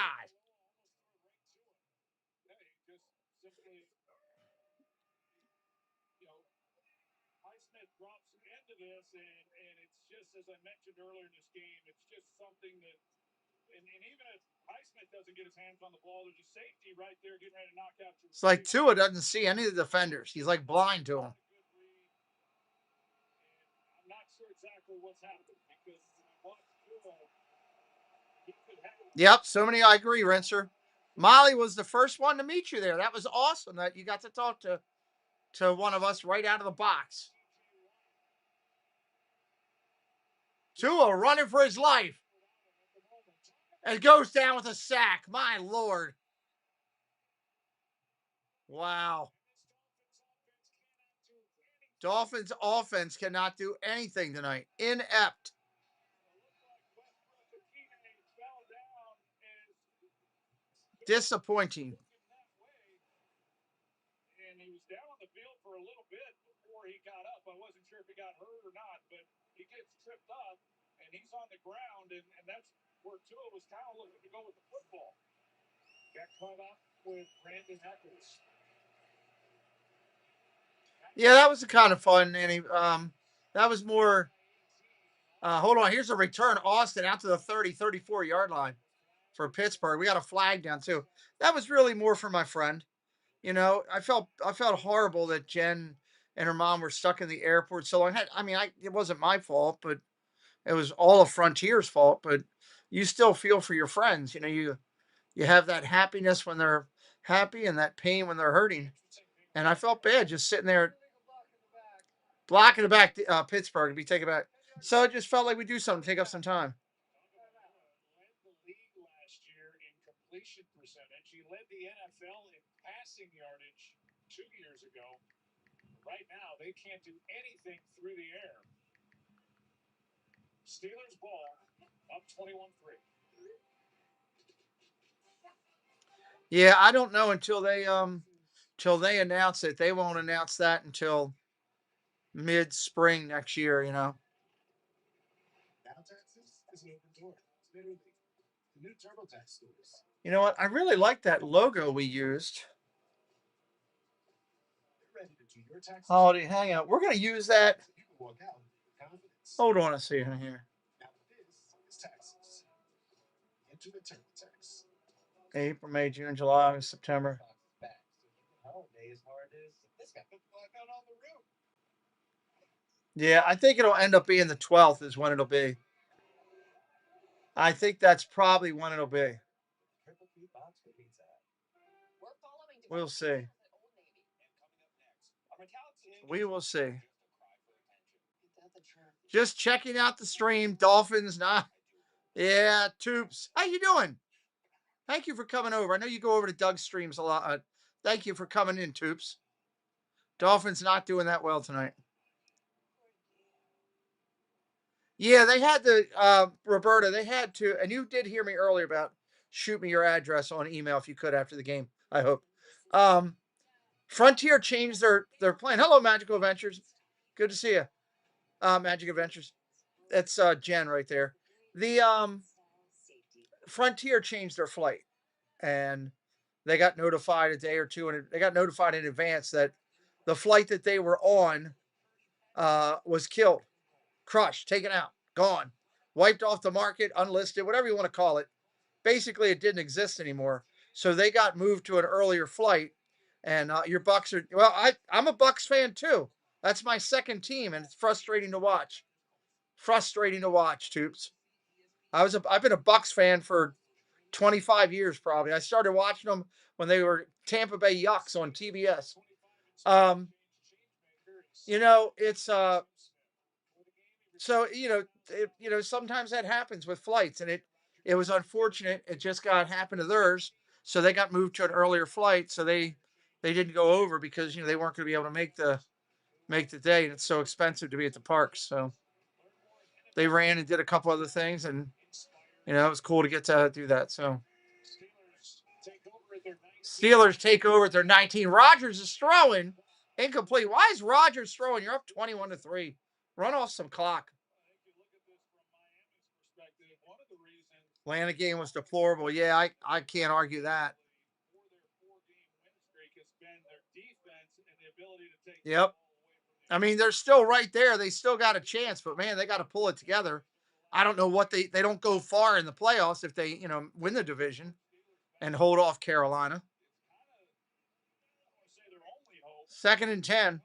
This and it's just, as I mentioned earlier in this game, it's just something that, and even if Highsmith doesn't get his hands on the ball, there's a safety right there getting ready to knock out. It's like Tua doesn't see any of the defenders. He's like blind to them. I'm not sure exactly what's happened because Tua, he could have. Yep, so many. I agree, Rinser. Molly was the first one to meet you there. That was awesome that you got to talk to one of us right out of the box. Tua running for his life. And goes down with a sack. My Lord. Wow. Dolphins offense cannot do anything tonight. Inept. Disappointing. And he was down on the field for a little bit before he got up. I wasn't sure if he got hurt or not, but he gets tripped up, and he's on the ground, and that's where Tua was kind of looking to go with the football. Got caught up with Brandon Eccles. Yeah, that was kind of fun, Annie. That was more. Hold on. Here's a return. Austin out to the 34-yard line for Pittsburgh. We got a flag down, too. That was really more for my friend. You know, I felt horrible that Jen and her mom were stuck in the airport so long. It wasn't my fault, but it was all of Frontier's fault. But you still feel for your friends. You know, you have that happiness when they're happy and that pain when they're hurting. And I felt bad just sitting there blocking the back Pittsburgh to be taken back. So it just felt like we do something, take up some time. Led the league last year in completion percentage. He led the NFL in passing yardage 2 years ago. Right now, they can't do anything through the air. Steelers ball up 21-3. Yeah, I don't know until they announce it. They won't announce that until mid-spring next year, you know. Now Texas is an open door. Literally, the new TurboTax stores. You know what? I really like that logo we used. They're ready to do your taxes. Holiday Hangout. We're going to use that. So you can walk out with confidence. Hold on a second here. Now this is taxes. Into the TurboTax. April, May, June, July, August, September. Holiday as hard as this guy put black out on the roof. Yeah, I think it'll end up being the 12th is when it'll be. I think that's probably when it'll be. We'll see. We will see. Just checking out the stream. Dolphins not. Yeah, Toops. How you doing? Thank you for coming over. I know you go over to Doug's streams a lot. Thank you for coming in, Toops. Dolphins not doing that well tonight. Yeah, they had to, Roberta, they had to, and you did hear me earlier about shoot me your address on email if you could after the game, I hope. Frontier changed their plan. Hello, Magical Adventures. Good to see you. Magic Adventures. That's Jen right there. The Frontier changed their flight, and they got notified a day or two, and they got notified in advance that the flight that they were on was killed, crushed, taken out, gone, wiped off the market, unlisted, whatever you want to call it. Basically, it didn't exist anymore. So they got moved to an earlier flight. And your Bucks are, well, I'm a Bucks fan too. That's my second team, and it's frustrating to watch. Frustrating to watch, Toops. I've been a Bucks fan for 25 years probably. I started watching them when they were Tampa Bay Yucks on TBS. It's so sometimes that happens with flights, and it was unfortunate. It just happened to theirs, so they got moved to an earlier flight, so they didn't go over because they weren't going to be able to make the day, and it's so expensive to be at the parks. So they ran and did a couple other things, and it was cool to get to do that. So Steelers take over at their 19. Rodgers is throwing incomplete. Why is Rodgers throwing? You're up 21-3. Run off some clock. Atlanta game was deplorable. Yeah, I can't argue that. Yep. I mean, they're still right there. They still got a chance, but man, they got to pull it together. I don't know what they don't go far in the playoffs if they, win the division and hold off Carolina. 2nd and 10.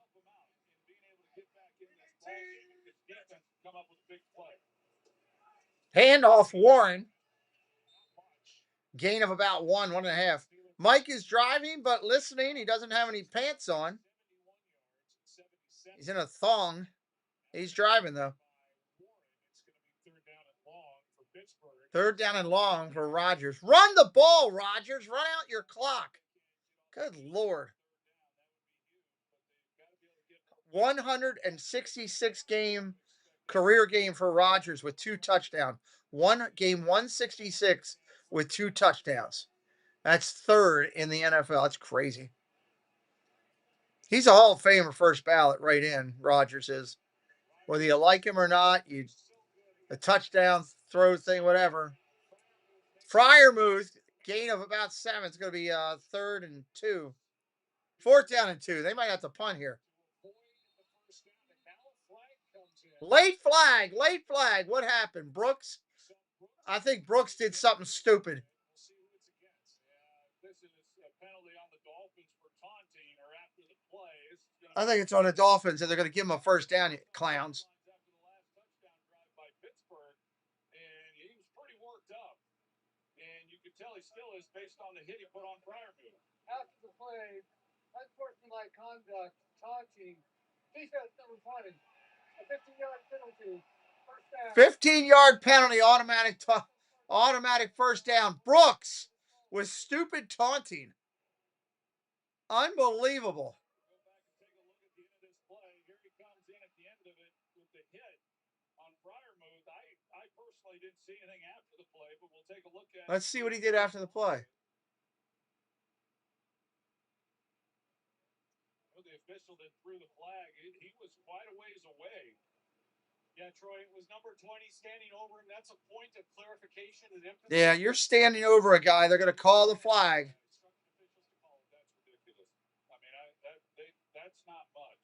Handoff Warren. Gain of about 1.5. Mike is driving, but listening. He doesn't have any pants on. He's in a thong. He's driving, though. 3rd down and long for Rodgers. Run the ball, Rodgers. Run out your clock. Good Lord. 166 game career game for Rodgers with 2 touchdowns. 166 with 2 touchdowns. That's 3rd in the NFL. That's crazy. He's a Hall of Famer first ballot right in, Rodgers is. Whether you like him or not, a touchdown throw thing, whatever. Fryermuth, gain of about 7. It's going to be 3rd and 2. 4th down and 2. They might have to punt here. Late flag. What happened? Brooks? I think Brooks did something stupid. I think it's on the Dolphins, and they're going to give him a first down, you clowns. Tell he still is based on the hit he put on Fryermuth. After the play, unsportsmanlike conduct, taunting, defense number 20, a 15-yard penalty, first down. 15-yard penalty, automatic first down. Brooks with stupid taunting. Unbelievable. Here he comes in at the end of it with the hit on Fryermuth. I personally didn't see anything after the play, but we'll take a look at it. Let's see what he did after the play. The official that threw the flag, he was quite a ways away. Yeah, Troy, it was number 20 standing over him. That's a point of clarification and emphasis. Yeah, you're standing over a guy. They're going to call the flag. That's ridiculous. I mean, that's not much.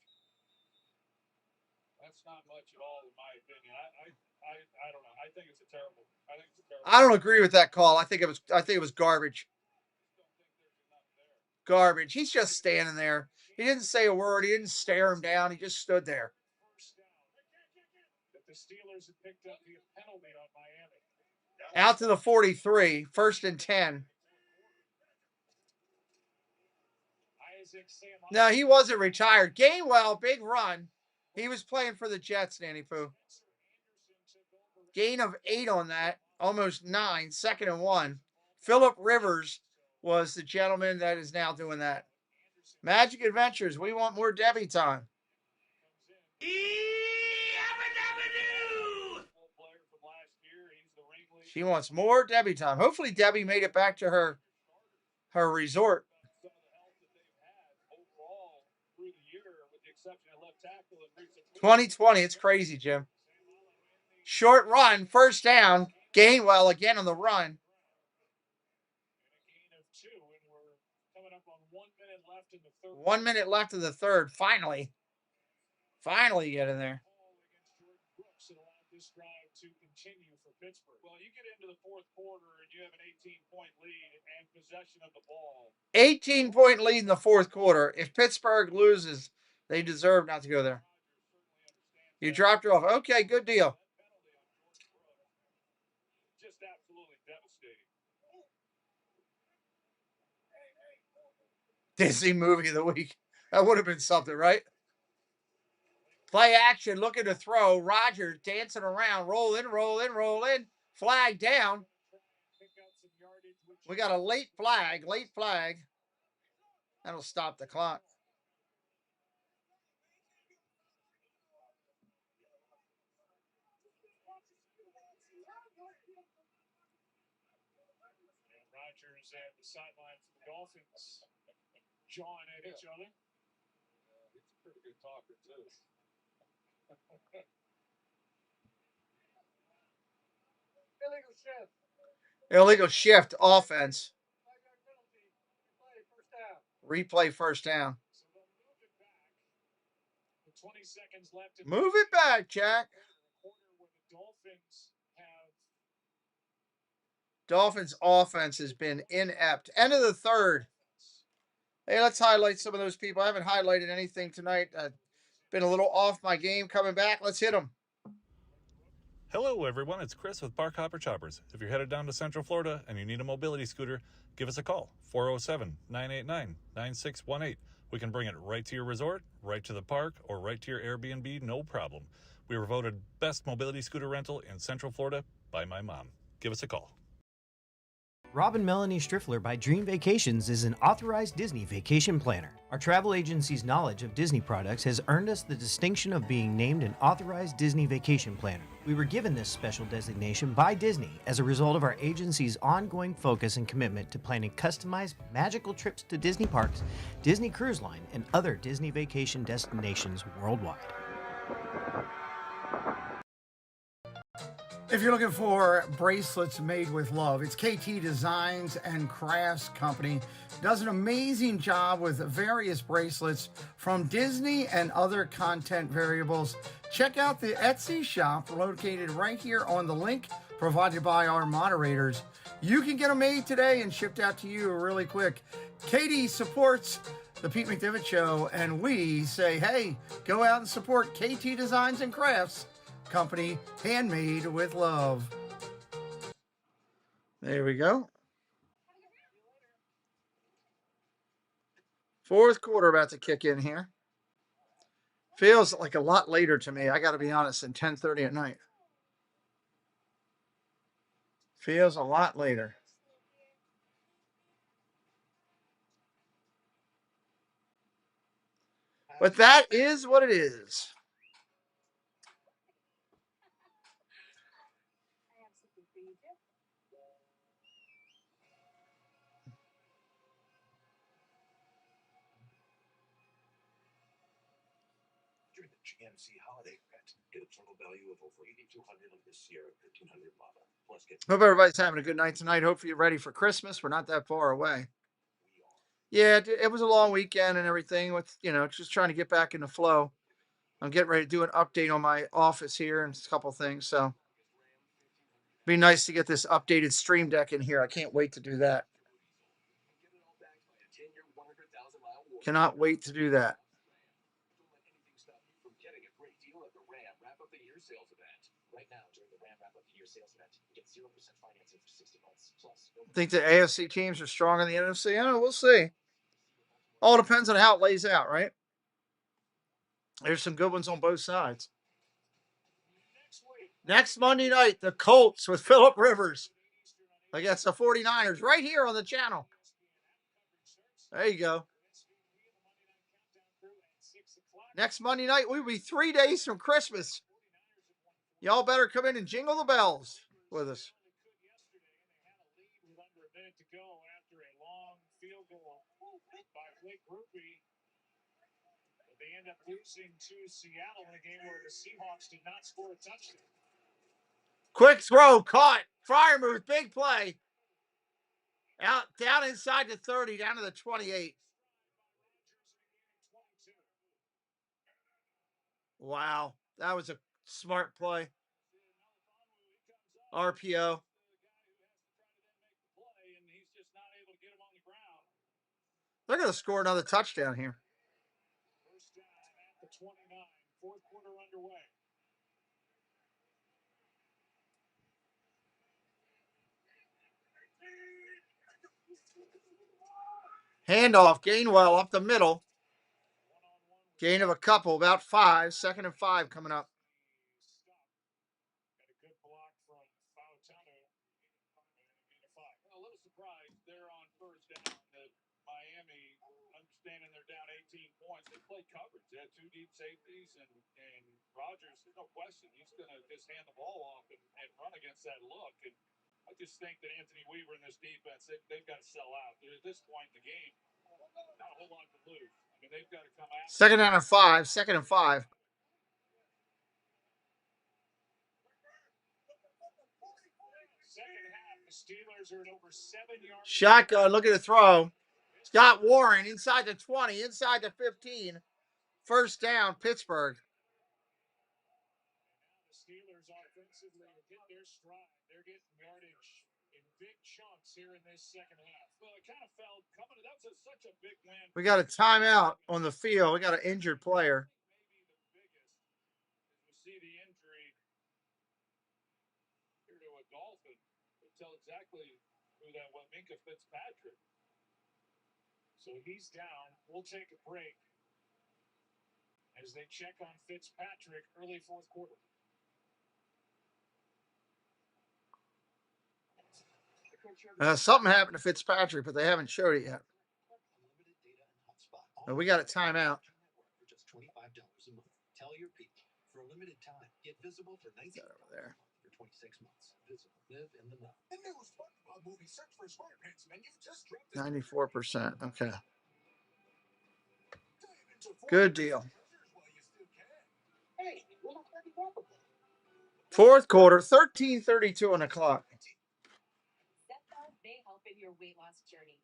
That's not much at all, in my opinion. I don't know. I think it's terrible. I don't agree with that call. I think it was garbage. Garbage. He's just standing there. He didn't say a word. He didn't stare him down. He just stood there. The Steelers have picked up the penalty on Miami. Out to the 43. 1st and 10. No, he wasn't retired. Gainwell, big run. He was playing for the Jets, Nanny Poo. Gain of 8 on that. Almost 9. 2nd and 1. Phillip Rivers was the gentleman that is now doing that. Magic Adventures. We want more Debbie time. She wants more Debbie time. Hopefully Debbie made it back to her resort. 2020. It's crazy, Jim. Short run, first down. Gainwell again on the run. 1 minute left in the third. Finally get in there. To continue for Pittsburgh. Well, you get into the fourth quarter and you have an 18-point lead and possession of the ball. 18-point lead in the fourth quarter. If Pittsburgh loses, they deserve not to go there. You dropped her off. Okay, good deal. Just absolutely devastating. Disney movie of the week. That would have been something, right? Play action, looking to throw. Rodgers dancing around. Roll in. Flag down. We got a late flag. That'll stop the clock. Rodgers at the sideline for the Dolphins. Jawing at each other. He's a pretty good talker, too. Illegal shift offense. Replay first down. 20 seconds left. Move it back, Jack. Dolphins offense has been inept. End of the third. Hey, let's highlight some of those people. I haven't highlighted anything tonight. Been a little off my game coming back. Let's hit them. Hello, everyone. It's Chris with Park Hopper Choppers. If you're headed down to Central Florida and you need a mobility scooter, give us a call. 407-989-9618. We can bring it right to your resort, right to the park, or right to your Airbnb, no problem. We were voted best mobility scooter rental in Central Florida by my mom. Give us a call. Rob and Melanie Striffler by Dream Vacations is an authorized Disney vacation planner. Our travel agency's knowledge of Disney products has earned us the distinction of being named an authorized Disney vacation planner. We were given this special designation by Disney as a result of our agency's ongoing focus and commitment to planning customized, magical trips to Disney parks, Disney Cruise Line, and other Disney vacation destinations worldwide. If you're looking for bracelets made with love, it's KT Designs and Crafts Company. Does an amazing job with various bracelets from Disney and other content variables. Check out the Etsy shop located right here on the link provided by our moderators. You can get them made today and shipped out to you really quick. KT supports the Pete McDevitt Show, and we say, hey, go out and support KT Designs and Crafts Company, handmade with love. There we go. Fourth quarter about to kick in here. Feels like a lot later to me. I got to be honest, than 10:30 at night. Feels a lot later. But that is what it is. During the GMC holiday event, get a total value of over $8,200 on this year, $1,300 model. Plus get. Hope everybody's having a good night tonight. Hopefully you're ready for Christmas. We're not that far away. Yeah, it was a long weekend and everything with, just trying to get back in the flow. I'm getting ready to do an update on my office here and a couple things. So be nice to get this updated Stream Deck in here. I can't wait to do that. Cannot wait to do that. Think the AFC teams are stronger than the NFC? I don't know. We'll see. All depends on how it lays out, right? There's some good ones on both sides. Next Monday night, the Colts with Phillip Rivers against the 49ers right here on the channel. There you go. Next Monday night, we'll be 3 days from Christmas. Y'all better come in and jingle the bells with us. With under a minute to go after a long field goal by Blake Grupe. But they end up losing to Seattle in a game where the Seahawks did not score a touchdown. Quick throw, caught. Freiermuth, big play. Out, down inside the 30, down to the 28. Wow, that was a smart play. RPO. They're going to score another touchdown here. First down at the 29, fourth quarter underway. Handoff, Gainwell up the middle. Gain of a couple, about 5. 2nd and 5 coming up. Got a good block from Fautano. A little surprised they're on first down that Miami, understanding they're down 18 points, they played coverage. They had 2 deep safeties, and Rodgers, there's no question, he's going to just hand the ball off and run against that look. And I just think that Anthony Weaver and this defense, they've got to sell out. At this point in the game, not a whole lot to lose. I mean, they've got to come out. 2nd down and 5. 2nd and 5. Second half, the Steelers are at over 7 yards. Shotgun, look at the throw. Scott Warren inside the 20, inside the 15. First down, Pittsburgh. The Steelers offensively have hit their stride. They're getting yardage in big chunks here in this second half. Well, it kind of felt coming. That was such a big win. We got a timeout on the field. We got an injured player. Maybe the biggest. As we see the injury here to a Dolphin. We'll tell exactly who that was. Minkah Fitzpatrick. So he's down. We'll take a break as they check on Fitzpatrick early fourth quarter. Something happened to Fitzpatrick, but they haven't showed it yet. And we got a timeout. For just $25 a month. Tell your people for a limited time. Get visible for $19 over there. For 26 months. Visible. Live in the know. The new SpongeBob movie Search for SquarePants menu just dropped. 94%. Okay. Good deal. Fourth quarter, 13:32 on the clock. They help in your weight loss journey.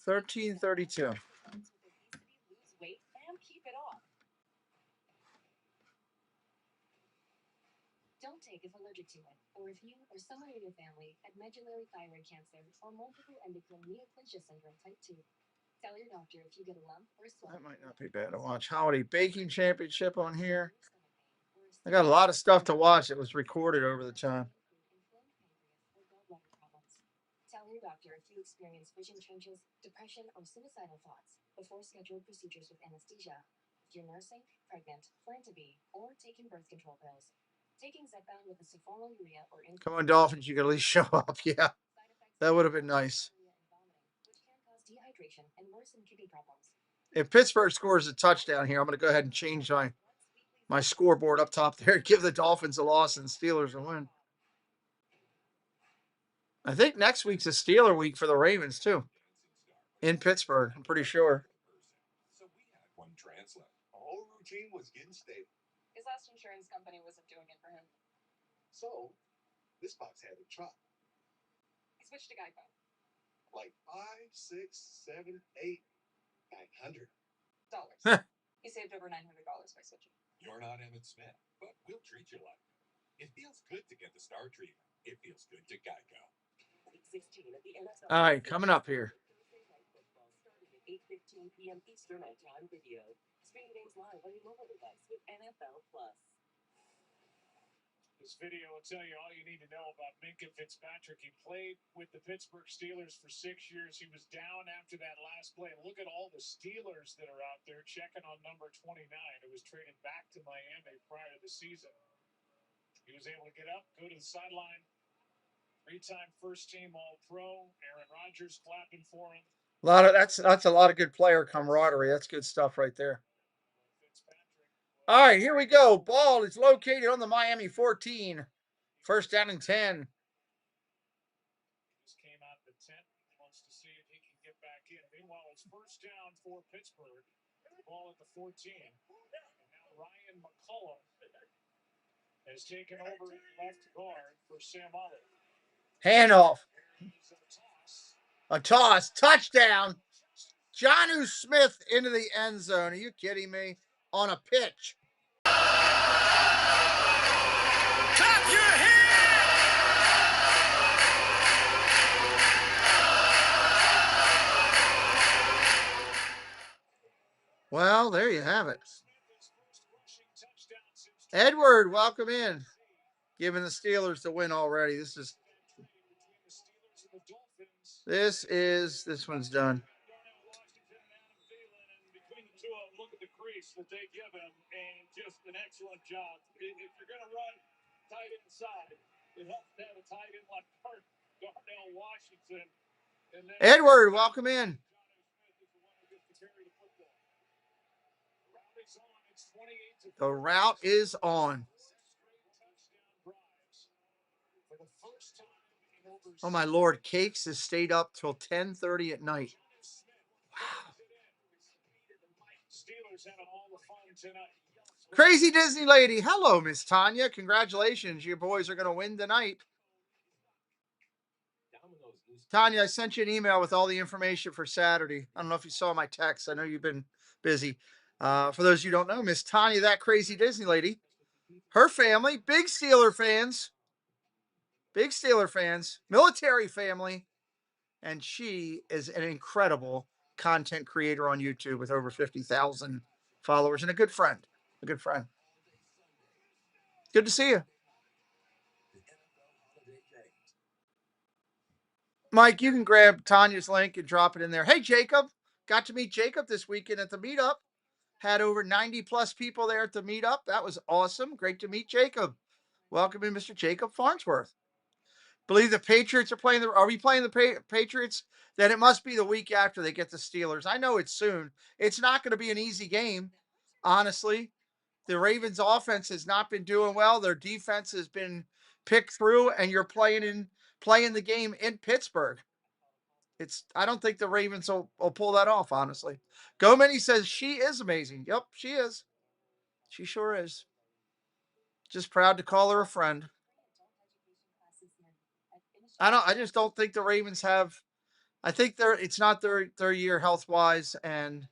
13:32. Lose weight and keep it off. Don't take if allergic to it, or if you or someone in your family had medullary thyroid cancer or multiple endocrine neoplasia syndrome type 2. Tell your doctor if you get a lump or swelling. That might not be bad to watch. Holiday Baking Championship on here. I got a lot of stuff to watch that was recorded over the time. Tell your doctor if you experience vision changes, depression, or suicidal thoughts before scheduled procedures with anesthesia. If you're nursing, pregnant, plan to be, or taking birth control pills. Taking Zepbound with a sulfonylurea or Come on, Dolphins, you can at least show up. Yeah, that would have been nice. which can cause dehydration and worsen kidney problems. If Pittsburgh scores a touchdown here, I'm going to go ahead and change my scoreboard up top there. Give the Dolphins a loss and the Steelers a win. I think next week's a Steeler week for the Ravens, too. In Pittsburgh, I'm pretty sure. So we had one translate. The whole routine was getting stable. His last insurance company wasn't doing it for him. So, this box had a truck. He switched to Geico. Like 5, 6, 7, 8, $900. He saved over $900 by switching. You're not Emmett Smith, but we'll treat you like it. It feels good to get the star treatment. It feels good to Geico. All right, coming up here. 8:15 p.m. Eastern on Time Video. Stream games live on your mobile device with NFL Plus. This video will tell you all you need to know about Minkah Fitzpatrick. He played with the Pittsburgh Steelers for 6 years. He was down after that last play. Look at all the Steelers that are out there checking on number 29, who was traded back to Miami prior to the season. He was able to get up, go to the sideline. 3-time first-team All-Pro. Aaron Rodgers clapping for him. That's a lot of good player camaraderie. That's good stuff right there. All right, here we go. Ball is located on the Miami 14. First down and 10. Just came out the 10. Wants to see if he can get back in. Meanwhile, it's first down for Pittsburgh. Ball at the 14. And now Ryan McCullough has taken over left guard for Sam Olive. Handoff. A toss. Touchdown. Jonnu Smith into the end zone. Are you kidding me? On a pitch. Clap your hands! Well, there you have it. Edward, welcome in. Giving the Steelers the win already. This one's done. Look at the crease that they give him, and just an excellent job. If you're going to run tight inside, it helps to have a tight end like Darnell Washington. Edward, welcome in. The route is on. Oh, my Lord. Cakes has stayed up till 10:30 at night. Wow. Crazy Disney lady. Hello, Miss Tanya. Congratulations. Your boys are going to win tonight. Tanya, I sent you an email with all the information for Saturday. I don't know if you saw my text. I know you've been busy. For those of you who don't know, Miss Tanya, that crazy Disney lady, her family, big Steeler fans, military family, and she is an incredible content creator on YouTube with over 50,000 followers and a good friend. Good to see you. Mike, you can grab Tanya's link and drop it in there. Hey, Jacob. Got to meet Jacob this weekend at the meetup. Had over 90 plus people there at the meetup. That was awesome. Great to meet Jacob. Welcome in, Mr. Jacob Farnsworth. Believe the Patriots are playing are we playing the Patriots? Then it must be the week after they get the Steelers. I know it's soon. It's not going to be an easy game, honestly. The Ravens offense has not been doing well. Their defense has been picked through, and you're playing the game in Pittsburgh. I don't think the Ravens will pull that off, honestly. Gomeni says she is amazing. Yep, she is. She sure is. Just proud to call her a friend. I just don't think the Ravens have. I think it's not their year health wise, and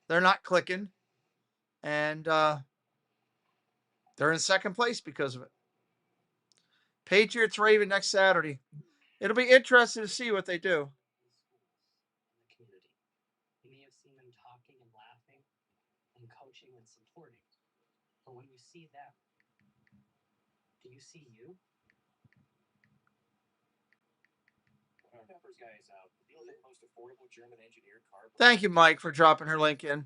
they're not clicking, and they're in second place because of it. Patriots Raven next Saturday. It'll be interesting to see what they do. You may have seen them talking and laughing and coaching and supporting, but when you see them, do you see you? Thank you, Mike, for dropping her link in.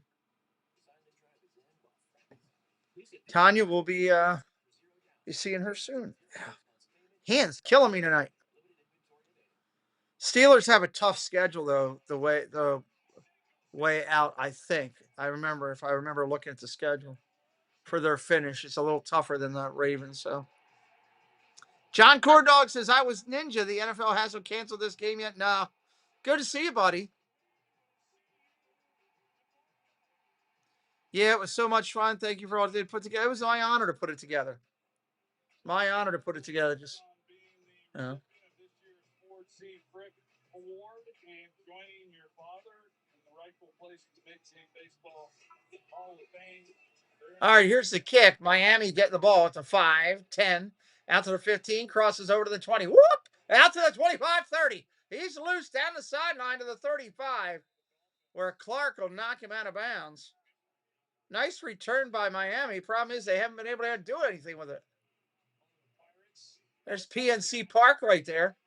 Tanya will be seeing her soon. Hands killing me tonight. Steelers have a tough schedule though. The way out, I think. If I remember looking at the schedule for their finish, it's a little tougher than the Ravens. So, John Cordog says, "I was ninja. The NFL hasn't canceled this game yet." No. Good to see you, buddy. Yeah, it was so much fun. Thank you for all they put together. It was my honor to put it together. Just, you know. Award and joining your father in the rightful place to Big Ten Baseball Hall of Fame. All right, here's the kick. Miami getting the ball at the 5, 10, out to the 15, crosses over to the 20. Whoop! Out to the 25, 30. He's loose down the sideline to the 35, where Clark will knock him out of bounds. Nice return by Miami. Problem is they haven't been able to do anything with it. There's PNC Park right there.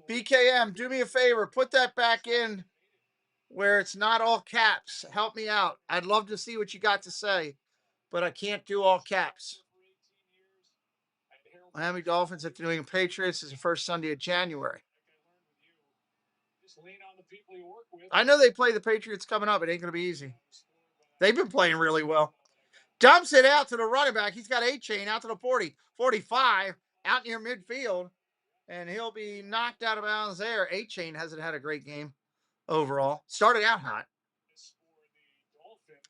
BKM, do me a favor. Put that back in where it's not all caps. Help me out. I'd love to see what you got to say. but I can't do all caps. Miami Dolphins at the New England Patriots is the first Sunday of January. I know they play the Patriots coming up. It ain't going to be easy. They've been playing really well. Dumps it out to the running back. He's got A-Chain out to the 40, 45, out near midfield, and he'll be knocked out of bounds there. A-Chain hasn't had a great game overall. Started out hot.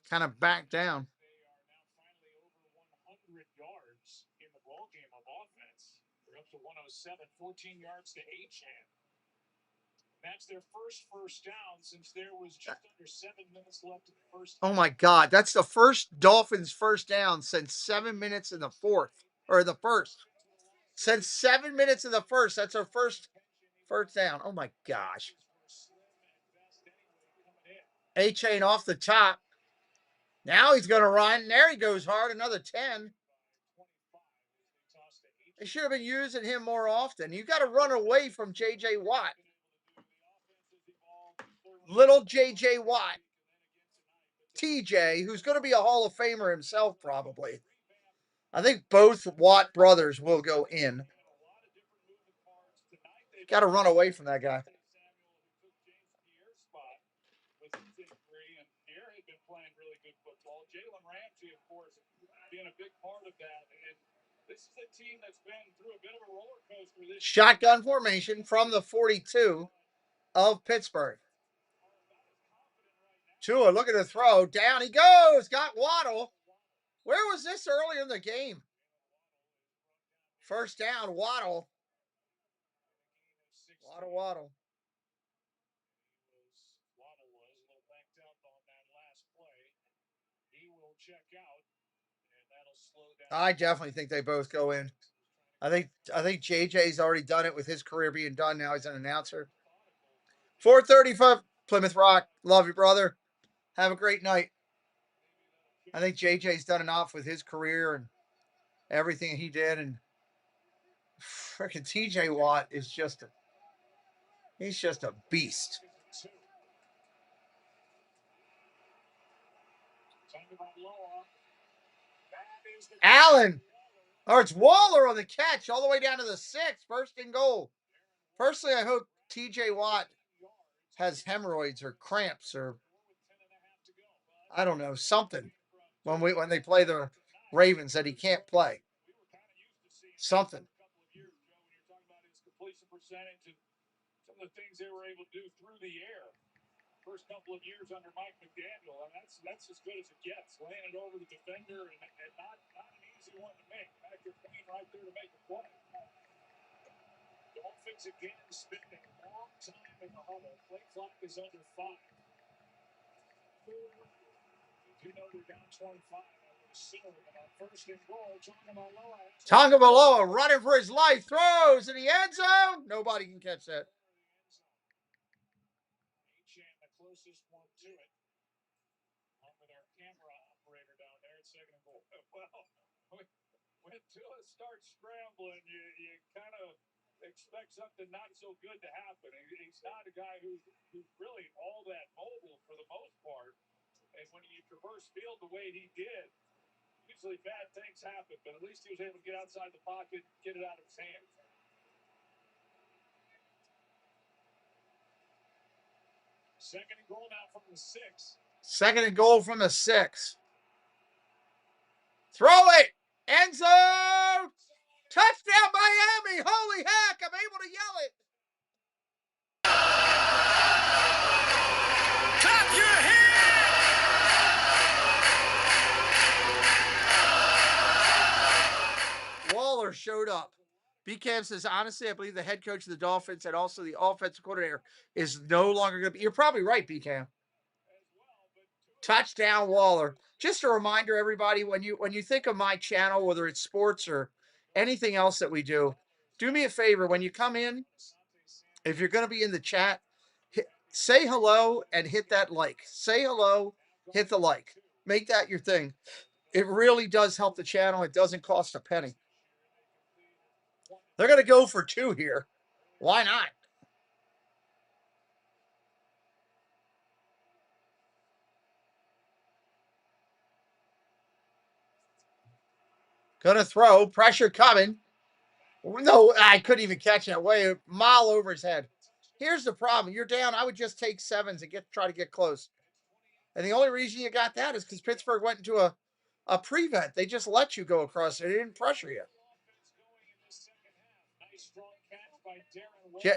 Kind of backed down. In the ball game of offense. They're up to 107, 14 yards to A-Chan. That's their first down since there was just under 7 minutes left in the first. Oh my God, that's the first Dolphins first down since 7 minutes in the fourth, or the first. Since 7 minutes in the first, that's our first down. Oh my gosh. A-Chain off the top. Now he's going to run. There he goes hard, another 10. They should have been using him more often. You got to run away from J.J. Watt. Little J.J. Watt. TJ, who's going to be a Hall of Famer himself probably. I think both Watt brothers will go in. Got to run away from that guy. Jalen Ramsey, of course, being a big part of that. And this is a team that's been through a bit of a roller coaster this Shotgun formation from the 42 of Pittsburgh. Tua, look at the throw. Down he goes. Got Waddle. Where was this earlier in the game? First down, Waddle. Waddle. Waddle was a little banked up on that last play. He will check out, and that'll slow down. I definitely think they both go in. I think JJ's already done it with his career being done. Now he's an announcer. 4:35, Plymouth Rock. Love you, brother. Have a great night. I think JJ's done enough with his career and everything he did. And freaking TJ Watt is he's just a beast. Allen. Or it's Waller on the catch all the way down to the 6. First and goal. Personally, I hope TJ Watt has hemorrhoids or cramps or I don't know, something when they play the Ravens that he can't play. Something. Completion percentage and some of the things they were able to do through the air. First couple of years under Mike McDaniel, and that's as good as it gets. Laying it over the defender and not an easy one to make. Back your pain right there to make a play. Dolphins again spending a long time in the huddle. Play clock is under 5. You know they're down 25. First and goal, Tagovailoa running for his life, throws in the end zone. Nobody can catch that. The closest one to it. Along with our camera operator down there at second and goal. Well, when Tua starts scrambling, you kind of expect something not so good to happen. He's not a guy who's really all that mobile for the most part. And when you traverse field the way he did, usually bad things happen, but at least he was able to get outside the pocket, get it out of his hands. Second and goal now from the 6. Second and goal from the 6. Throw it! End zone! Touchdown Miami! Holy heck, I'm able to yell it! Clap your hands! Waller showed up. B-Cam says, honestly, I believe the head coach of the Dolphins and also the offensive coordinator is no longer going to be. You're probably right, B-Cam. Touchdown Waller. Just a reminder, everybody, when you think of my channel, whether it's sports or anything else that we do me a favor. When you come in, if you're going to be in the chat, say hello and hit that like. Say hello, hit the like. Make that your thing. It really does help the channel. It doesn't cost a penny. They're going to go for 2 here. Why not? Gonna throw. Pressure coming. No, I couldn't even catch that. Way a mile over his head. Here's the problem. You're down. I would just take sevens and try to get close. And the only reason you got that is because Pittsburgh went into a prevent. They just let you go across. They didn't pressure you.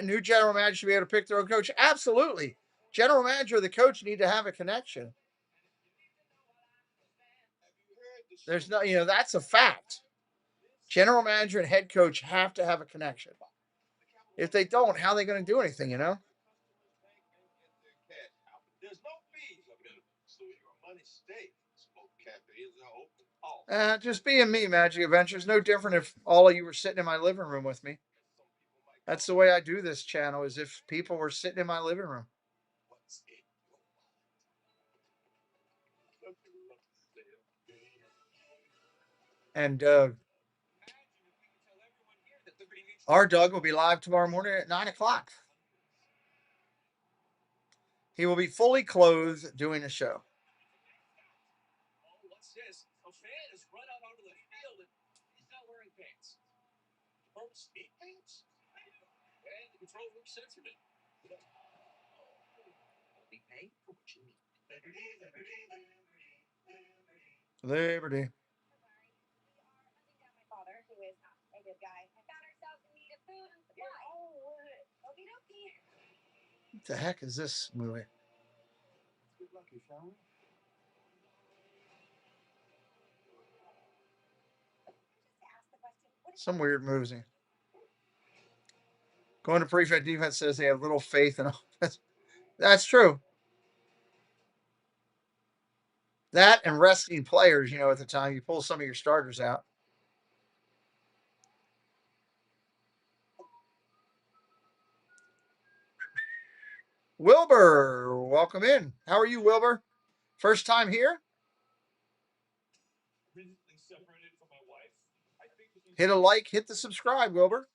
New general manager should be able to pick their own coach. Absolutely. General manager and the coach need to have a connection. There's no, that's a fact. General manager and head coach have to have a connection. If they don't, how are they going to do anything, There's no fees. So your money stays. Smoke cafes are open. Just being me, Magic Adventures. No different if all of you were sitting in my living room with me. That's the way I do this channel, is if people were sitting in my living room. And our Doug will be live tomorrow morning at 9 o'clock. He will be fully clothed doing a show. What's this? A fan has run out onto the field and he's not wearing pants. Oh, skate pants? And the control room censored it. We pay for what you need. Liberty. My father, who is a good guy, I found ourselves in need of food and supplies. Okie dokie. What the heck is this movie? Good lucky, shall we? Some weird moves. Going to prefect defense says they have little faith in offense. That's true. That and resting players, at the time you pull some of your starters out. Wilbur, welcome in. How are you, Wilbur? First time here? Hit a like, hit the subscribe, Wilbur.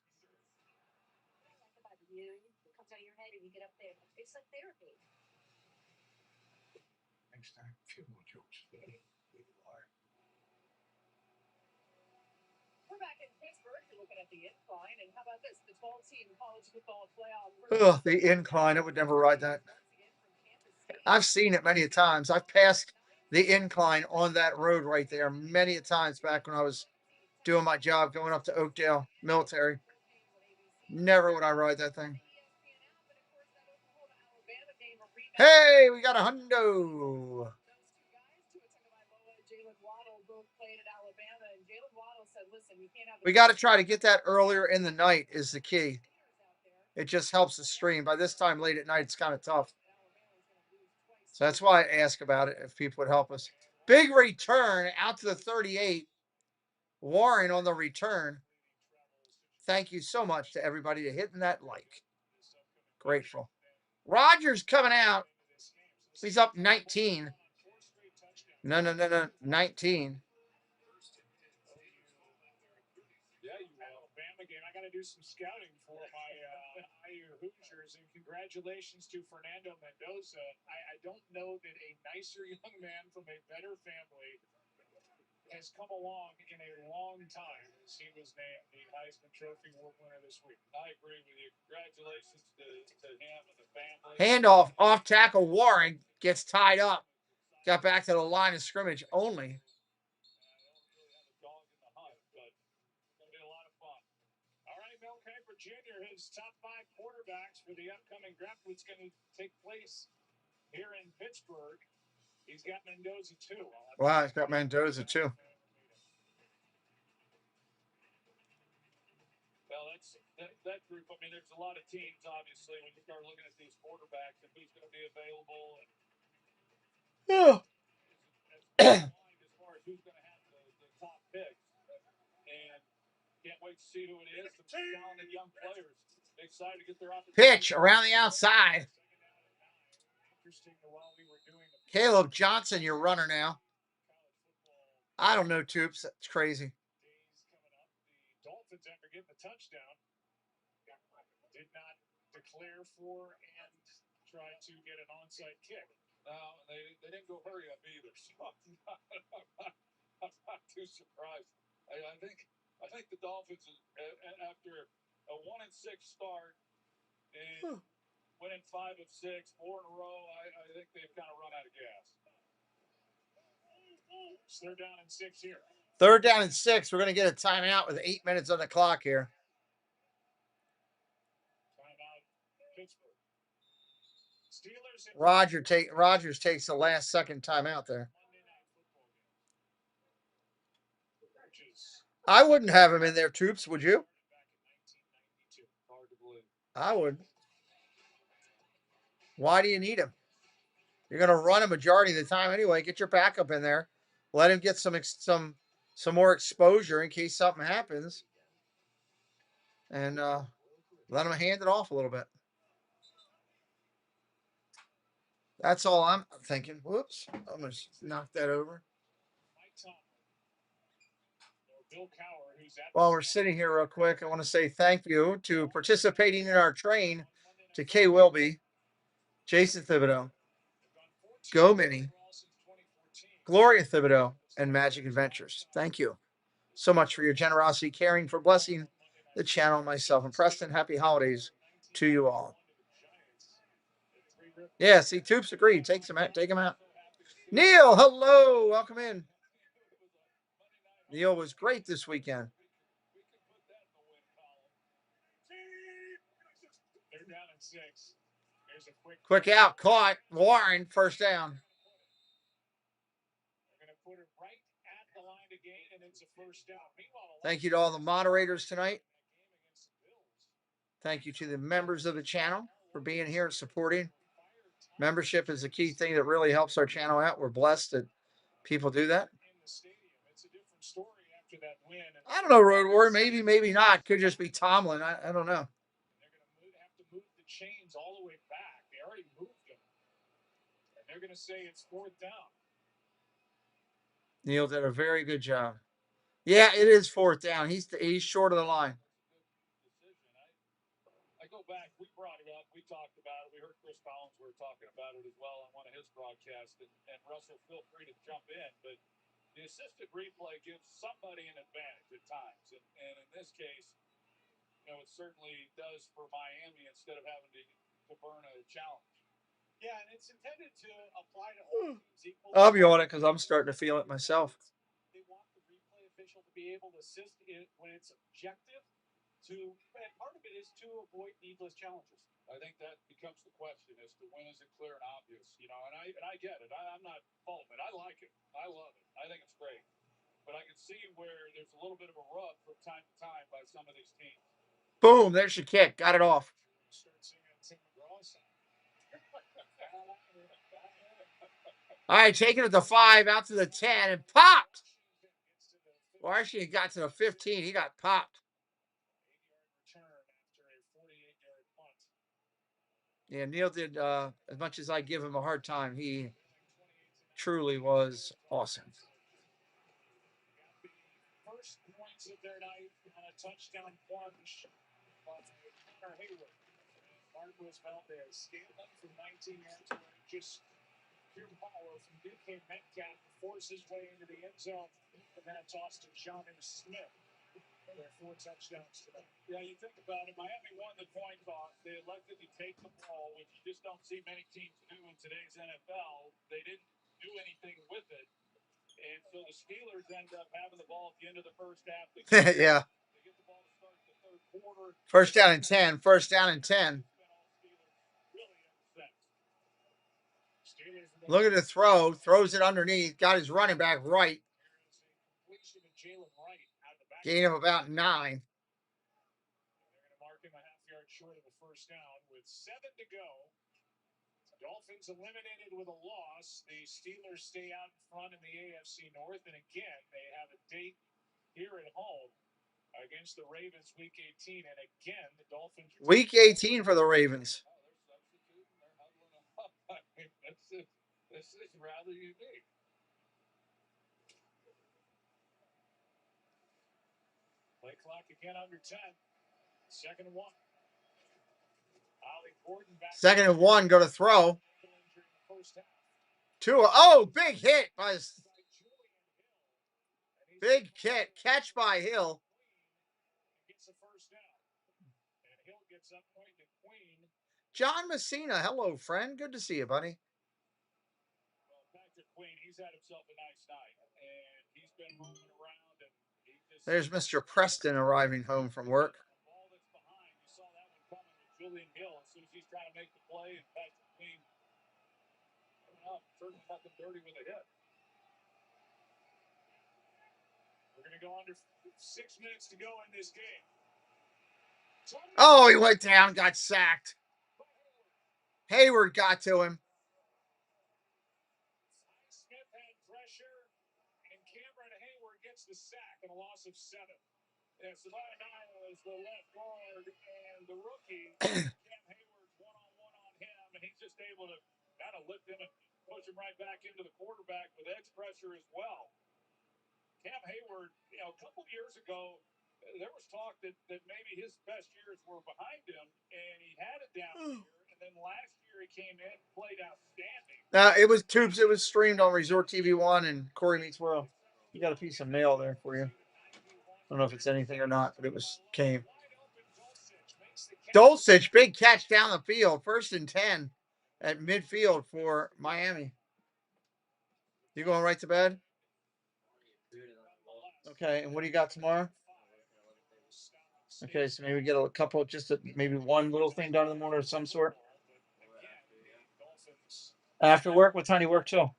Next time, a few more jokes. We're back in Pittsburgh. You're looking at the incline, and how about this? The 12-team college football playoff. The incline. I would never ride that. I've seen it many times. I've passed the incline on that road right there many times back when I was doing my job going up to Oakdale Military. Never would I ride that thing. Hey, we got a hundo. We got to try to get that earlier in the night is the key. It just helps the stream. By this time late at night, it's kind of tough. So that's why I ask about it, if people would help us. Big return out to the 38. Warren on the return. Thank you so much to everybody to hitting that like. Grateful. Rogers coming out. He's up 19. No, 19. I got to do some scouting for my Hoosiers, and congratulations to Fernando Mendoza. I don't know that a nicer young man from a better family has come along in a long time as he was named the Heisman Trophy Award winner this week. I agree with you. Congratulations to him and the family. Handoff, off tackle. Warren gets tied up. Got back to the line of scrimmage only. Mel Kiper Jr., his top 5 quarterbacks for the upcoming draft, which is going to take place here in Pittsburgh. He's got Mendoza, too. Wow, he's got Mendoza, too. Well, that group. I mean, there's a lot of teams, obviously, when you start looking at these quarterbacks and who's going to be available. As far as who's going to have the top picks. And can't wait to see who it is. Some talented young players. Excited to get their opportunity. Pitch around the outside. Caleb Johnson, your runner now. I don't know, Toops. That's crazy. The Dolphins, after getting the touchdown, did not declare for and try to get an onside kick. No, they didn't go hurry up either. So I'm not too surprised. I think the Dolphins, after a 1-6 start and winning 5 of 6, 4 in a row, I think they've kind of run out of gas. So they're down in 6 here. 3rd down and 6. We're going to get a timeout with 8 minutes on the clock here. Timeout, Pittsburgh. Steelers. Rogers takes the last second timeout there. I wouldn't have him in there, Troops, would you? I would. Why do you need him? You're going to run a majority of the time anyway. Get your backup in there. Let him get some more exposure in case something happens. And let him hand it off a little bit. That's all I'm thinking. Whoops. I'm going to knock that over. While we're sitting here real quick, I want to say thank you to participating in our train to Kay Wilby, Jason Thibodeau, Go Mini, Gloria Thibodeau, and Magic Adventures. Thank you so much for your generosity, caring, for blessing the channel, myself, and Preston. Happy holidays to you all. Yeah, see, Toops agreed. Take him out. Neil, hello. Welcome in. Neil was great this weekend. They're down in 6. There's a Quick out, caught. Warren, 1st down. They're going to put it right at the line to gain, and it's a 1st down. Meanwhile, Thank you to all the moderators tonight. Thank you to the members of the channel for being here and supporting. Membership is a key thing that really helps our channel out. We're blessed that people do that. I don't know, Road Warrior. Maybe, maybe not. Could just be Tomlin. I don't know. They're going to have to move the chains all the way back. They already moved them. And they're going to say it's 4th down. Neil did a very good job. Yeah, it is 4th down. He's short of the line. I go back. We brought it up. We talked about it. We heard Chris Collins were talking about it as well on one of his broadcasts. And Russell, feel free to jump in. But the assisted replay gives somebody an advantage at times. And in this case, it certainly does for Miami instead of having to burn a challenge. Yeah, and it's intended to apply to all teams equally. I'll be on it because I'm starting to feel it myself. They want the replay official to be able to assist when it's objective. And part of it is to avoid needless challenges. I think that becomes the question as to when is it clear and obvious, and I get it. I'm not faulting it. I like it. I love it. I think it's great. But I can see where there's a little bit of a rub from time to time by some of these teams. Boom, there's your kick. Got it off. All right, taking it to 5, out to the 10, and popped. Well, actually, he got to the 15. He got popped. Yeah, Neil did, as much as I give him a hard time, he truly was awesome. First points of their night on a touchdown plunge by Connor Hayward. Marcos Valdez scaling from 19 yards away, just pure power from DK Metcalf to force his way into the end zone, and then a toss to Jonnu Smith. Their 4 touchdowns today. Yeah, you think about it. Miami won the coin toss. They elected to take the ball, which you just don't see many teams do in today's NFL. They didn't do anything with it. And so the Steelers end up having the ball at the end of the first half. Yeah. They get the ball to start the 3rd quarter. 1st down and 10. 1st down and 10. Look at the throw. Throws it underneath. Got his running back right. Gain of about 9. They're going to mark him a half-yard short of the 1st down with 7 to go. Dolphins eliminated with a loss. The Steelers stay out in front in the AFC North. And again, they have a date here at home against the Ravens Week 18. And again, the Dolphins... Week 18 for the Ravens. This is rather unique. Play clock again under 10. 2nd and 1. Ollie Gordon back. 2nd and 1, go to throw. 2. Oh, big hit. Big catch by Hill. Gets the first down. And Hill gets up point to Queen. John Messina, hello, friend. Good to see you, buddy. Well, Patrick Queen, he's had himself a nice night. And he's been moving around. And he just... There's Mr. Preston arriving home from work. Ball that's behind. You saw that one coming with Julian Hill as soon as he's trying to make the play. And Patrick Queen coming up, certainly nothing dirty with a hit. We're going to go under 6 minutes to go in this game. Oh, he went down, got sacked. Hayward got to him. Smith had pressure, and Cameron Hayward gets the sack and a loss of 7. And Savannah Niall is the left guard, and the rookie, Cam Hayward's one-on-one on him, and he's just able to kind of lift him and push him right back into the quarterback with edge pressure as well. Cam Hayward, a couple of years ago, there was talk that maybe his best years were behind him, and he had it down here. And then last year he came in and played outstanding. It was Tubes. It was streamed on Resort TV 1 and Corey Meets World. You got a piece of mail there for you. I don't know if it's anything or not, but it came. Dulcich, big catch down the field. 1st and 10 at midfield for Miami. You going right to bed? Okay, and what do you got tomorrow? Okay, so maybe get a couple, maybe one little thing done in the morning of some sort. After work? What time do you work till?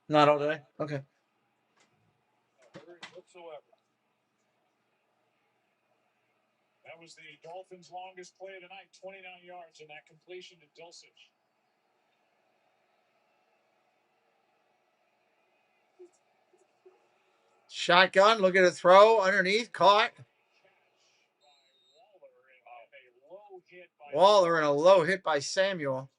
Not all day? Okay. That was the Dolphins' longest play of the night, 29 yards, and that completion to Dulcich. Shotgun, look at the throw underneath, caught. Waller in a low hit by Samuel.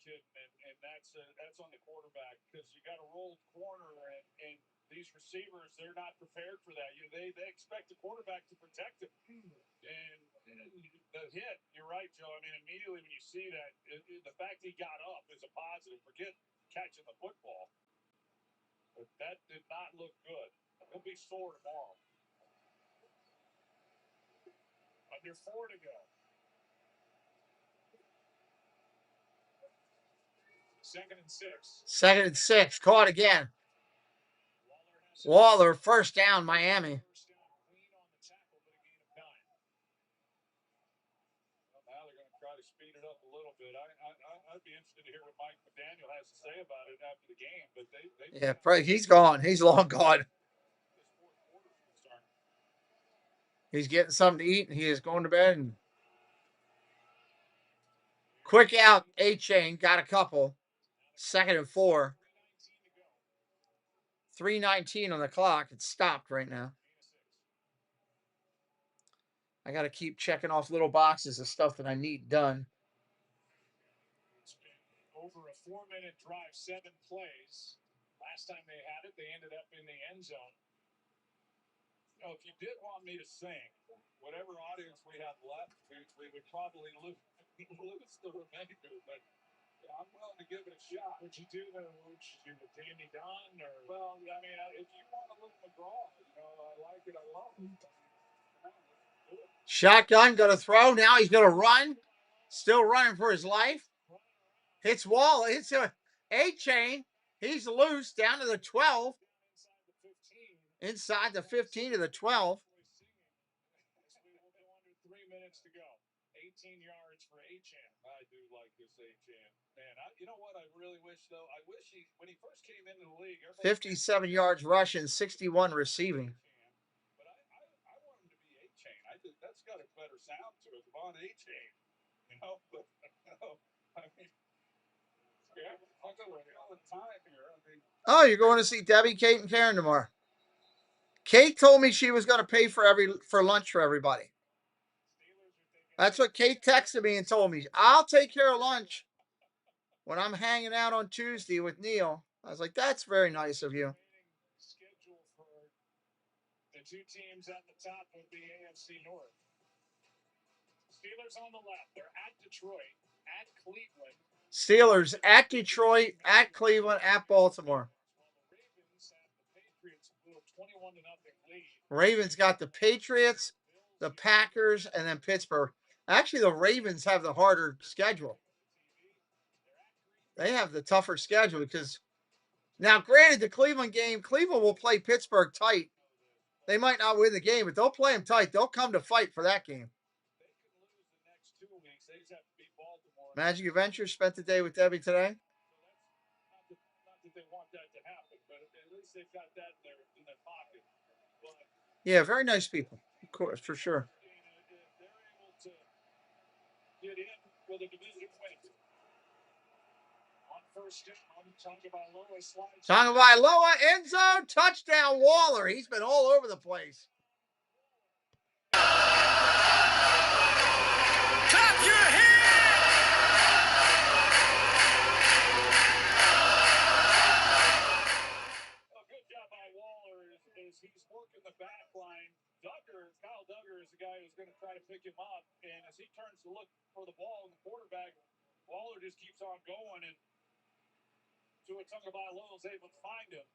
And that's on the quarterback because you got a rolled corner and these receivers, they're not prepared for that. They expect the quarterback to protect him. And the hit, you're right, Joe. I mean, immediately when you see that, the fact he got up is a positive. Forget catching the football. But that did not look good. He'll be sore tomorrow. Under 4 to go. 2nd and 6. 2nd and 6. Caught again. Waller, 1st down, Miami. Well, now they're going to try to speed it up a little bit. I'd be interested to hear what Mike McDaniel has to say about it after the game. But He's gone. He's long gone. He's getting something to eat, and he is going to bed. And quick out, A-Chain, got a couple. 2nd and 4. 3:19 on the clock. It's stopped right now. I got to keep checking off little boxes of stuff that I need done. It's been over a 4-minute drive, 7 plays. Last time they had it, they ended up in the end zone. If you did want me to sing, whatever audience we have left, we would probably lose the remainder, but I'm willing to give it a shot. Would you do the Danny Don? Or, well, I mean, if you want to look McGraw, I like it, I love it. Shotgun, going to throw. Now he's going to run. Still running for his life. Hits Wall. Hits A-Chain. He's loose down to the 12. Inside the 15 to the 12. Under 3 minutes to go. 18 yards for A-Chan. I do like this A-Chan. Man, you know what I really wish, though? I wish when he first came into the league. 57 yards rushing, 61 receiving. But I want him to be A-Chain. I think that's got a better sound to it. Von A-Chain. But, I mean, I'll go with all the time here. Oh, you're going to see Debbie, Kate, and Karen tomorrow. Kate told me she was going to pay for lunch for everybody. That's what Kate texted me and told me. I'll take care of lunch when I'm hanging out on Tuesday with Neil. I was like, that's very nice of you. Schedule for the 2 teams at the top of the AFC North. Steelers on the left. They're at Detroit, at Cleveland, Steelers at Detroit, at Cleveland, at Baltimore. Ravens got the Patriots, the Packers, and then Pittsburgh. Actually, the Ravens have the harder schedule. They have the tougher schedule because now, granted, the Cleveland game, Cleveland will play Pittsburgh tight. They might not win the game, but they'll play them tight. They'll come to fight for that game. Magic Adventures spent the day with Debbie today. Yeah, very nice people, of course, for sure. Tagovailoa, end zone, touchdown, Waller. He's been all over the place. Clap your A good job by Waller is he's working the back line. Kyle Duggar is the guy who's going to try to pick him up. And as he turns to look for the ball in the quarterback, Waller just keeps on going. And Tua Tagovailoa is able to find him.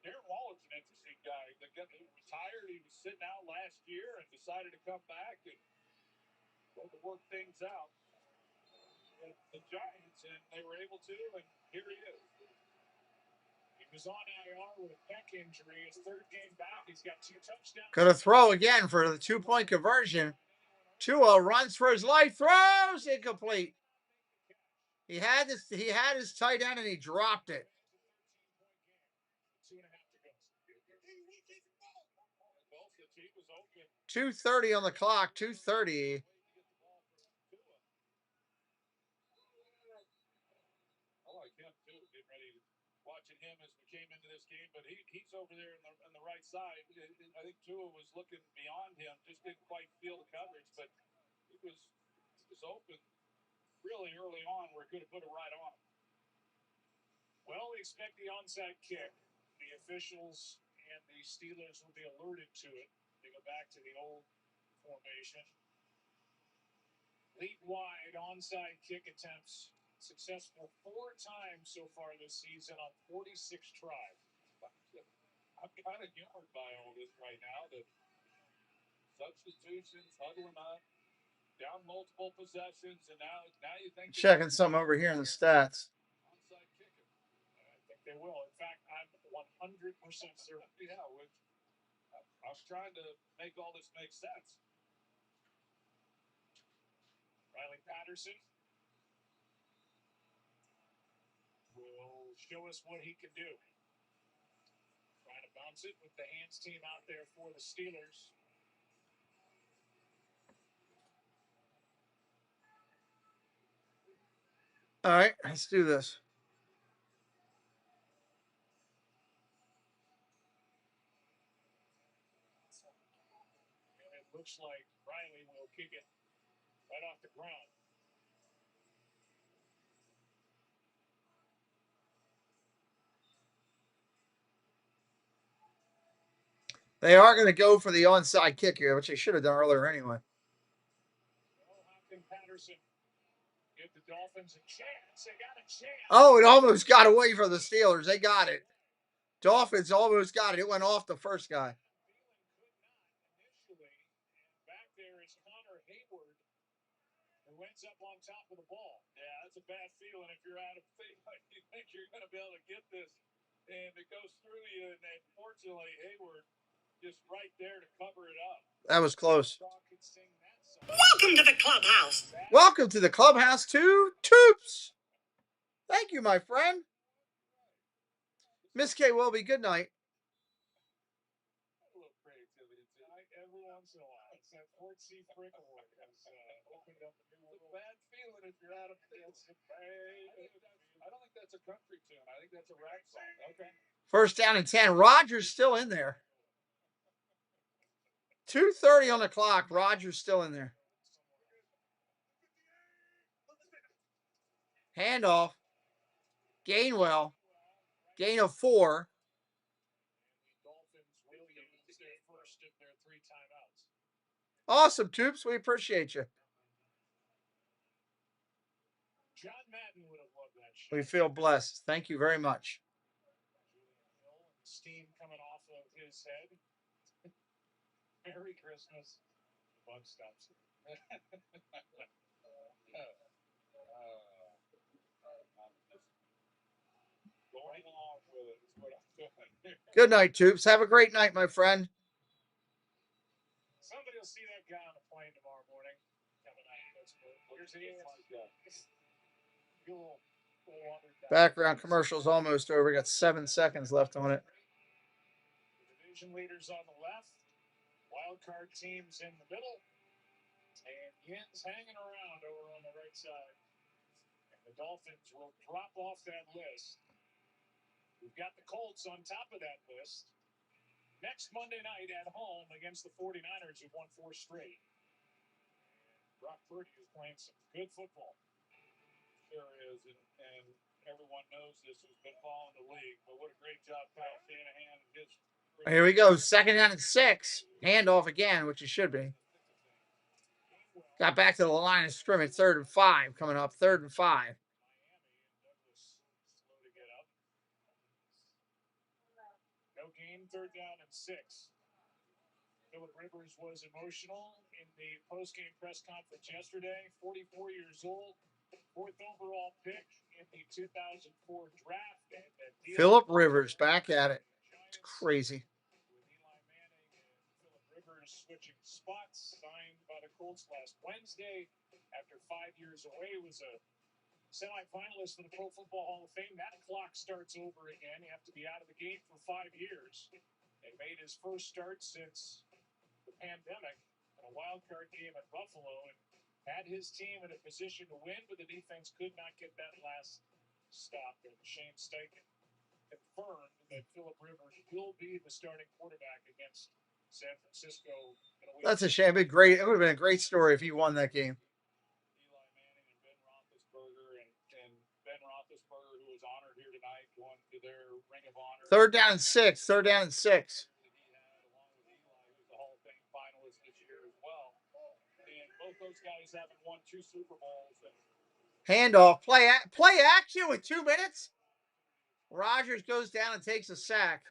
Darren Waller's an interesting guy. He retired. He was sitting out last year and decided to come back and go to work things out with the Giants. And they were able to, and here he is. He was on IR with a neck injury. His third game back. He's got 2 touchdowns. Going to throw again for the 2-point conversion. Tua runs for his life, throws incomplete. He had his tight end and he dropped it. 2:30 on the clock. 2:30. Him as we came into this game, but he's over there on the right side. I think Tua was looking beyond him, just didn't quite feel the coverage, but he was open really early on where he could have put it right on him. Well, we expect the onside kick. The officials and the Steelers will be alerted to it. They go back to the old formation. League wide onside kick attempts. Successful 4 times so far this season on 46 tries. I'm kind of humored by all this right now. The substitutions, huddling up, down multiple possessions, and now you think Checking some over here in the stats. Onside kicking. I think they will. In fact, I'm 100% certain. Yeah, I was trying to make all this make sense. Riley Patterson will show us what he can do. Trying to bounce it with the hands team out there for the Steelers. All right, let's do this. And it looks like Riley will kick it right off the ground. They are going to go for the onside kick here, which they should have done earlier anyway. Patterson give the Dolphins a chance. They got a chance. Oh, it almost got away from the Steelers. They got it. Dolphins almost got it. It went off the first guy. Back there is Connor Hayward, who ends up on top of the ball. Yeah, that's a bad feeling if you're out of faith. You think you're going to be able to get this, and it goes through you, and fortunately, Hayward just right there to cover it up. That was close. Welcome to the clubhouse. Welcome to the clubhouse to Toops. Thank you, my friend. Miss K. Wilby, good night. A little creativity tonight, every once in a while. It's that Fort C. Fricklewood has opened up a new world. It's a bad feeling if you're out of faith. I don't think that's a country tune. I think that's a rap song. Okay. First down and 10. Rodgers still in there. 2:30 on the clock. Rodgers still in there. Handoff. Gainwell. Gain of 4. Awesome, Toops. We appreciate you. John Madden would have We feel blessed. Thank you very much. Steam coming off of his head. Merry Christmas. The bug stops it. Going along with it is what I'm doing. Good night, Tubes. Have a great night, my friend. Somebody will see that guy on the plane tomorrow morning. Coming out of Pittsburgh. Where's he? Background commercial's almost over. We got 7 seconds left on it. The division leaders on the left, wild card teams in the middle, and Yin's hanging around over on the right side. And the Dolphins will drop off that list. We've got the Colts on top of that list. Next Monday night at home against the 49ers, who won 4 straight. Brock Purdy is playing some good football. Sure is, and everyone knows this who's been following the league. But what a great job Kyle Shanahan and his. Here we go. 2nd down and 6. Handoff again, which it should be. Got back to the line of scrimmage. 3rd and 5 coming up. 3rd and 5. No gain, 3rd down and 6. Phillip Rivers was emotional in the postgame press conference yesterday. 44 years old, 4th overall pick in the 2004 draft. Phillip Rivers back at it. It's crazy. Phillip Rivers switching spots, signed by the Colts last Wednesday after 5 years away. Was a semifinalist for the Pro Football Hall of Fame. That clock starts over again. You have to be out of the game for 5 years. And made his first start since the pandemic in a wild card game at Buffalo, and had his team in a position to win, but the defense could not get that last stop. And Shane Steichen confirmed that Phillip Rivers will be the starting quarterback against San Francisco in a week. That's a shame. It would have been a great story if he won that game. Eli Manning and Ben Roethlisberger, and Ben Roethlisberger, who was honored here tonight, going to their Ring of Honor. 3rd down and 6. 3rd down and 6. Finalist this year as well. And both those guys haven't won 2 Super Bowls. Handoff. Play action with 2 minutes. Rodgers goes down and takes a sack.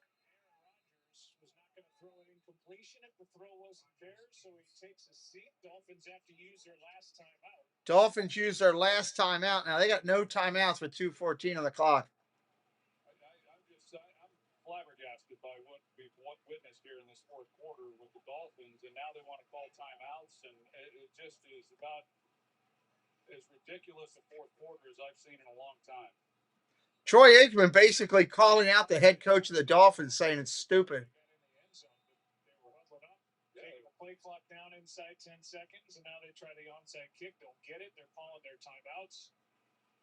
Was not going to throw an incompletion if the throw wasn't there, so he takes a seat. Dolphins have to use their last timeout. Dolphins use their last timeout. Now they got no timeouts with 2:14 on the clock. I'm flabbergasted by what we've witnessed here in this 4th quarter with the Dolphins, and now they want to call timeouts, and it just is about as ridiculous a 4th quarter as I've seen in a long time. Troy Aikman basically calling out the head coach of the Dolphins, saying it's stupid. Taking the play clock down inside 10 seconds, and now they try the onside kick. Don't get it. They're calling their timeouts.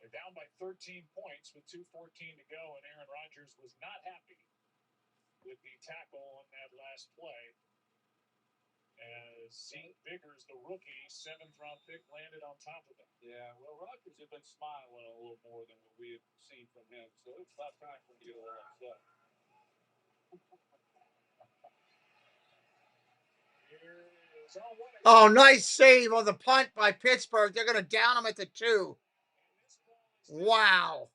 They're down by 13 points with 2:14 to go, and Aaron Rodgers was not happy with the tackle on that last play. As Zeke Biggers, the rookie, 7th-round pick, landed on top of him. Yeah, well, Rodgers had been smiling a little more than what we had seen from him, so it's about time for him to get a little upset. Oh, nice save on the punt by Pittsburgh. They're going to down them at the 2. Wow.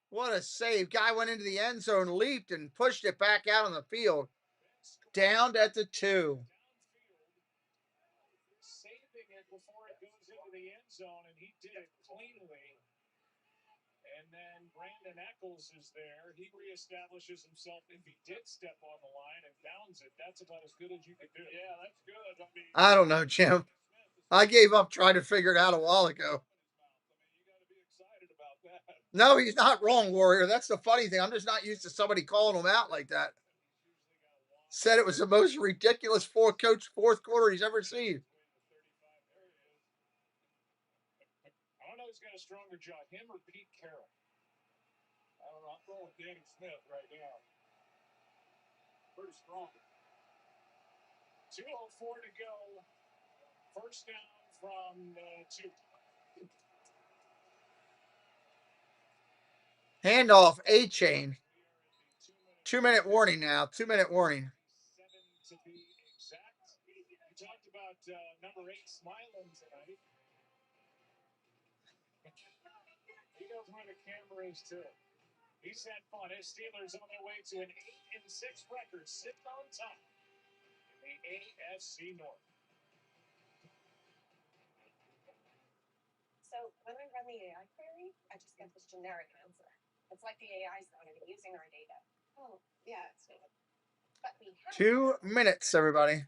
What a save. Guy went into the end zone, leaped, and pushed it back out on the field. Downed at the 2. Saving it before it goes into the end zone, and he did it cleanly. And then Brandon Eccles is there. He reestablishes himself if he did step on the line and downs it. That's about as good as you could do. Yeah, that's good. I don't know, Jim. I gave up trying to figure it out a while ago. You got to be excited about that. No, he's not wrong, Warrior. That's the funny thing. I'm just not used to somebody calling him out like that. Said it was the most ridiculous fourth quarter he's ever seen. I don't know who's got a stronger jaw, him or Pete Carroll. I don't know. I'm going with Danny Smith right now. Pretty strong. 2:04 to go. First down from the 2. Handoff, A-chain. 2-minute warning now. 2-minute warning. 7 to be exact. We talked about number 8 smiling tonight. He knows where the camera is, too. He's had fun. His Steelers on their way to an 8-6 record, sitting on top in the AFC North. So when I run the AI query, I just get this generic answer. It's like the AI is not even using our data. Oh, yeah, it's not. But we have 2 minutes, everybody.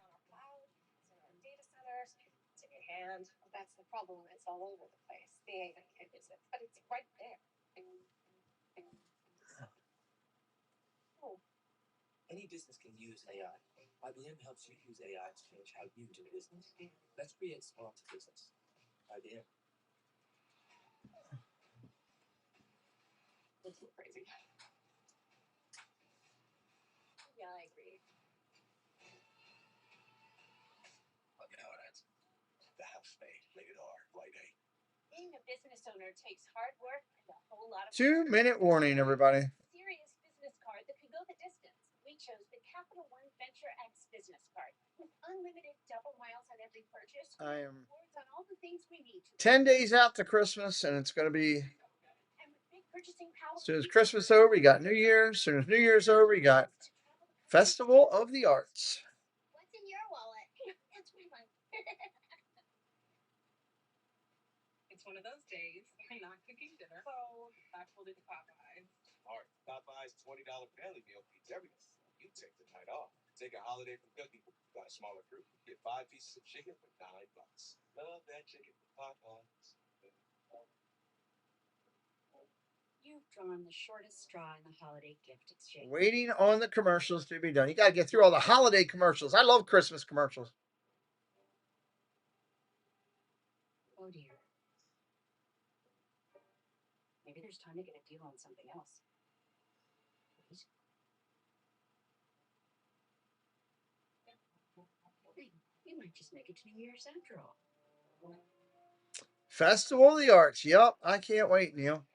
data centers. It's in your hand. That's the problem. It's all over the place. The AI can't use it, but it's right there. Any business can use AI. IBM helps you use AI to change how you do business. Let's create smart business. IBM. It's crazy. Yeah, I agree. Let me know what it is. The house made. Rated R. Light A. Being a business owner takes hard work and a whole lot of 2-minute warning, everybody. serious business card that could go the distance. We chose the Capital One Venture X business card with unlimited double miles on every purchase. I am Rewards on all the things we need to 10 days out to Christmas, and it's going to be, and with big purchasing power. as soon as Christmas is over, you got New Year's. As soon as New Year's over, you got Festival of the Arts. What's in your wallet? That's my money. It's one of those days. I'm not cooking dinner, so I pulled into Popeyes. All right, Popeye's $20 family meal beats everything. You take the night off. Take a holiday from cooking. Got a smaller group. Get 5 pieces of chicken for $9. Love that chicken from Popeyes. You've drawn the shortest straw in the holiday gift exchange. Waiting on the commercials to be done. You got to get through all the holiday commercials. I love Christmas commercials. Oh dear. Maybe there's time to get a deal on something else. Hey, we might just make it to New Year's after all. Festival of the Arts. Yep, I can't wait, Neil.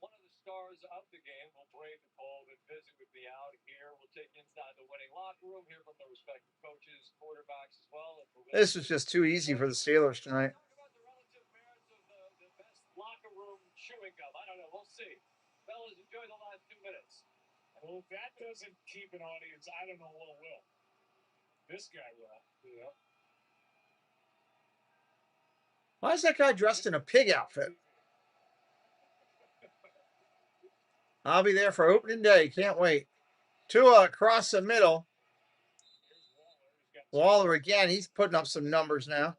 One of the stars of the game will brave the cold and visit with me out here. We'll take inside the winning locker room, hear from the respective coaches, quarterbacks as well. This was just too easy for the Steelers tonight. Talk about the relative merits of the best locker room chewing gum. I don't know. We'll see. Fellas, enjoy the last 2 minutes. Well, if that doesn't keep an audience, I don't know what will. This guy will. Yeah. Why is that guy dressed in a pig outfit? I'll be there for opening day. Can't wait. Tua across the middle. Waller again. He's putting up some numbers now.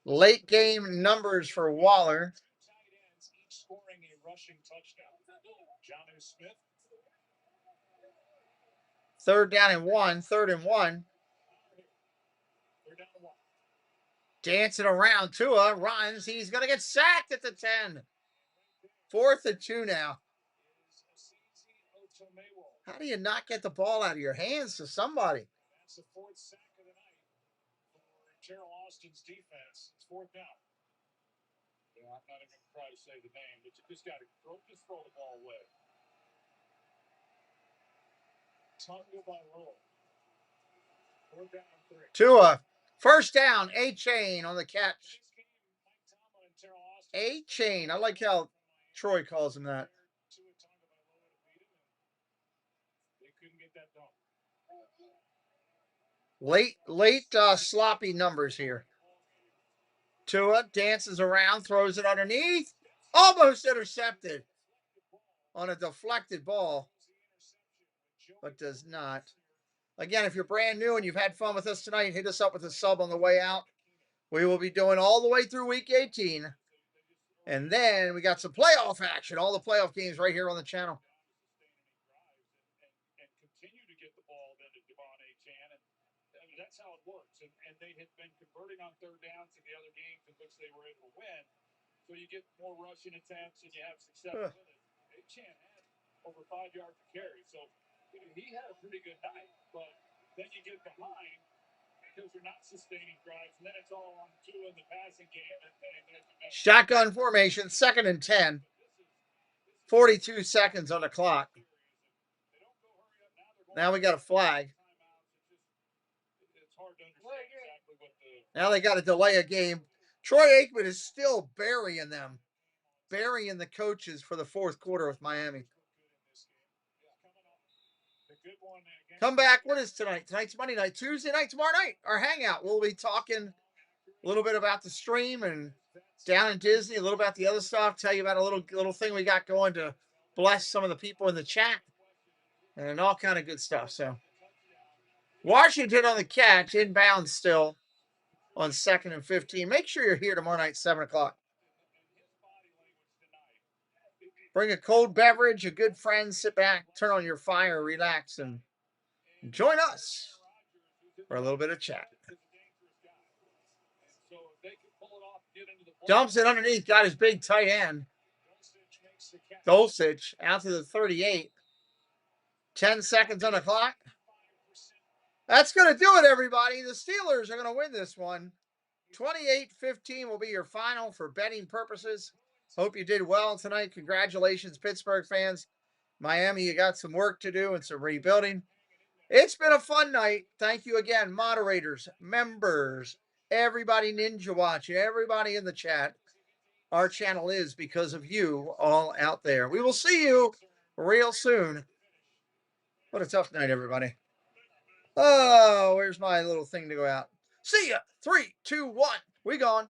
Late game numbers for Waller. Each scoring a rushing touchdown. Jonnu Smith. 3rd down and 1. 3rd and 1. They're down to 1. Dancing around. Tua runs. He's going to get sacked at the 10. 4th and 2 now. How do you not get the ball out of your hands to somebody? That's the 4th sack of the night for Terrell Austin's defense. It's 4th down. Yeah, I'm not even going to try to say the name, but you just got to throw the ball away. Tonga by roll. 4th down and 3. Tua, 1st down. A-chain on the catch. A-chain. I like how Troy calls him that. Late sloppy numbers here. Tua dances around, throws it underneath. Almost intercepted on a deflected ball, but does not. Again, if you're brand new and you've had fun with us tonight, hit us up with a sub on the way out. We will be doing all the way through week 18. And then we got some playoff action, all the playoff games right here on the channel. That's how it works. And they had been converting on 3rd downs in the other games in which they were able to win. So you get more rushing attempts and you have success with it. A-Chan had over 5 yards to carry. So he had a pretty good night. But then you get behind because you're not sustaining drives. And then it's all on 2 in the passing game. Shotgun formation, 2nd and 10. 42 seconds on the clock. Now we got a flag. Now they got to delay a game. Troy Aikman is still burying them. burying the coaches for the fourth quarter with Miami. Come back. What is tonight? Tonight's Monday night. Tuesday night, tomorrow night, our hangout. We'll be talking a little bit about the stream and down in Disney, a little about the other stuff, tell you about a little thing we got going to bless some of the people in the chat and all kind of good stuff. So Washington on the catch, inbound still on 2nd and 15. Make sure you're here tomorrow night, 7 o'clock. Bring a cold beverage, a good friend, sit back, turn on your fire, relax, and join us for a little bit of chat. Dumps it underneath, got his big tight end. Dulcich out to the 38. 10 seconds on the clock. That's going to do it, everybody. The Steelers are going to win this one. 28-15 will be your final for betting purposes. Hope you did well tonight. Congratulations, Pittsburgh fans. Miami, you got some work to do and some rebuilding. It's been a fun night. Thank you again, moderators, members, everybody Ninja watching, everybody in the chat. Our channel is because of you all out there. We will see you real soon. What a tough night, everybody. Oh, where's my little thing to go out? See ya. 3, 2, 1. We gone.